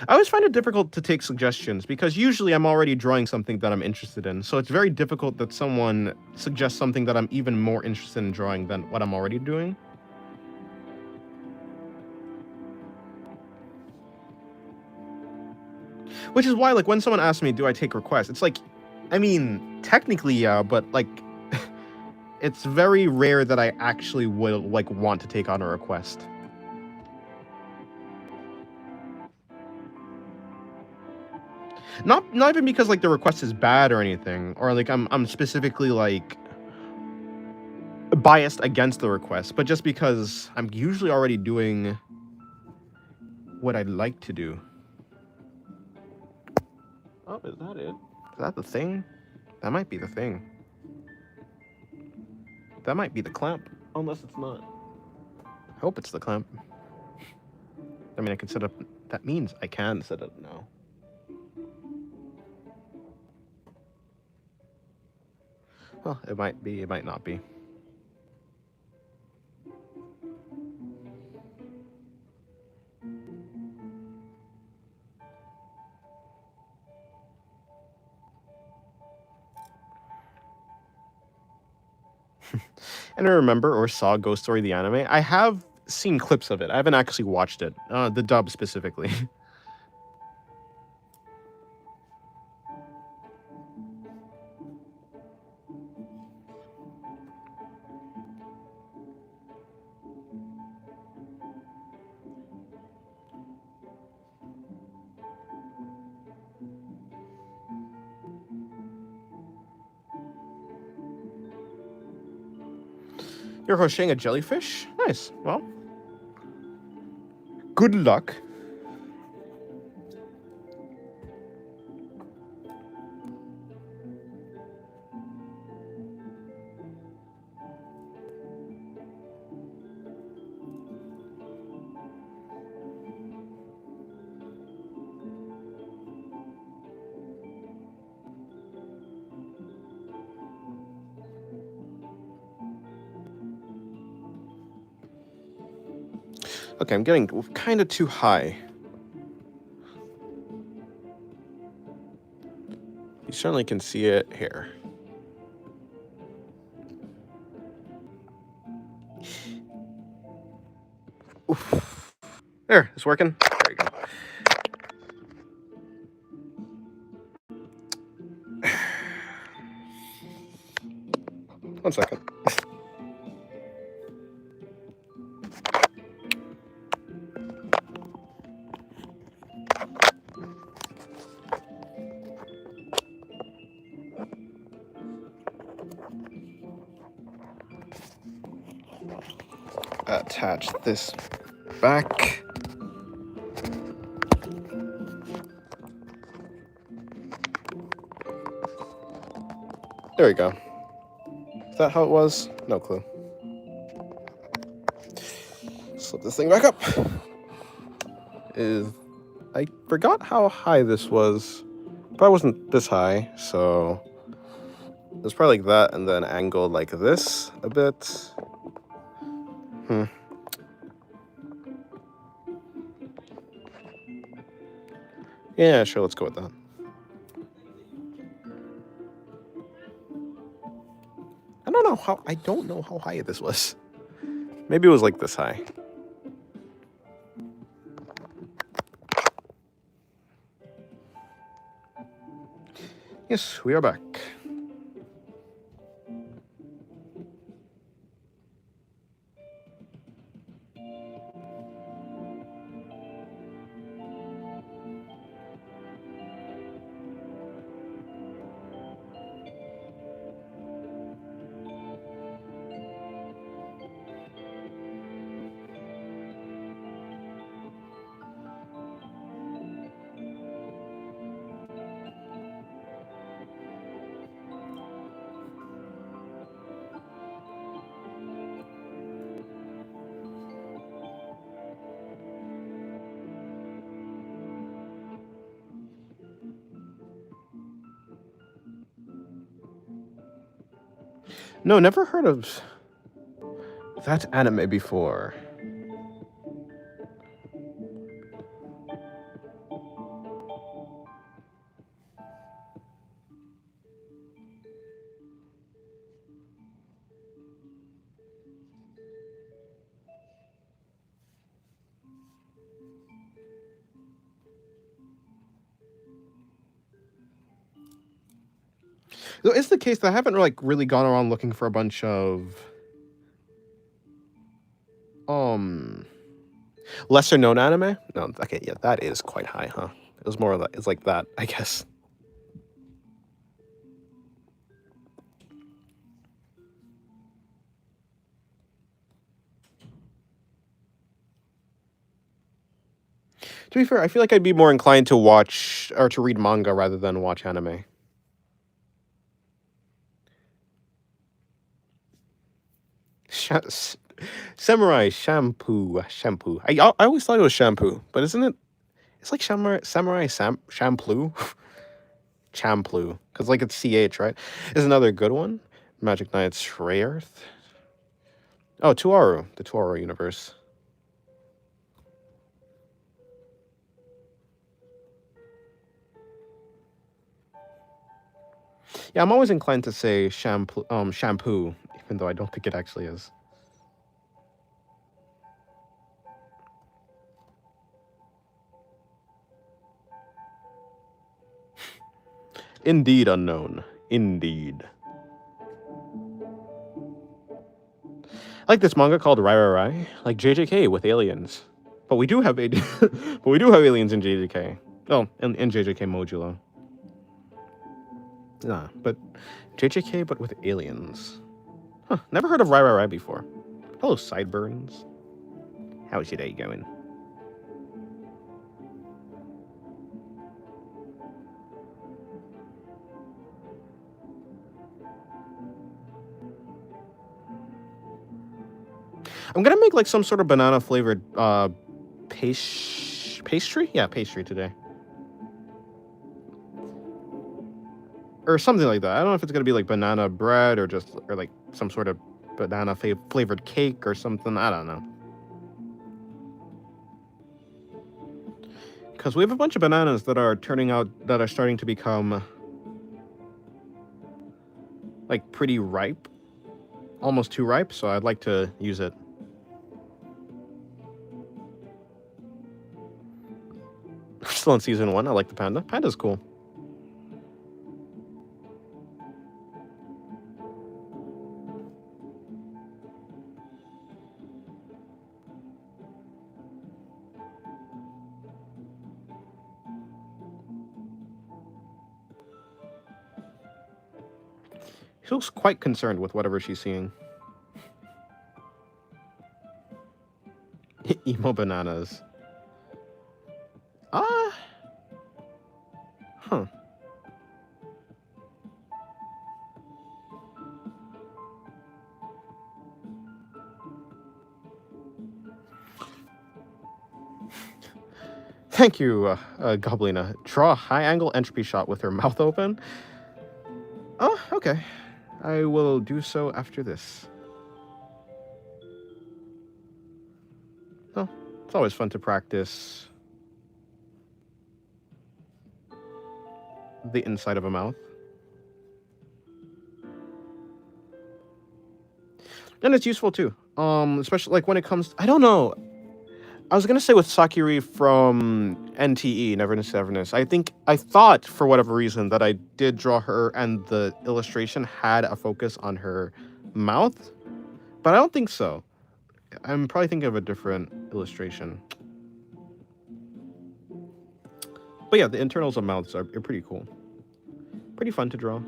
I always find it difficult to take suggestions because usually I'm already drawing something that I'm interested in. So it's very difficult that someone suggests something that I'm even more interested in drawing than what I'm already doing. Which is why, like, when someone asks me, do I take requests? It's like, I mean, technically, yeah, but, like, it's very rare that I actually will, like, want to take on a request. Not even because, like, the request is bad or anything, or, like, I'm specifically, like, biased against the request, but just because I'm usually already doing what I'd like to do. Oh, is that it? Is that the thing? That might be the thing. That might be the clamp, unless it's not. I hope it's the clamp. I mean, I can set up... That means I can set it now. Well, it might be, it might not be. And I remember or saw Ghost Story the anime. I have seen clips of it. I haven't actually watched it. The dub specifically. You're crocheting a jellyfish? Nice. Well, good luck. Okay, I'm getting kind of too high. You certainly can see it here. Oof. There, it's working. There you go. 1 second. Attach this back. There we go. Is that how it was? No clue. Slip this thing back up. I forgot how high this was. Probably wasn't this high, so it was probably like that, and then angled like this a bit. Yeah, sure, let's go with that. I don't know how high this was. Maybe it was like this high. Yes, we are back. No, never heard of that anime before. Though it's the case that I haven't really gone around looking for a bunch of lesser known anime. No, okay, yeah, that is quite high, huh? It was more like it's like that, I guess. To be fair, I feel like I'd be more inclined to watch or to read manga rather than watch anime. Samurai shampoo. I always thought it was shampoo, but isn't it? It's like samurai shampoo, champlu, because like it's ch, right? Is another good one. Magic Knights Ray Earth. Oh, Tuaru, the Tuaru universe. Yeah, I'm always inclined to say shampoo, even though I don't think it actually is. Indeed unknown. Indeed. I like this manga called Rai Rai Rai, like JJK with aliens. But we do have but we do have aliens in JJK. Oh, in JJK Modulo. Nah, but JJK but with aliens. Huh, never heard of Rai Rai Rai before. Hello, Sideburns. How's your day going? I'm gonna make like some sort of banana flavored pastry? Yeah, pastry today. Or something like that. I don't know if it's gonna be like banana bread or like some sort of banana flavored cake or something. I don't know. Because we have a bunch of bananas that are starting to become like pretty ripe, almost too ripe. So I'd like to use it. still in season 1. I like the panda. Panda's cool. She looks quite concerned with whatever she's seeing. Emo bananas. Ah. Huh. Thank you, Goblina. Draw a high-angle entropy shot with her mouth open. Oh, okay. I will do so after this. Oh, it's always fun to practice the inside of a mouth. And it's useful too. Especially like when it comes, I don't know. I was gonna say with Sakuri from NTE, Neverness Everness. I thought for whatever reason that I did draw her and the illustration had a focus on her mouth, but I don't think so. I'm probably thinking of a different illustration. But yeah, the internals of mouths are pretty cool. Pretty fun to draw.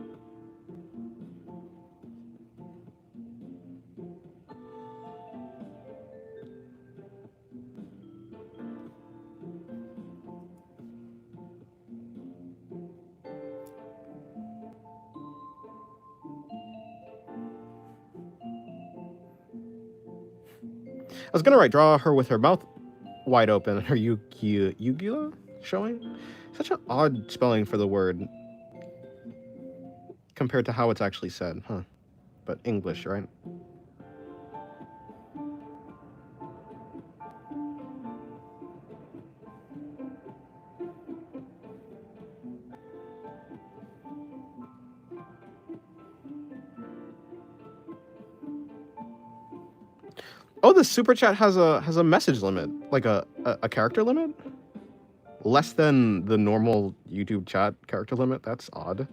I was gonna draw her with her mouth wide open and her uvula showing. Such an odd spelling for the word compared to how it's actually said, huh? But English, right? Oh, the super chat has a message limit, like a character limit, less than the normal YouTube chat character limit. That's odd.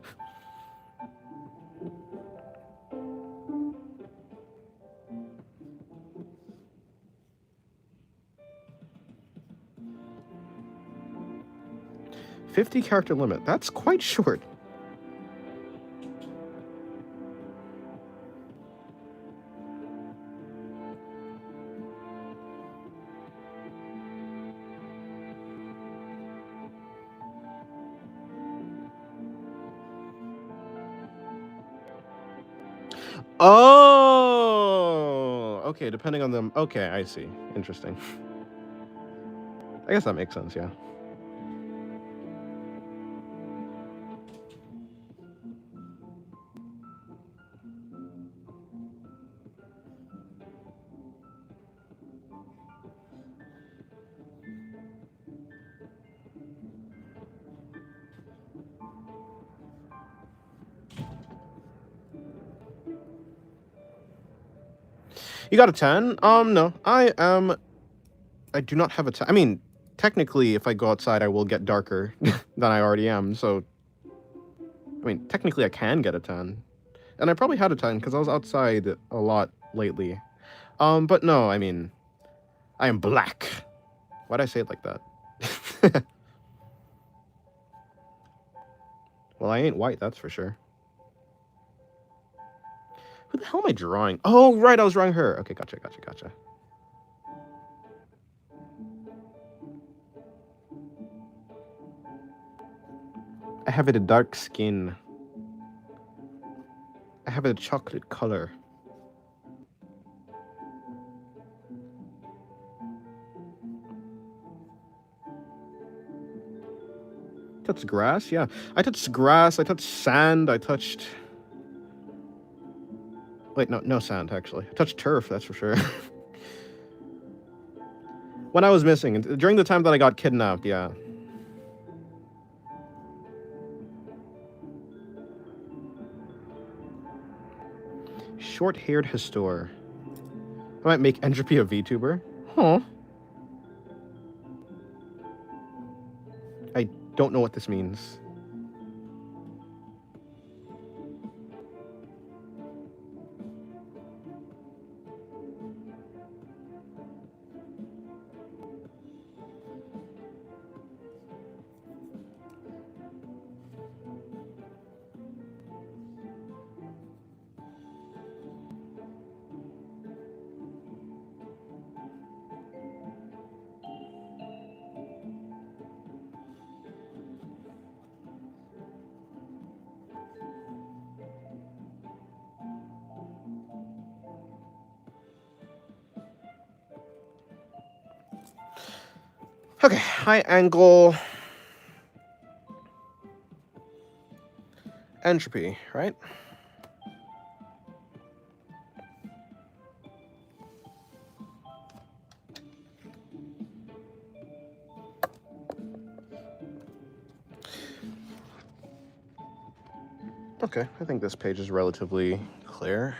$50 character limit. That's quite short. Oh, okay. Depending on them. Okay, I see. Interesting. I guess that makes sense. Yeah. You got a 10? No. I do not have a 10. I mean, technically, if I go outside, I will get darker than I already am. So, I mean, technically, I can get a 10. And I probably had a 10 because I was outside a lot lately. But no, I mean, I am black. Why'd I say it like that? Well, I ain't white, that's for sure. Who the hell am I drawing? Oh, right, I was drawing her. Okay, gotcha. I have it a dark skin. I have it a chocolate color. Touched grass? Yeah. I touched grass, I touched sand, I touched... Wait, no sand, actually. I touched turf, that's for sure. When I was missing, during the time that I got kidnapped, yeah. Short-haired Histor. I might make Entropy a VTuber. Huh. I don't know what this means. Okay, high angle entropy, right? Okay, I think this page is relatively clear.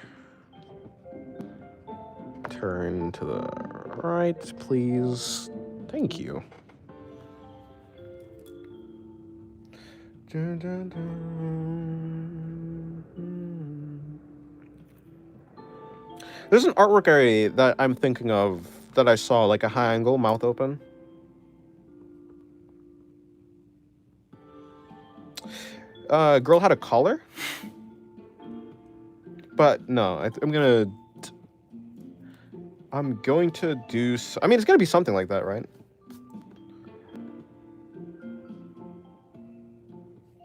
Turn to the right, please. Thank you. Dun, dun, dun. There's an artwork area that I'm thinking of that I saw, like a high angle, mouth open. Girl had a collar, but no, I'm going to do. I mean, it's gonna be something like that, right?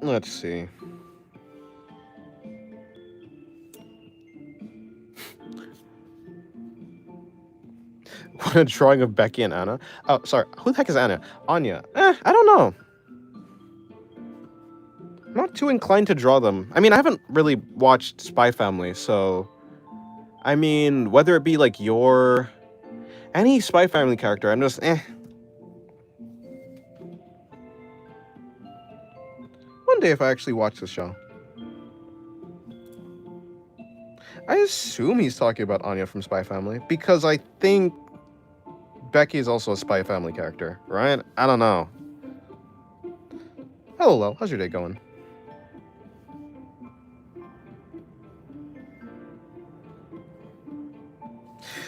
Let's see. What, a drawing of Becky and Anna? Oh, sorry. Who the heck is Anna? Anya. I don't know. I'm not too inclined to draw them. I mean, I haven't really watched Spy Family, so I mean, whether it be like any Spy Family character, I'm just One day if I actually watch the show. I assume he's talking about Anya from Spy Family, because I think Becky is also a Spy Family character, right? I don't know. Hello, Lo. How's your day going?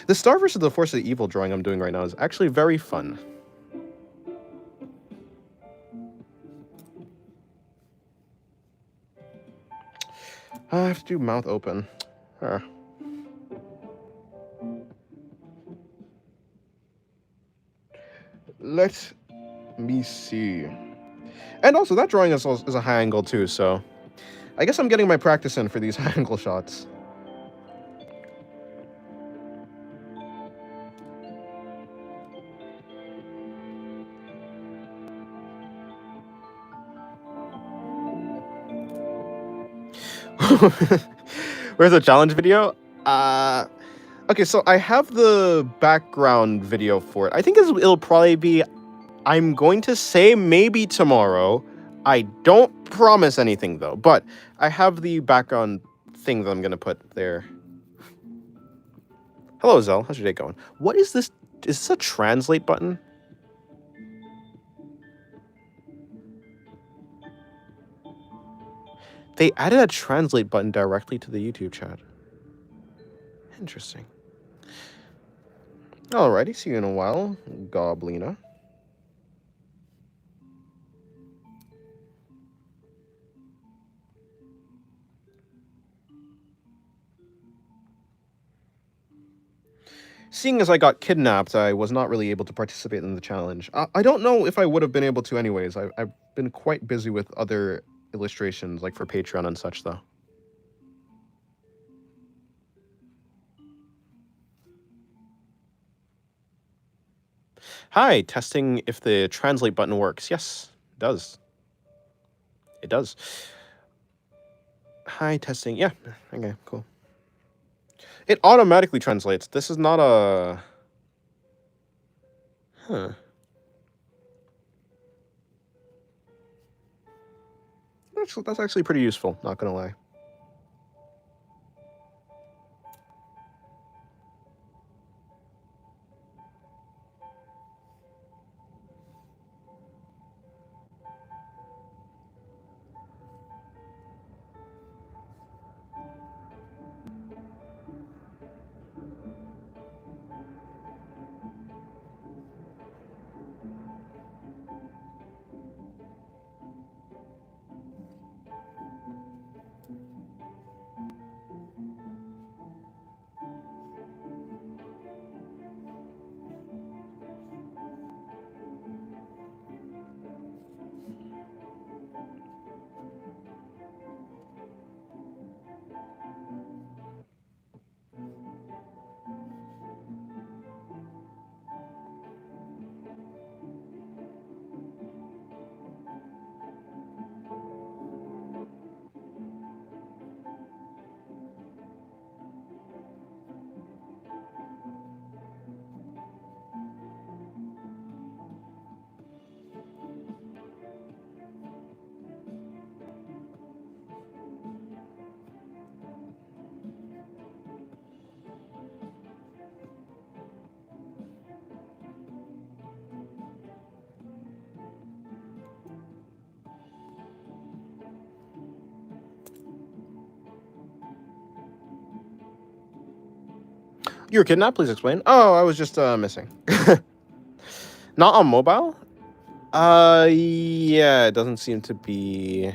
The Star versus the Force of the Evil drawing I'm doing right now is actually very fun. I have to do mouth open. Let me see. And also, that drawing is a high angle too, so I guess I'm getting my practice in for these high angle shots. Where's the challenge video? Okay, so I have the background video for it. I think it'll probably be, I'm going to say maybe tomorrow. I don't promise anything though, but I have the background thing that I'm gonna put there. Hello, Zell. How's your day going? What is this? Is this a translate button? They added a translate button directly to the YouTube chat. Interesting. Alrighty, see you in a while, Goblina. Seeing as I got kidnapped, I was not really able to participate in the challenge. I don't know if I would have been able to anyways. I've been quite busy with other illustrations, like for Patreon and such, though. Hi, testing if the translate button works. Yes, it does. It does. Hi, testing. Yeah, okay, cool. It automatically translates. This is not a... Huh. That's actually pretty useful, not gonna lie. You were kidnapped? Please explain. Oh, I was just missing. Not on mobile? Yeah, it doesn't seem to be.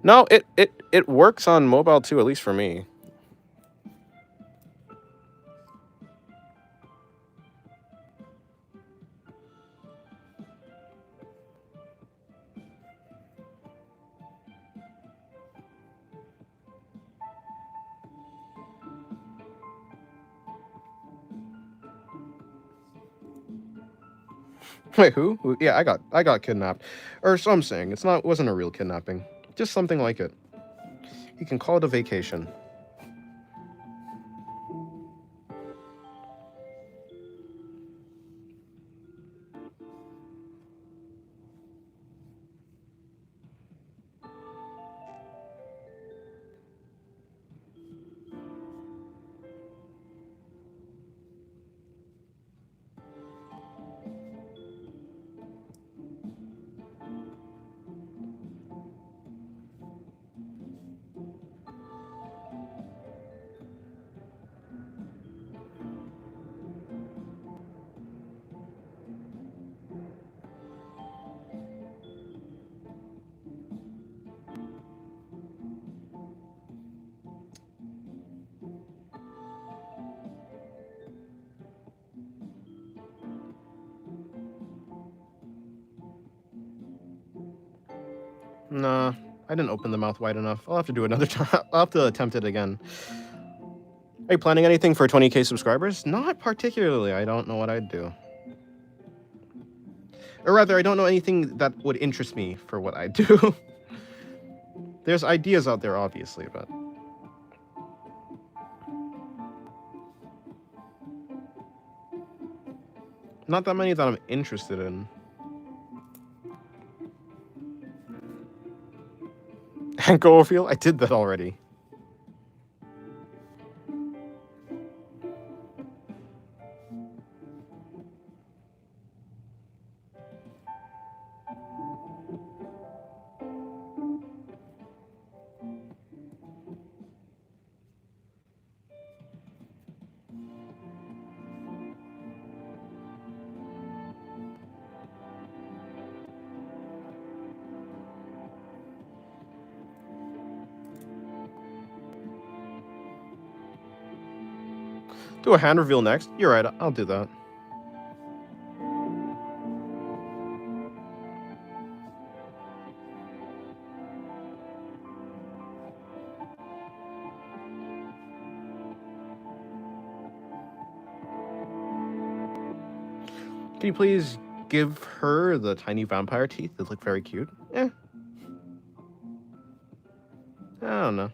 No, it works on mobile too, at least for me. Wait, who? Yeah, I got kidnapped, or so I'm saying. It wasn't a real kidnapping, just something like it. You can call it a vacation. Nah, I didn't open the mouth wide enough. I'll have to do another time. I'll have to attempt it again. Are you planning anything for 20K subscribers? Not particularly. I don't know what I'd do. Or rather, I don't know anything that would interest me for what I do. There's ideas out there, obviously, but... not that many that I'm interested in. Hank Overfield? I did that already. Do a hand reveal next? You're right, I'll do that. Can you please give her the tiny vampire teeth that look very cute? Eh. I don't know.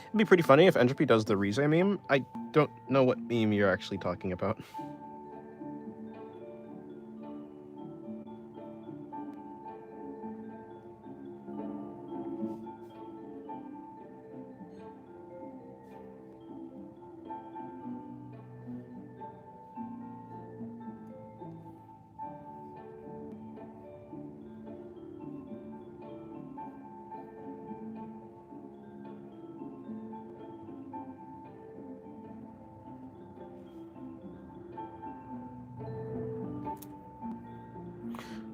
It'd be pretty funny if Entropy does the Rize meme. I don't know what meme you're actually talking about.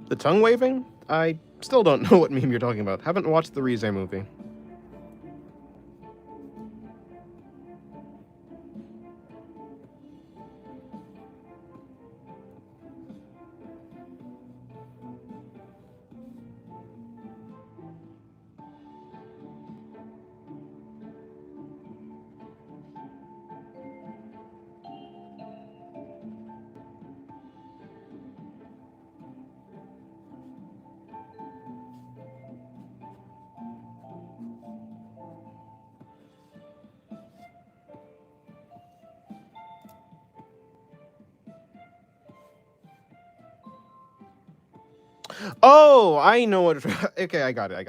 The tongue waving? I still don't know what meme you're talking about. Haven't watched the Rize movie. Oh, I know what. Okay, I got it.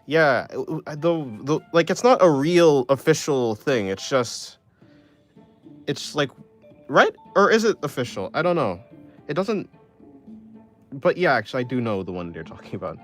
Yeah, the like it's not a real official thing. It's like, right? Or is it official? I don't know. It doesn't. But yeah, actually, I do know the one you're talking about.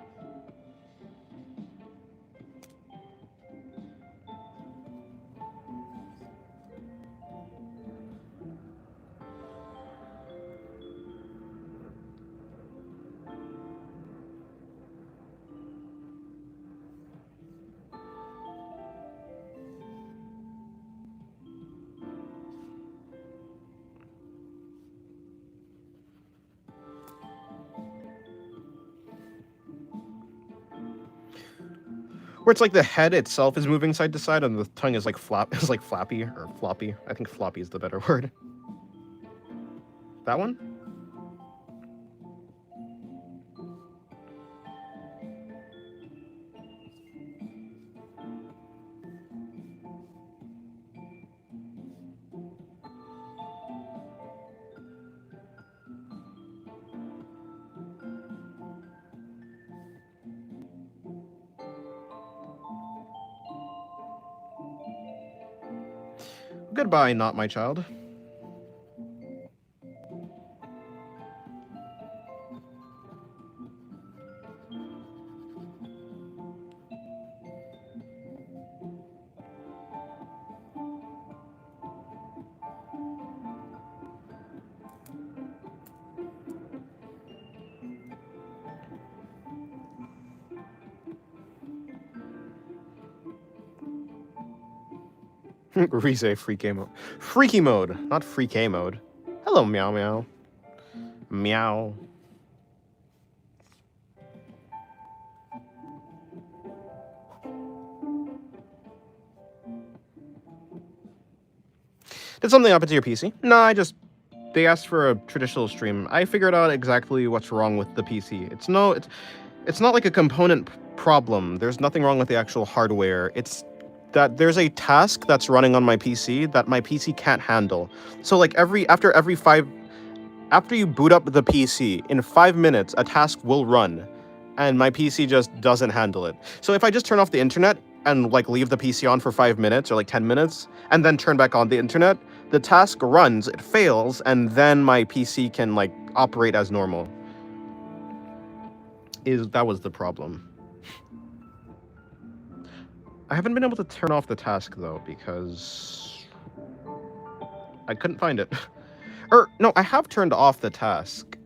Where it's like the head itself is moving side to side, and the tongue is like is like flappy or floppy. I think floppy is the better word. That one? Goodbye, not my child. Rize freaky mode. Freaky mode, not freaky mode. Hello, meow meow. Meow. Did something happen to your PC? No, they asked for a traditional stream. I figured out exactly what's wrong with the PC. It's not like a component problem. There's nothing wrong with the actual hardware. It's that there's a task that's running on my PC that my PC can't handle. So like after you boot up the PC, in 5 minutes a task will run and my PC just doesn't handle it. So if I just turn off the internet and like leave the PC on for 5 minutes or like 10 minutes and then turn back on the internet, the task runs, it fails, and then my PC can like operate as normal. That was the problem. I haven't been able to turn off the task though because I couldn't find it. Or no, I have turned off the task.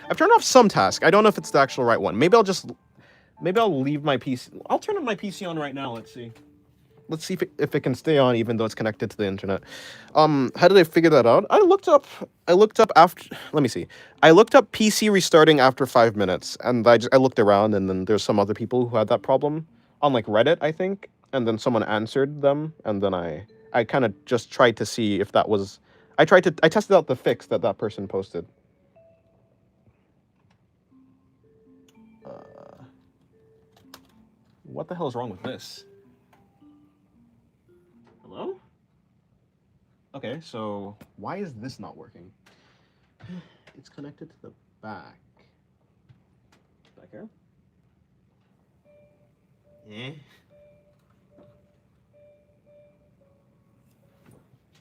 I've turned off some task. I don't know if it's the actual right one. Maybe I'll leave my PC. I'll turn my PC on right now. Let's see. Let's see if it can stay on even though it's connected to the internet. How did I figure that out? I looked up after. Let me see. I looked up PC restarting after 5 minutes, and I looked around, and then there's some other people who had that problem on like Reddit, I think, and then someone answered them, and then I kind of just tried to see if that was. I tested out the fix that person posted. What the hell is wrong with this? Hello? Okay, so why is this not working? It's connected to the back. Back here? Eh?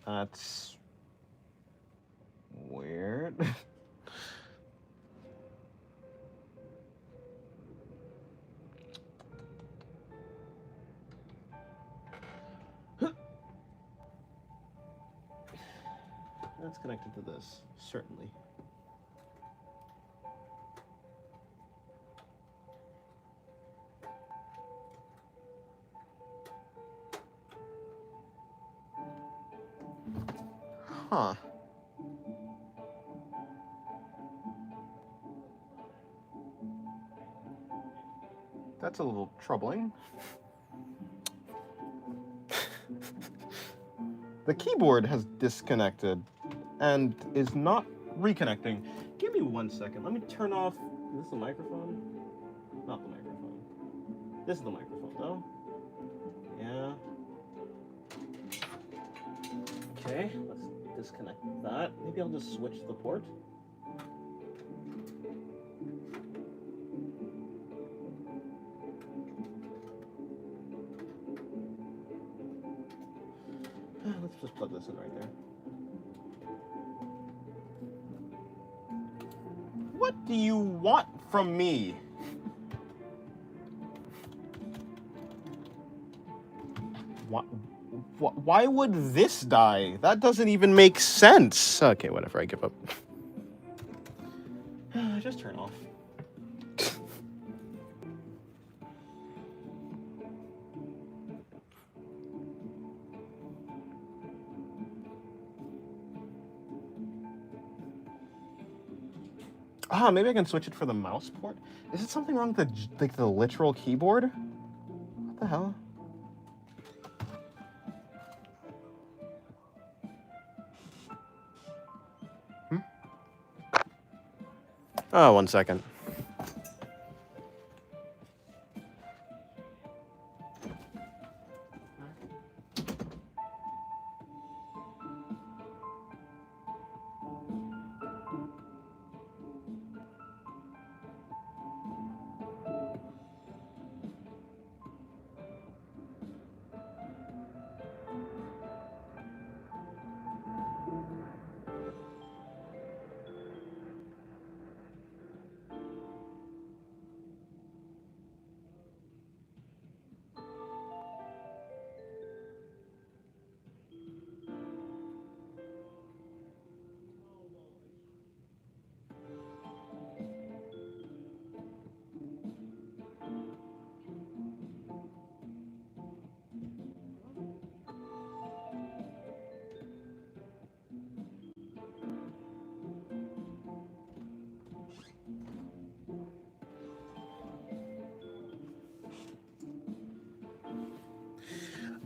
That's weird. That's connected to this, certainly. Huh. That's a little troubling. The keyboard has disconnected and is not reconnecting. Give me 1 second. Let me turn off. Is this the microphone? Not the microphone. This is the microphone, though. Yeah. Okay, let's disconnect that. Maybe I'll just switch the port. Let's just plug this in right there. What do you want from me? Why would this die? That doesn't even make sense. Okay, whatever, I give up. Just turn off. Maybe I can switch it for the mouse port. Is it something wrong with the literal keyboard? What the hell? Oh, 1 second.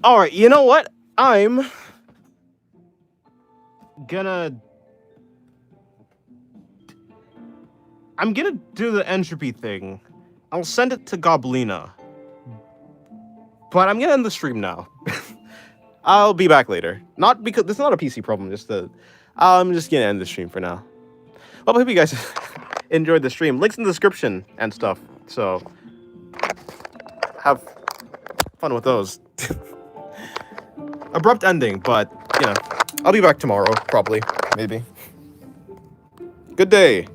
All right, you know what? I'm gonna do the entropy thing. I'll send it to Goblina. But I'm gonna end the stream now. I'll be back later. Not because it's not a PC problem, I'm just gonna end the stream for now. Well, I hope you guys enjoyed the stream. Links in the description and stuff. So have fun with those. Abrupt ending, but you know, I'll be back tomorrow, probably, maybe. Good day.